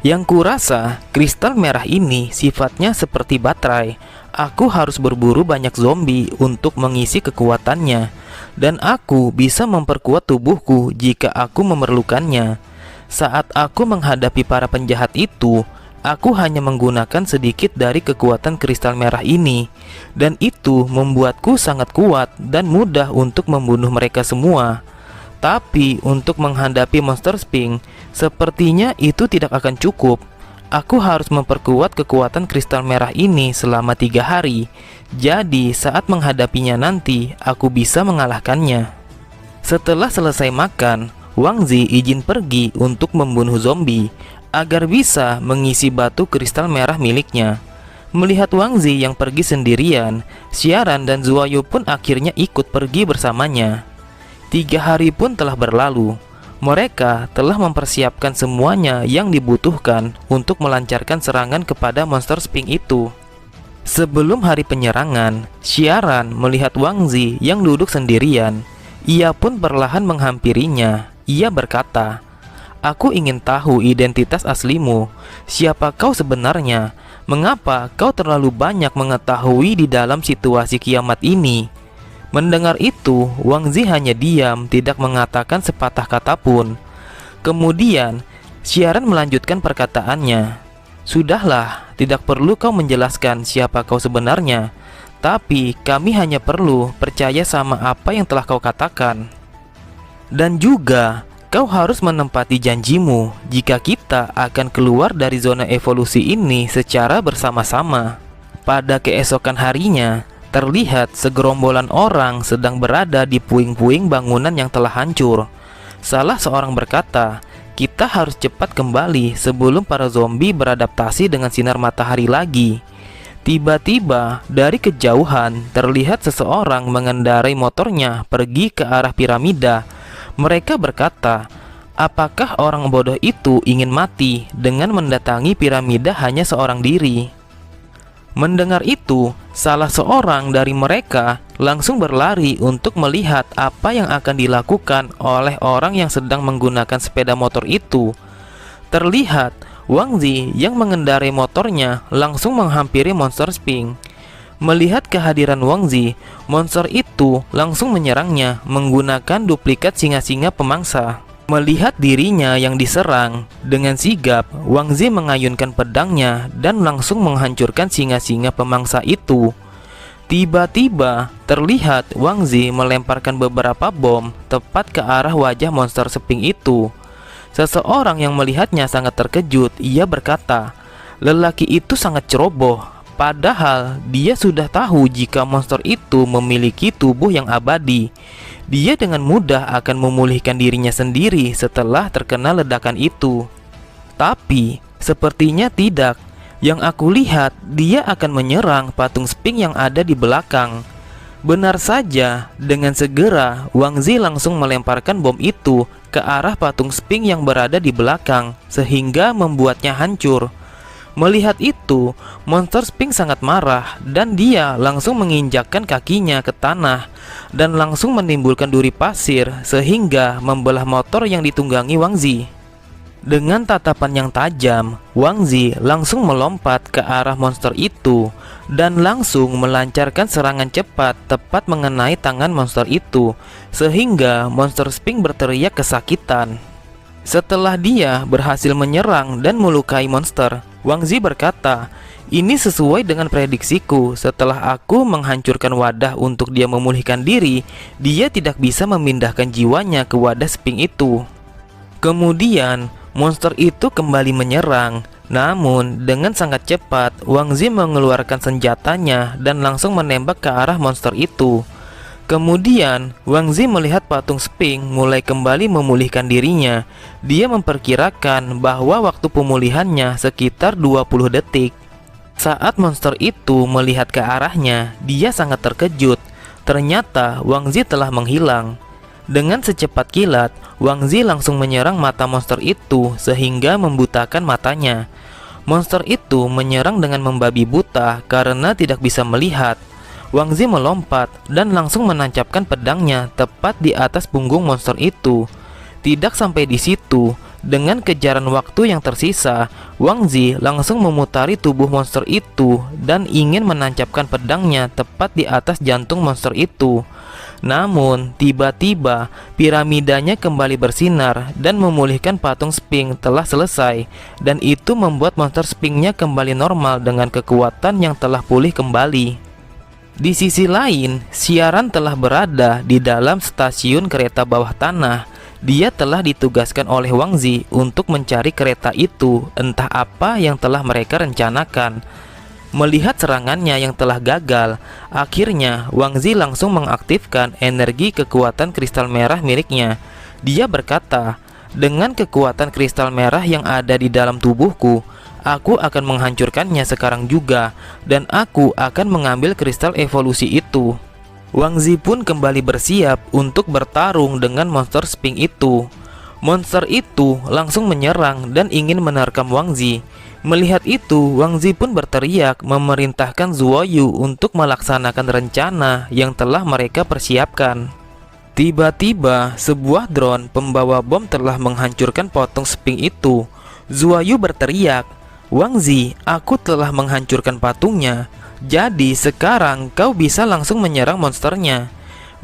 Yang kurasa, kristal merah ini sifatnya seperti baterai. Aku harus berburu banyak zombie untuk mengisi kekuatannya, dan aku bisa memperkuat tubuhku jika aku memerlukannya. Saat aku menghadapi para penjahat itu, aku hanya menggunakan sedikit dari kekuatan kristal merah ini, dan itu membuatku sangat kuat dan mudah untuk membunuh mereka semua. Tapi untuk menghadapi monster Sphinx, sepertinya itu tidak akan cukup. Aku harus memperkuat kekuatan kristal merah ini selama 3 hari. Jadi saat menghadapinya nanti, aku bisa mengalahkannya. Setelah selesai makan, Wang Zi izin pergi untuk membunuh zombie agar bisa mengisi batu kristal merah miliknya. Melihat Wang Zi yang pergi sendirian, Xiaran dan Zuoyu pun akhirnya ikut pergi bersamanya. 3 hari pun telah berlalu. Mereka telah mempersiapkan semuanya yang dibutuhkan untuk melancarkan serangan kepada monster Sphinx itu. Sebelum hari penyerangan, Xiaran melihat Wang Zi yang duduk sendirian. Ia pun perlahan menghampirinya. Ia berkata, aku ingin tahu identitas aslimu. Siapa kau sebenarnya? Mengapa kau terlalu banyak mengetahui di dalam situasi kiamat ini? Mendengar itu, Wang Zi hanya diam, tidak mengatakan sepatah kata pun. Kemudian, Xiaran melanjutkan perkataannya. Sudahlah, tidak perlu kau menjelaskan siapa kau sebenarnya. Tapi, kami hanya perlu percaya sama apa yang telah kau katakan. Dan juga, kau harus menempati janjimu jika kita akan keluar dari zona evolusi ini secara bersama-sama. Pada keesokan harinya, terlihat segerombolan orang sedang berada di puing-puing bangunan yang telah hancur. Salah seorang berkata, kita harus cepat kembali sebelum para zombie beradaptasi dengan sinar matahari lagi. Tiba-tiba dari kejauhan terlihat seseorang mengendarai motornya pergi ke arah piramida. Mereka berkata, apakah orang bodoh itu ingin mati dengan mendatangi piramida hanya seorang diri? Mendengar itu, salah seorang dari mereka langsung berlari untuk melihat apa yang akan dilakukan oleh orang yang sedang menggunakan sepeda motor itu. Terlihat Wang Zi yang mengendarai motornya langsung menghampiri monster Sphinx. Melihat kehadiran Wang Zi, monster itu langsung menyerangnya menggunakan duplikat singa-singa pemangsa. Melihat dirinya yang diserang, dengan sigap Wang Zi mengayunkan pedangnya dan langsung menghancurkan singa-singa pemangsa itu. Tiba-tiba terlihat Wang Zi melemparkan beberapa bom tepat ke arah wajah monster Sphinx itu. Seseorang yang melihatnya sangat terkejut. Ia berkata, lelaki itu sangat ceroboh. Padahal dia sudah tahu jika monster itu memiliki tubuh yang abadi. Dia dengan mudah akan memulihkan dirinya sendiri setelah terkena ledakan itu. Tapi sepertinya tidak. Yang aku lihat, dia akan menyerang patung Sphinx yang ada di belakang. Benar saja, dengan segera Wang Zi langsung melemparkan bom itu ke arah patung Sphinx yang berada di belakang, sehingga membuatnya hancur. Melihat itu, monster Sphinx sangat marah dan dia langsung menginjakkan kakinya ke tanah dan langsung menimbulkan duri pasir sehingga membelah motor yang ditunggangi Wang Zi. Dengan tatapan yang tajam, Wang Zi langsung melompat ke arah monster itu dan langsung melancarkan serangan cepat tepat mengenai tangan monster itu sehingga monster Sphinx berteriak kesakitan. Setelah dia berhasil menyerang dan melukai monster, Wang Zi berkata, "Ini sesuai dengan prediksiku. Setelah aku menghancurkan wadah untuk dia memulihkan diri, dia tidak bisa memindahkan jiwanya ke wadah Sphinx itu." Kemudian, monster itu kembali menyerang. Namun, dengan sangat cepat, Wang Zi mengeluarkan senjatanya dan langsung menembak ke arah monster itu. Kemudian, Wang Zi melihat patung Sphinx mulai kembali memulihkan dirinya. Dia memperkirakan bahwa waktu pemulihannya sekitar 20 detik. Saat monster itu melihat ke arahnya, dia sangat terkejut. Ternyata Wang Zi telah menghilang. Dengan secepat kilat, Wang Zi langsung menyerang mata monster itu sehingga membutakan matanya. Monster itu menyerang dengan membabi buta karena tidak bisa melihat. Wang Zi melompat dan langsung menancapkan pedangnya tepat di atas punggung monster itu. Tidak sampai di situ, dengan kejaran waktu yang tersisa, Wang Zi langsung memutari tubuh monster itu dan ingin menancapkan pedangnya tepat di atas jantung monster itu. Namun, tiba-tiba piramidanya kembali bersinar dan memulihkan patung Sphinx telah selesai, dan itu membuat monster Sphinx-nya kembali normal dengan kekuatan yang telah pulih kembali. Di sisi lain, Siaran telah berada di dalam stasiun kereta bawah tanah. Dia telah ditugaskan oleh Wang Zi untuk mencari kereta itu, entah apa yang telah mereka rencanakan. Melihat serangannya yang telah gagal, akhirnya Wang Zi langsung mengaktifkan energi kekuatan kristal merah miliknya. Dia berkata, "Dengan kekuatan kristal merah yang ada di dalam tubuhku, aku akan menghancurkannya sekarang juga, dan aku akan mengambil kristal evolusi itu." Wang Zi pun kembali bersiap untuk bertarung dengan monster Sphinx itu. Monster itu langsung menyerang dan ingin menerkam Wang Zi. Melihat itu, Wang Zi pun berteriak memerintahkan Zuoyu untuk melaksanakan rencana yang telah mereka persiapkan. Tiba-tiba, sebuah drone pembawa bom telah menghancurkan patung Sphinx itu. Zuoyu berteriak, "Wang Zi, aku telah menghancurkan patungnya. Jadi sekarang kau bisa langsung menyerang monsternya."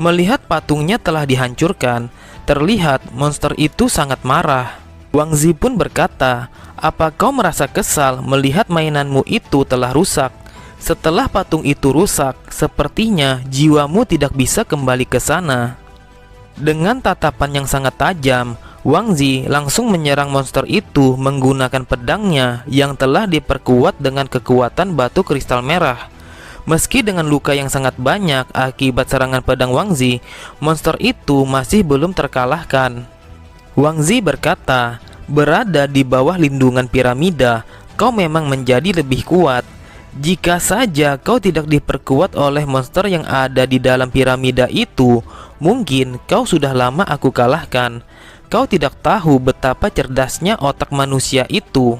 Melihat patungnya telah dihancurkan, terlihat monster itu sangat marah. Wang Zi pun berkata, "Apa kau merasa kesal melihat mainanmu itu telah rusak? Setelah patung itu rusak, sepertinya jiwamu tidak bisa kembali ke sana." Dengan tatapan yang sangat tajam, Wang Zi langsung menyerang monster itu menggunakan pedangnya yang telah diperkuat dengan kekuatan batu kristal merah. Meski dengan luka yang sangat banyak akibat serangan pedang Wang Zi, monster itu masih belum terkalahkan. Wang Zi berkata, "Berada di bawah lindungan piramida, kau memang menjadi lebih kuat. Jika saja kau tidak diperkuat oleh monster yang ada di dalam piramida itu, mungkin kau sudah lama aku kalahkan. Kau tidak tahu betapa cerdasnya otak manusia itu.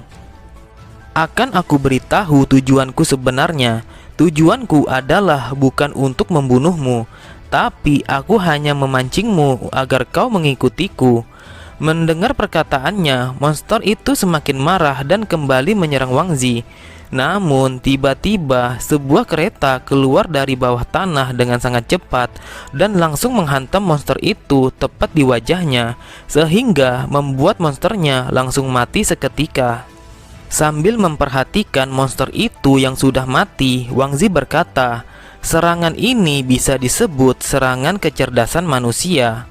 Akan aku beritahu tujuanku sebenarnya. Tujuanku adalah bukan untuk membunuhmu, tapi aku hanya memancingmu agar kau mengikutiku." Mendengar perkataannya, monster itu semakin marah dan kembali menyerang Wang Zi. Namun tiba-tiba sebuah kereta keluar dari bawah tanah dengan sangat cepat dan langsung menghantam monster itu tepat di wajahnya, sehingga membuat monsternya langsung mati seketika. Sambil memperhatikan monster itu yang sudah mati, Wang Zi berkata, "Serangan ini bisa disebut serangan kecerdasan manusia."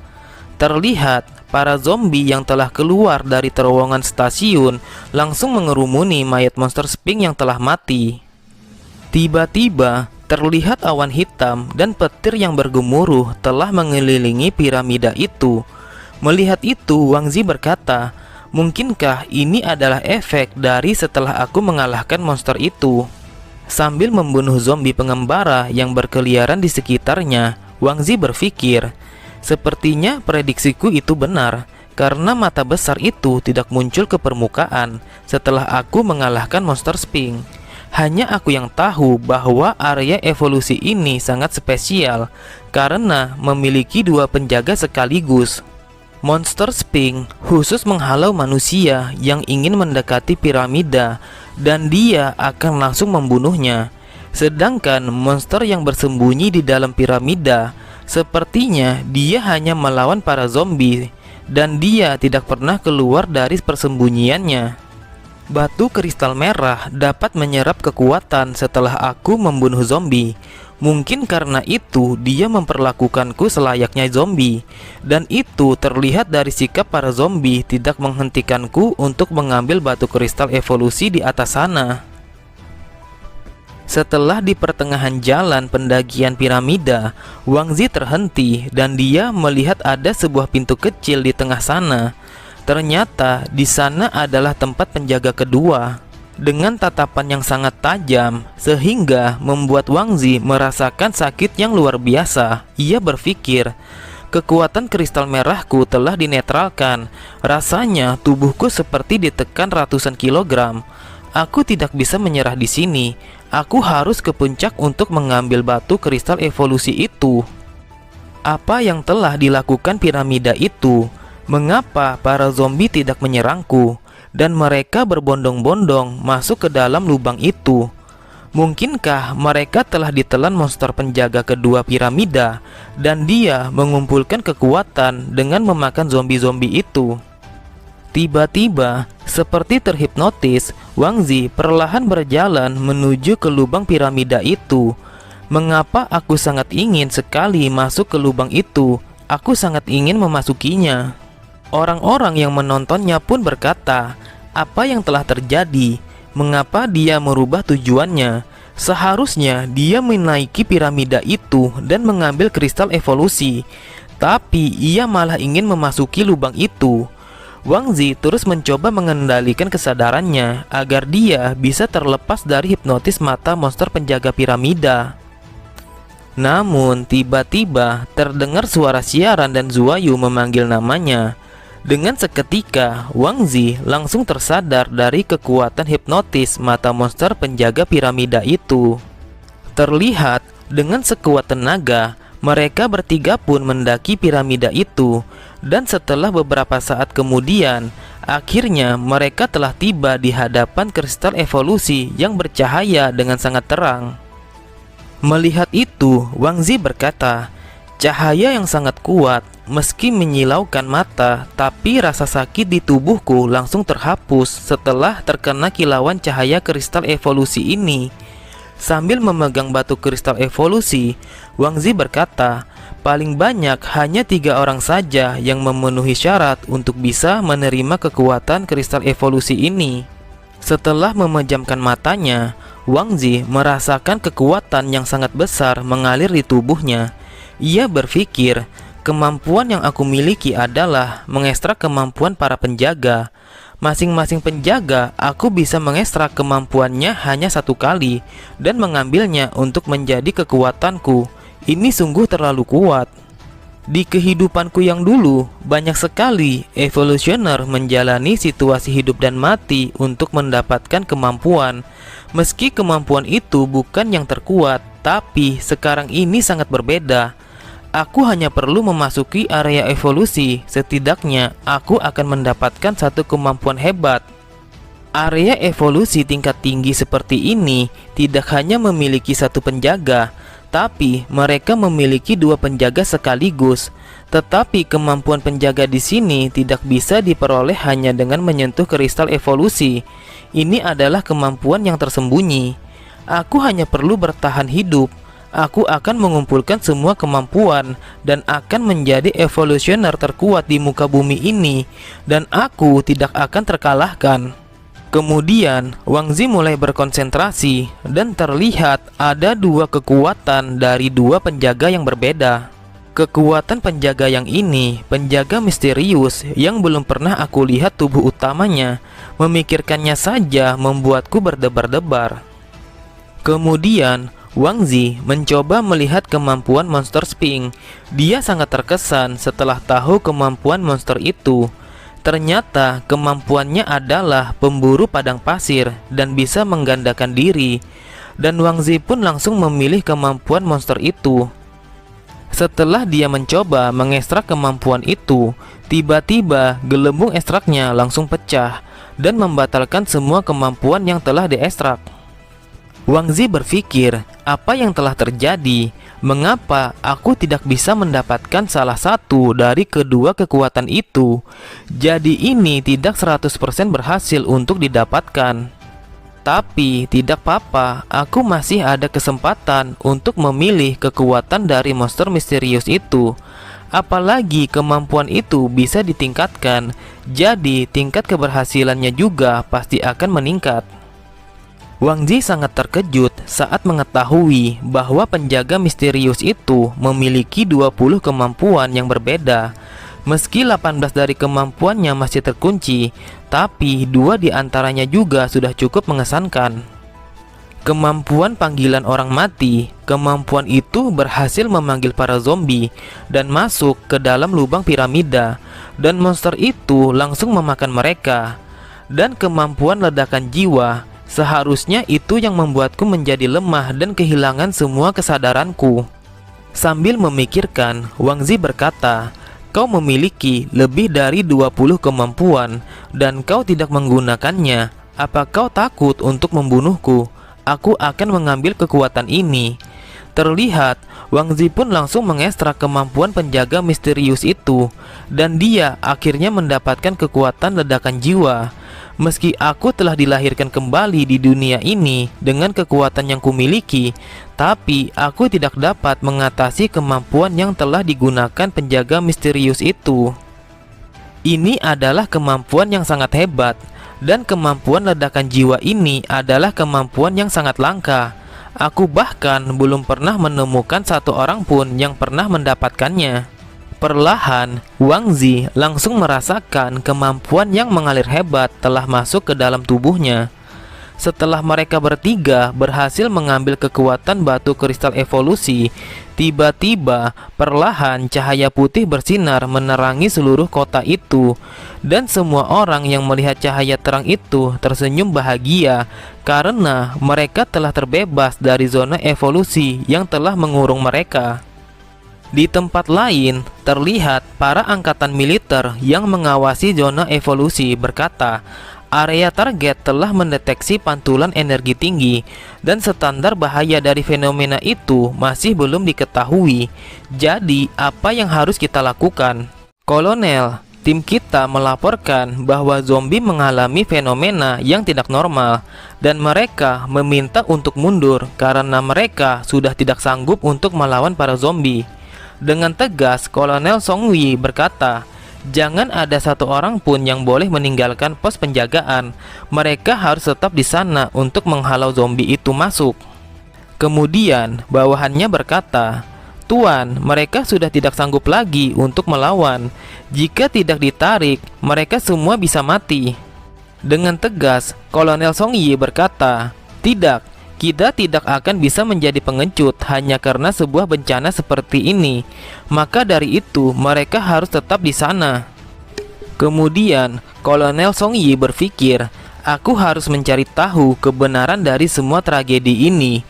Terlihat para zombie yang telah keluar dari terowongan stasiun langsung mengerumuni mayat monster Sphinx yang telah mati. Tiba-tiba terlihat awan hitam dan petir yang bergemuruh telah mengelilingi piramida itu. Melihat itu, Wang Zi berkata, "Mungkinkah ini adalah efek dari setelah aku mengalahkan monster itu?" Sambil membunuh zombie pengembara yang berkeliaran di sekitarnya, Wang Zi berpikir, "Sepertinya prediksiku itu benar, karena mata besar itu tidak muncul ke permukaan setelah aku mengalahkan monster Sphinx. Hanya aku yang tahu bahwa area evolusi ini sangat spesial karena memiliki dua penjaga sekaligus. Monster Sphinx khusus menghalau manusia yang ingin mendekati piramida dan dia akan langsung membunuhnya. Sedangkan monster yang bersembunyi di dalam piramida, sepertinya dia hanya melawan para zombie dan dia tidak pernah keluar dari persembunyiannya. Batu kristal merah dapat menyerap kekuatan setelah aku membunuh zombie. Mungkin karena itu dia memperlakukanku selayaknya zombie. Dan itu terlihat dari sikap para zombie tidak menghentikanku untuk mengambil batu kristal evolusi di atas sana. Setelah di pertengahan jalan pendakian piramida, Wang Zi terhenti dan dia melihat ada sebuah pintu kecil di tengah sana. Ternyata di sana adalah tempat penjaga kedua dengan tatapan yang sangat tajam sehingga membuat Wang Zi merasakan sakit yang luar biasa. Ia berpikir, kekuatan kristal merahku telah dinetralkan. Rasanya tubuhku seperti ditekan ratusan kilogram. Aku tidak bisa menyerah di sini. Aku harus ke puncak untuk mengambil batu kristal evolusi itu. Apa yang telah dilakukan piramida itu? Mengapa para zombie tidak menyerangku dan mereka berbondong-bondong masuk ke dalam lubang itu? Mungkinkah mereka telah ditelan monster penjaga kedua piramida dan dia mengumpulkan kekuatan dengan memakan zombie-zombie itu? Tiba-tiba, seperti terhipnotis, Wang Zi perlahan berjalan menuju ke lubang piramida itu. Mengapa aku sangat ingin sekali masuk ke lubang itu? Aku sangat ingin memasukinya. Orang-orang yang menontonnya pun berkata, apa yang telah terjadi? Mengapa dia merubah tujuannya? Seharusnya dia menaiki piramida itu dan mengambil kristal evolusi. Tapi ia malah ingin memasuki lubang itu. Wang Zi terus mencoba mengendalikan kesadarannya agar dia bisa terlepas dari hipnotis mata monster penjaga piramida. Namun tiba-tiba terdengar suara siaran dan Zuayu memanggil namanya. Dengan seketika, Wang Zi langsung tersadar dari kekuatan hipnotis mata monster penjaga piramida itu. Terlihat dengan sekuat tenaga, mereka bertiga pun mendaki piramida itu. Dan setelah beberapa saat kemudian, akhirnya mereka telah tiba di hadapan kristal evolusi yang bercahaya dengan sangat terang. Melihat itu, Wang Zi berkata, cahaya yang sangat kuat, meski menyilaukan mata, tapi rasa sakit di tubuhku langsung terhapus setelah terkena kilauan cahaya kristal evolusi ini. Sambil memegang batu kristal evolusi, Wang Zi berkata, paling banyak hanya 3 orang saja yang memenuhi syarat untuk bisa menerima kekuatan kristal evolusi ini. Setelah memejamkan matanya, Wang Zi merasakan kekuatan yang sangat besar mengalir di tubuhnya. Ia berpikir, kemampuan yang aku miliki adalah mengekstrak kemampuan para penjaga. Masing-masing penjaga, aku bisa mengekstrak kemampuannya hanya 1 kali dan mengambilnya untuk menjadi kekuatanku. Ini sungguh terlalu kuat. Di kehidupanku yang dulu, banyak sekali evolusioner menjalani situasi hidup dan mati untuk mendapatkan kemampuan. Meski kemampuan itu bukan yang terkuat, tapi sekarang ini sangat berbeda. Aku hanya perlu memasuki area evolusi, setidaknya aku akan mendapatkan 1 kemampuan hebat. Area evolusi tingkat tinggi seperti ini tidak hanya memiliki 1 penjaga, tapi mereka memiliki 2 penjaga sekaligus. Tetapi kemampuan penjaga di sini tidak bisa diperoleh hanya dengan menyentuh kristal evolusi. Ini adalah kemampuan yang tersembunyi. Aku hanya perlu bertahan hidup. Aku akan mengumpulkan semua kemampuan dan akan menjadi evolusioner terkuat di muka bumi ini, dan aku tidak akan terkalahkan. Kemudian Wang Zi mulai berkonsentrasi dan terlihat ada 2 kekuatan dari 2 penjaga yang berbeda. Kekuatan penjaga yang ini, penjaga misterius yang belum pernah aku lihat tubuh utamanya. Memikirkannya saja membuatku berdebar-debar. Kemudian Wang Zi mencoba melihat kemampuan monster Sphinx. Dia sangat terkesan setelah tahu kemampuan monster itu. Ternyata kemampuannya adalah pemburu padang pasir dan bisa menggandakan diri. Dan Wang Zi pun langsung memilih kemampuan monster itu. Setelah dia mencoba mengekstrak kemampuan itu, tiba-tiba gelembung ekstraknya langsung pecah dan membatalkan semua kemampuan yang telah diekstrak. Wang Zi berpikir, apa yang telah terjadi? Mengapa aku tidak bisa mendapatkan salah satu dari kedua kekuatan itu? Jadi ini tidak 100% berhasil untuk didapatkan. Tapi tidak apa-apa, aku masih ada kesempatan untuk memilih kekuatan dari monster misterius itu. Apalagi kemampuan itu bisa ditingkatkan, jadi tingkat keberhasilannya juga pasti akan meningkat. Wang Zi sangat terkejut saat mengetahui bahwa penjaga misterius itu memiliki 20 kemampuan yang berbeda. Meski 18 dari kemampuannya masih terkunci, tapi 2 di antaranya juga sudah cukup mengesankan. Kemampuan panggilan orang mati, kemampuan itu berhasil memanggil para zombie dan masuk ke dalam lubang piramida, dan monster itu langsung memakan mereka. Dan kemampuan ledakan jiwa, seharusnya itu yang membuatku menjadi lemah dan kehilangan semua kesadaranku. Sambil memikirkan, Wang Zi berkata, kau memiliki lebih dari 20 kemampuan dan kau tidak menggunakannya. Apa kau takut untuk membunuhku? Aku akan mengambil kekuatan ini. Terlihat, Wang Zi pun langsung mengekstrak kemampuan penjaga misterius itu, dan dia akhirnya mendapatkan kekuatan ledakan jiwa. Meski aku telah dilahirkan kembali di dunia ini dengan kekuatan yang kumiliki, tapi aku tidak dapat mengatasi kemampuan yang telah digunakan penjaga misterius itu. Ini adalah kemampuan yang sangat hebat, dan kemampuan ledakan jiwa ini adalah kemampuan yang sangat langka. Aku bahkan belum pernah menemukan satu orang pun yang pernah mendapatkannya. Perlahan, Wang Zi langsung merasakan kemampuan yang mengalir hebat telah masuk ke dalam tubuhnya. Setelah mereka bertiga berhasil mengambil kekuatan batu kristal evolusi, tiba-tiba perlahan cahaya putih bersinar menerangi seluruh kota itu. Dan semua orang yang melihat cahaya terang itu tersenyum bahagia karena mereka telah terbebas dari zona evolusi yang telah mengurung mereka. Di tempat lain, terlihat para angkatan militer yang mengawasi zona evolusi berkata, area target telah mendeteksi pantulan energi tinggi dan standar bahaya dari fenomena itu masih belum diketahui. Jadi, apa yang harus kita lakukan? Kolonel, tim kita melaporkan bahwa zombie mengalami fenomena yang tidak normal dan mereka meminta untuk mundur karena mereka sudah tidak sanggup untuk melawan para zombie. Dengan tegas, Kolonel Song Wei berkata, jangan ada satu orang pun yang boleh meninggalkan pos penjagaan. Mereka harus tetap di sana untuk menghalau zombie itu masuk. Kemudian, bawahannya berkata, Tuan, mereka sudah tidak sanggup lagi untuk melawan. Jika tidak ditarik, mereka semua bisa mati. Dengan tegas, Kolonel Song Yi berkata, tidak. Kita tidak akan bisa menjadi pengecut hanya karena sebuah bencana seperti ini. Maka dari itu, mereka harus tetap di sana. Kemudian, Kolonel Song Yi berpikir, aku harus mencari tahu kebenaran dari semua tragedi ini.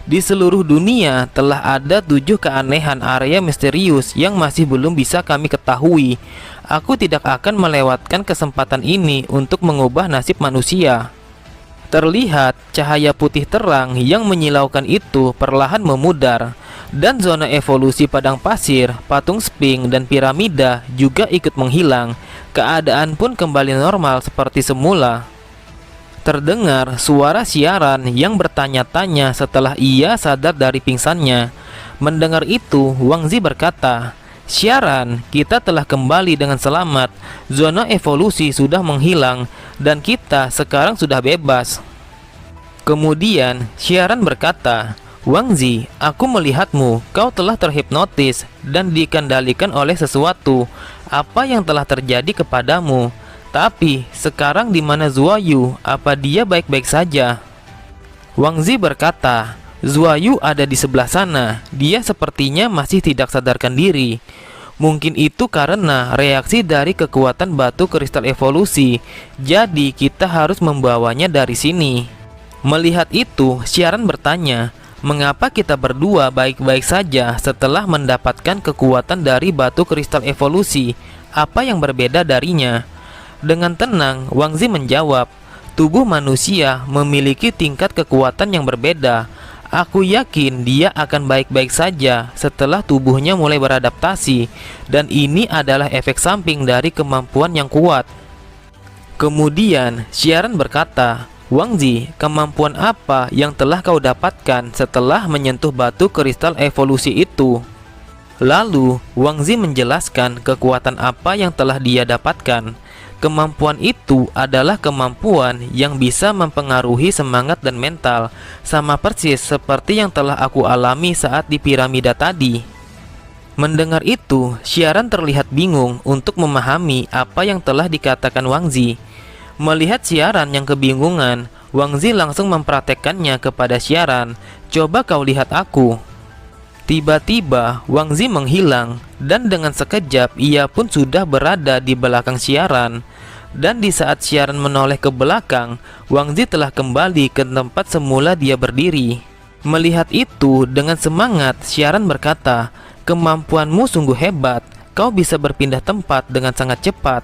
Di seluruh dunia telah ada 7 keanehan area misterius yang masih belum bisa kami ketahui. Aku tidak akan melewatkan kesempatan ini untuk mengubah nasib manusia. Terlihat cahaya putih terang yang menyilaukan itu perlahan memudar, dan zona evolusi padang pasir, patung Sphinx, dan piramida juga ikut menghilang. Keadaan pun kembali normal seperti semula. Terdengar suara siaran yang bertanya-tanya setelah ia sadar dari pingsannya. Mendengar itu, Wang Zi berkata, siaran, kita telah kembali dengan selamat. Zona evolusi sudah menghilang dan kita sekarang sudah bebas. Kemudian siaran berkata, Wang Zi, aku melihatmu, kau telah terhipnotis dan dikendalikan oleh sesuatu. Apa yang telah terjadi kepadamu? Tapi sekarang di mana Zuayu? Apa dia baik-baik saja? Wang Zi berkata, Zuayu ada di sebelah sana. Dia sepertinya masih tidak sadarkan diri. Mungkin itu karena reaksi dari kekuatan batu kristal evolusi. Jadi kita harus membawanya dari sini. Melihat itu, Siaran bertanya, mengapa kita berdua baik-baik saja setelah mendapatkan kekuatan dari batu kristal evolusi? Apa yang berbeda darinya? Dengan tenang, Wang Zi menjawab, tubuh manusia memiliki tingkat kekuatan yang berbeda. Aku yakin dia akan baik-baik saja setelah tubuhnya mulai beradaptasi, dan ini adalah efek samping dari kemampuan yang kuat. Kemudian, Siaran berkata, Wang Zi, kemampuan apa yang telah kau dapatkan setelah menyentuh batu kristal evolusi itu? Lalu, Wang Zi menjelaskan kekuatan apa yang telah dia dapatkan. Kemampuan itu adalah kemampuan yang bisa mempengaruhi semangat dan mental, sama persis seperti yang telah aku alami saat di piramida tadi. Mendengar itu, Siaran terlihat bingung untuk memahami apa yang telah dikatakan Wang Zi. Melihat Siaran yang kebingungan, Wang Zi langsung mempraktekkannya kepada Siaran. Coba kau lihat aku. Tiba-tiba Wang Zi menghilang, dan dengan sekejap ia pun sudah berada di belakang Siaran. Dan di saat Siaran menoleh ke belakang, Wang Zi telah kembali ke tempat semula dia berdiri. Melihat itu, dengan semangat Siaran berkata, kemampuanmu sungguh hebat, kau bisa berpindah tempat dengan sangat cepat.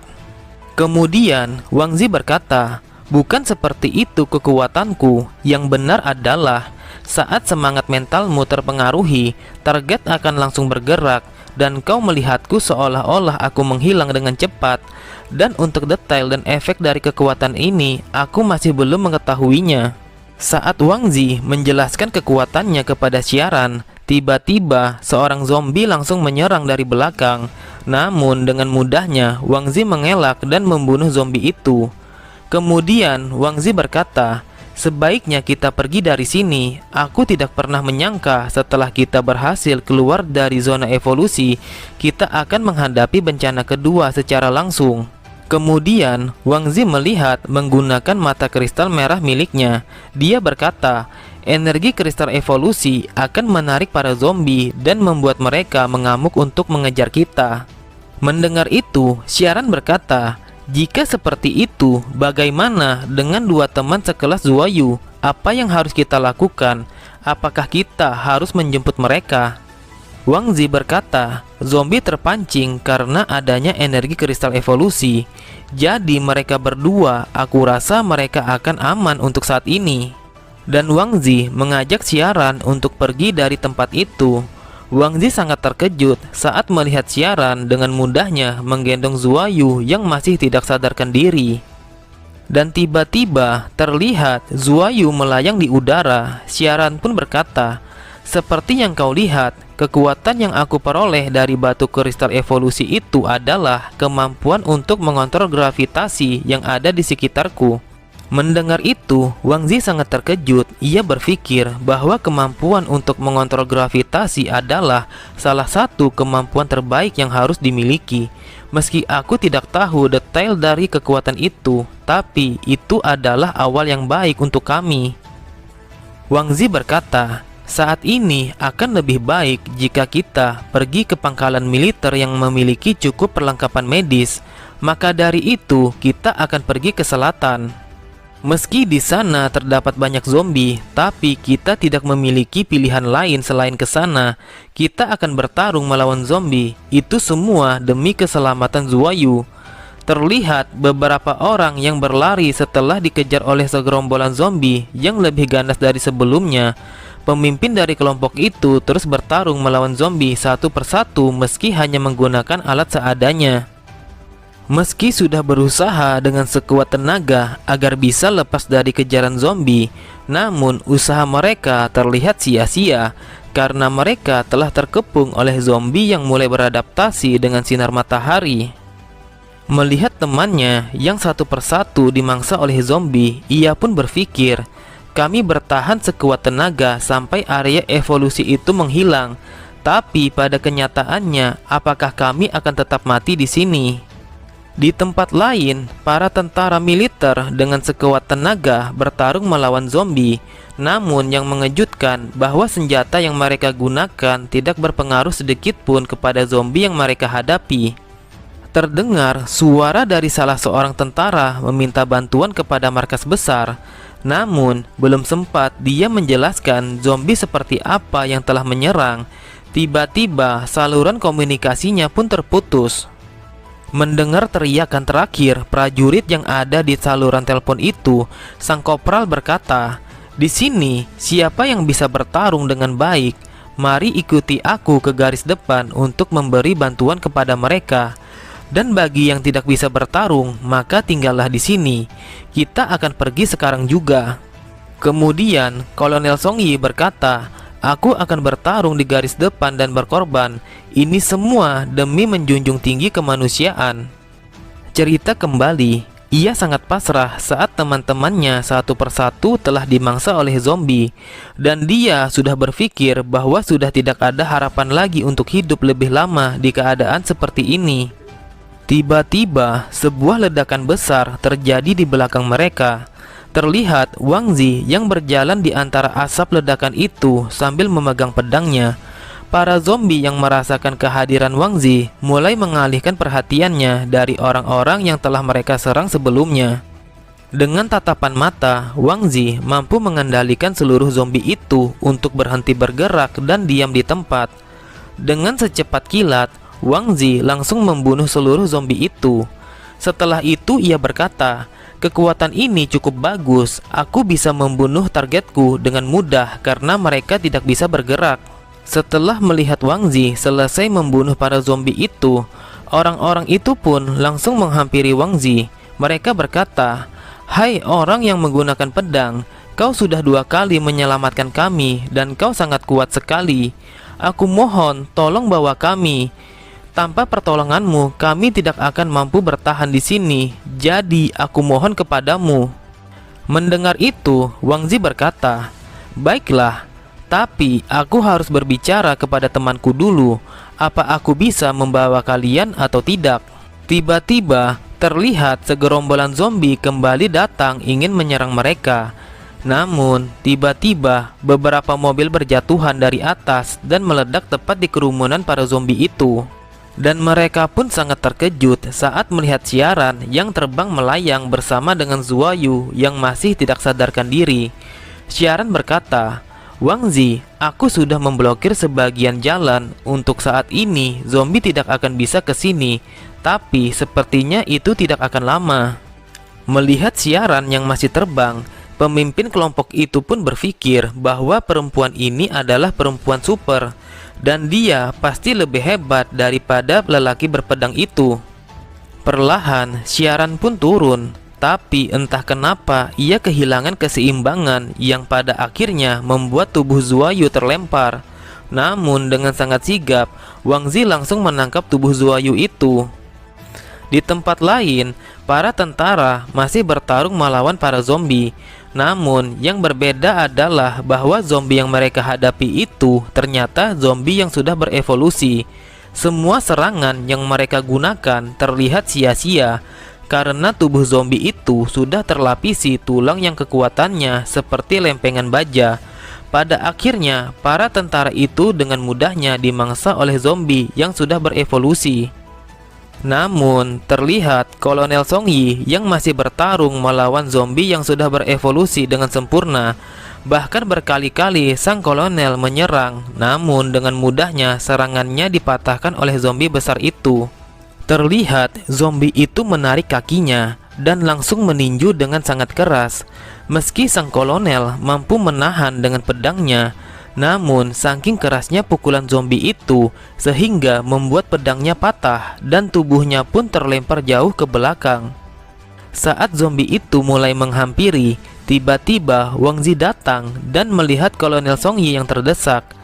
Kemudian Wang Zi berkata, bukan seperti itu kekuatanku, yang benar adalah saat semangat mentalmu terpengaruhi, target akan langsung bergerak, dan kau melihatku seolah-olah aku menghilang dengan cepat. Dan untuk detail dan efek dari kekuatan ini, aku masih belum mengetahuinya. Saat Wang Zi menjelaskan kekuatannya kepada Siaran, tiba-tiba seorang zombie langsung menyerang dari belakang. Namun dengan mudahnya Wang Zi mengelak dan membunuh zombie itu. Kemudian Wang Zi berkata, sebaiknya kita pergi dari sini. Aku tidak pernah menyangka setelah kita berhasil keluar dari zona evolusi, kita akan menghadapi bencana kedua secara langsung. Kemudian Wang Zi melihat menggunakan mata kristal merah miliknya. Dia berkata, energi kristal evolusi akan menarik para zombie dan membuat mereka mengamuk untuk mengejar kita. Mendengar itu, Siaran berkata, jika seperti itu, bagaimana dengan dua teman sekelas Zuayu? Apa yang harus kita lakukan? Apakah kita harus menjemput mereka? Wang Zi berkata, zombie terpancing karena adanya energi kristal evolusi. Jadi mereka berdua, aku rasa mereka akan aman untuk saat ini. Dan Wang Zi mengajak Siaran untuk pergi dari tempat itu. Wang Zi sangat terkejut saat melihat Siaran dengan mudahnya menggendong Zuayu yang masih tidak sadarkan diri. Dan tiba-tiba terlihat Zuayu melayang di udara. Siaran pun berkata, seperti yang kau lihat, kekuatan yang aku peroleh dari batu kristal evolusi itu adalah kemampuan untuk mengontrol gravitasi yang ada di sekitarku. Mendengar itu, Wang Zi sangat terkejut. Ia berpikir bahwa kemampuan untuk mengontrol gravitasi adalah salah satu kemampuan terbaik yang harus dimiliki. Meski aku tidak tahu detail dari kekuatan itu, tapi itu adalah awal yang baik untuk kami. Wang Zi berkata, saat ini akan lebih baik jika kita pergi ke pangkalan militer yang memiliki cukup perlengkapan medis. Maka dari itu kita akan pergi ke selatan. Meski di sana terdapat banyak zombie, tapi kita tidak memiliki pilihan lain selain ke sana. Kita akan bertarung melawan zombie. Itu semua demi keselamatan Zuayu. Terlihat beberapa orang yang berlari setelah dikejar oleh segerombolan zombie yang lebih ganas dari sebelumnya. Pemimpin dari kelompok itu terus bertarung melawan zombie satu persatu meski hanya menggunakan alat seadanya. Meski sudah berusaha dengan sekuat tenaga agar bisa lepas dari kejaran zombie, namun usaha mereka terlihat sia-sia karena mereka telah terkepung oleh zombie yang mulai beradaptasi dengan sinar matahari. Melihat temannya yang satu persatu dimangsa oleh zombie, ia pun berpikir, kami bertahan sekuat tenaga sampai area evolusi itu menghilang. Tapi pada kenyataannya, apakah kami akan tetap mati di sini? Di tempat lain, para tentara militer dengan sekuat tenaga bertarung melawan zombie. Namun yang mengejutkan bahwa senjata yang mereka gunakan tidak berpengaruh sedikit pun kepada zombie yang mereka hadapi. Terdengar suara dari salah seorang tentara meminta bantuan kepada markas besar. Namun, belum sempat dia menjelaskan zombie seperti apa yang telah menyerang, tiba-tiba saluran komunikasinya pun terputus. Mendengar teriakan terakhir prajurit yang ada di saluran telepon itu, sang kopral berkata, "Di sini, siapa yang bisa bertarung dengan baik? Mari ikuti aku ke garis depan untuk memberi bantuan kepada mereka. Dan bagi yang tidak bisa bertarung, maka tinggallah di sini. Kita akan pergi sekarang juga." Kemudian, Kolonel Song Yi berkata, "Aku akan bertarung di garis depan dan berkorban. Ini semua demi menjunjung tinggi kemanusiaan." Cerita kembali, ia sangat pasrah saat teman-temannya satu persatu telah dimangsa oleh zombie. Dan dia sudah berpikir bahwa sudah tidak ada harapan lagi untuk hidup lebih lama di keadaan seperti ini. Tiba-tiba, sebuah ledakan besar terjadi di belakang mereka. Terlihat Wang Zi yang berjalan di antara asap ledakan itu sambil memegang pedangnya. Para zombie yang merasakan kehadiran Wang Zi mulai mengalihkan perhatiannya dari orang-orang yang telah mereka serang sebelumnya. Dengan tatapan mata, Wang Zi mampu mengendalikan seluruh zombie itu untuk berhenti bergerak dan diam di tempat. Dengan secepat kilat, Wang Zi langsung membunuh seluruh zombie itu. Setelah itu ia berkata, "Kekuatan ini cukup bagus, aku bisa membunuh targetku dengan mudah karena mereka tidak bisa bergerak." Setelah melihat Wang Zi selesai membunuh para zombie itu, orang-orang itu pun langsung menghampiri Wang Zi. Mereka berkata, "Hai orang yang menggunakan pedang, kau sudah 2 kali menyelamatkan kami dan kau sangat kuat sekali. Aku mohon tolong bawa kami. Tanpa pertolonganmu, kami tidak akan mampu bertahan di sini. Jadi, aku mohon kepadamu." Mendengar itu, Wang Zi berkata, "Baiklah, tapi aku harus berbicara kepada temanku dulu. Apa aku bisa membawa kalian atau tidak?" Tiba-tiba, terlihat segerombolan zombie kembali datang ingin menyerang mereka. Namun, tiba-tiba beberapa mobil berjatuhan dari atas dan meledak tepat di kerumunan para zombie itu. Dan mereka pun sangat terkejut saat melihat siaran yang terbang melayang bersama dengan Zuayu yang masih tidak sadarkan diri. Siaran berkata, "Wang Zi, aku sudah memblokir sebagian jalan. Untuk saat ini, zombie tidak akan bisa ke sini. Tapi sepertinya itu tidak akan lama." Melihat siaran yang masih terbang, pemimpin kelompok itu pun berpikir bahwa perempuan ini adalah perempuan super. Dan dia pasti lebih hebat daripada lelaki berpedang itu. Perlahan, siaran pun turun. Tapi entah kenapa ia kehilangan keseimbangan yang pada akhirnya membuat tubuh Zuayu terlempar. Namun dengan sangat sigap, Wang Zi langsung menangkap tubuh Zuayu itu. Di tempat lain, para tentara masih bertarung melawan para zombie. Namun yang berbeda adalah bahwa zombie yang mereka hadapi itu ternyata zombie yang sudah berevolusi. Semua serangan yang mereka gunakan terlihat sia-sia karena tubuh zombie itu sudah terlapisi tulang yang kekuatannya seperti lempengan baja. Pada akhirnya, para tentara itu dengan mudahnya dimangsa oleh zombie yang sudah berevolusi. Namun, terlihat Kolonel Song Yi yang masih bertarung melawan zombie yang sudah berevolusi dengan sempurna. Bahkan berkali-kali sang kolonel menyerang, namun dengan mudahnya serangannya dipatahkan oleh zombie besar itu. Terlihat zombie itu menarik kakinya dan langsung meninju dengan sangat keras. Meski sang kolonel mampu menahan dengan pedangnya, namun saking kerasnya pukulan zombie itu sehingga membuat pedangnya patah dan tubuhnya pun terlempar jauh ke belakang. Saat zombie itu mulai menghampiri, tiba-tiba Wang Zi datang dan melihat Kolonel Song Yi yang terdesak.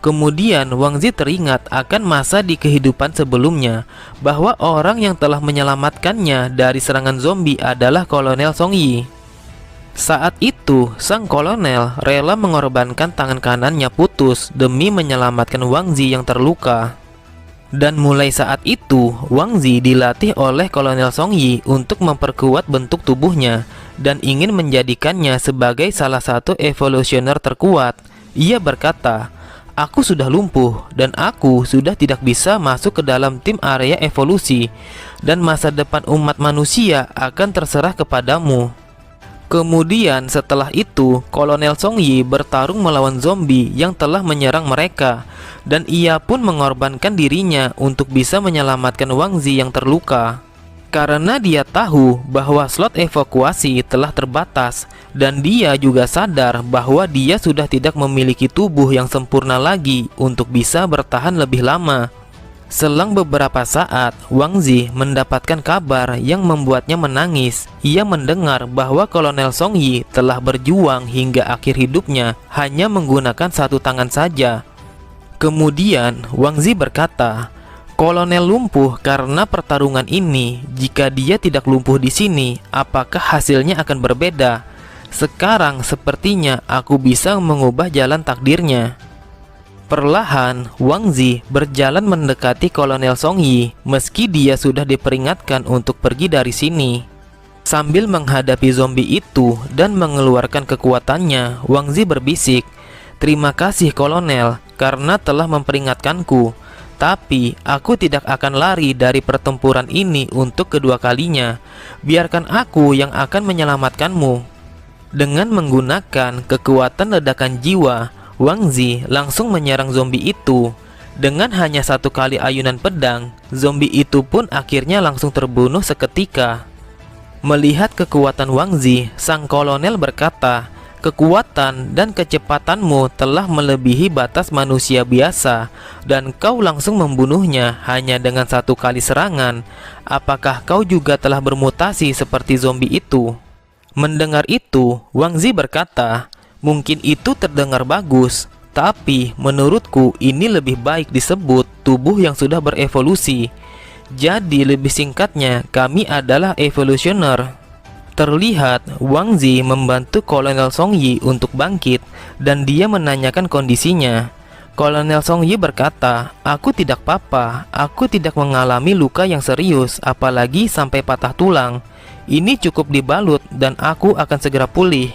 Kemudian Wang Zi teringat akan masa di kehidupan sebelumnya bahwa orang yang telah menyelamatkannya dari serangan zombie adalah Kolonel Song Yi. Saat itu, sang kolonel rela mengorbankan tangan kanannya putus demi menyelamatkan Wang Zi yang terluka. Dan mulai saat itu, Wang Zi dilatih oleh Kolonel Song Yi untuk memperkuat bentuk tubuhnya dan ingin menjadikannya sebagai salah satu evolusioner terkuat. Ia berkata, "Aku sudah lumpuh dan aku sudah tidak bisa masuk ke dalam tim area evolusi, dan masa depan umat manusia akan terserah kepadamu." Kemudian setelah itu, Kolonel Song Yi bertarung melawan zombie yang telah menyerang mereka, dan ia pun mengorbankan dirinya untuk bisa menyelamatkan Wang Zi yang terluka. Karena dia tahu bahwa slot evakuasi telah terbatas, dan dia juga sadar bahwa dia sudah tidak memiliki tubuh yang sempurna lagi untuk bisa bertahan lebih lama. Selang beberapa saat, Wang Zi mendapatkan kabar yang membuatnya menangis. Ia mendengar bahwa Kolonel Song Yi telah berjuang hingga akhir hidupnya hanya menggunakan satu tangan saja. Kemudian Wang Zi berkata, "Kolonel lumpuh karena pertarungan ini. Jika dia tidak lumpuh di sini, apakah hasilnya akan berbeda? Sekarang sepertinya aku bisa mengubah jalan takdirnya." Perlahan, Wang Zi berjalan mendekati Kolonel Song Yi meski dia sudah diperingatkan untuk pergi dari sini. Sambil menghadapi zombie itu dan mengeluarkan kekuatannya, Wang Zi berbisik, "Terima kasih Kolonel karena telah memperingatkanku. Tapi aku tidak akan lari dari pertempuran ini untuk kedua kalinya. Biarkan aku yang akan menyelamatkanmu." Dengan menggunakan kekuatan ledakan jiwa, Wang Zi langsung menyerang zombie itu. Dengan hanya satu kali ayunan pedang, zombie itu pun akhirnya langsung terbunuh seketika. Melihat kekuatan Wang Zi, sang kolonel berkata, "Kekuatan dan kecepatanmu telah melebihi batas manusia biasa, dan kau langsung membunuhnya hanya dengan satu kali serangan. Apakah kau juga telah bermutasi seperti zombie itu?" Mendengar itu, Wang Zi berkata, "Mungkin itu terdengar bagus, tapi menurutku ini lebih baik disebut tubuh yang sudah berevolusi. Jadi lebih singkatnya, kami adalah evolusioner." Terlihat Wang Zi membantu Kolonel Song Yi untuk bangkit, dan dia menanyakan kondisinya. Kolonel Song Yi berkata, "Aku tidak apa-apa, aku tidak mengalami luka yang serius, apalagi sampai patah tulang. Ini cukup dibalut dan aku akan segera pulih."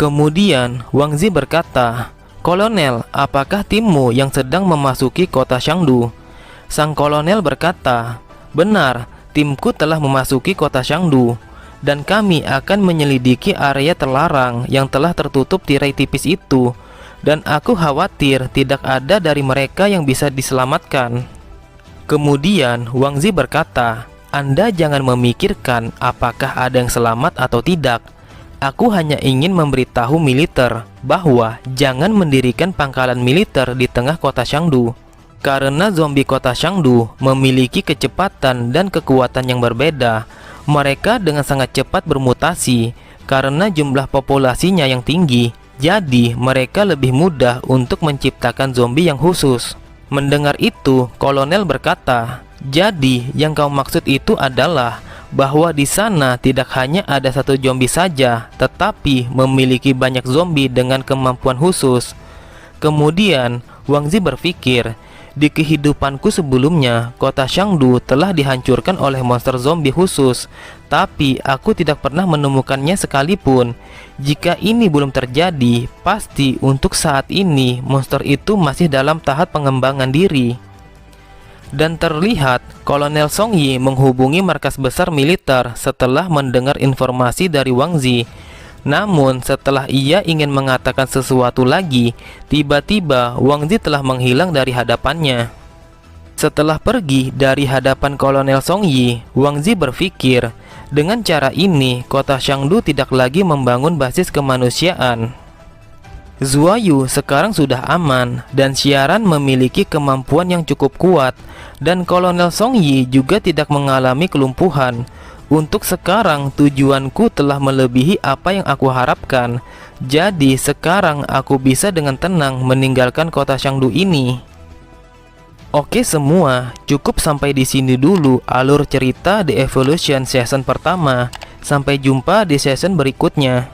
Kemudian Wang Zi berkata, "Kolonel, apakah timmu yang sedang memasuki kota Shangdu?" Sang kolonel berkata, "Benar, timku telah memasuki kota Shangdu, dan kami akan menyelidiki area terlarang yang telah tertutup tirai tipis itu, dan aku khawatir tidak ada dari mereka yang bisa diselamatkan." Kemudian Wang Zi berkata, "Anda jangan memikirkan apakah ada yang selamat atau tidak. Aku hanya ingin memberitahu militer bahwa jangan mendirikan pangkalan militer di tengah kota Shangdu, karena zombie kota Shangdu memiliki kecepatan dan kekuatan yang berbeda. Mereka dengan sangat cepat bermutasi karena jumlah populasinya yang tinggi, jadi mereka lebih mudah untuk menciptakan zombie yang khusus." Mendengar itu, kolonel berkata, "Jadi yang kau maksud itu adalah bahwa di sana tidak hanya ada satu zombie saja, tetapi memiliki banyak zombie dengan kemampuan khusus." Kemudian Wang Zi berpikir, "Di kehidupanku sebelumnya, kota Shangdu telah dihancurkan oleh monster zombie khusus, tapi aku tidak pernah menemukannya sekalipun. Jika ini belum terjadi, pasti untuk saat ini monster itu masih dalam tahap pengembangan diri." Dan terlihat Kolonel Song Yi menghubungi markas besar militer setelah mendengar informasi dari Wang Zi. Namun setelah ia ingin mengatakan sesuatu lagi, tiba-tiba Wang Zi telah menghilang dari hadapannya. Setelah pergi dari hadapan Kolonel Song Yi, Wang Zi berpikir, dengan cara ini kota Shangdu tidak lagi membangun basis kemanusiaan. Zuayu sekarang sudah aman, dan Xiaran memiliki kemampuan yang cukup kuat, dan Kolonel Song Yi juga tidak mengalami kelumpuhan. Untuk sekarang tujuanku telah melebihi apa yang aku harapkan. Jadi sekarang aku bisa dengan tenang meninggalkan kota Shangdu ini. Oke semua, cukup sampai di sini dulu alur cerita The Evolution season pertama. Sampai jumpa di season berikutnya.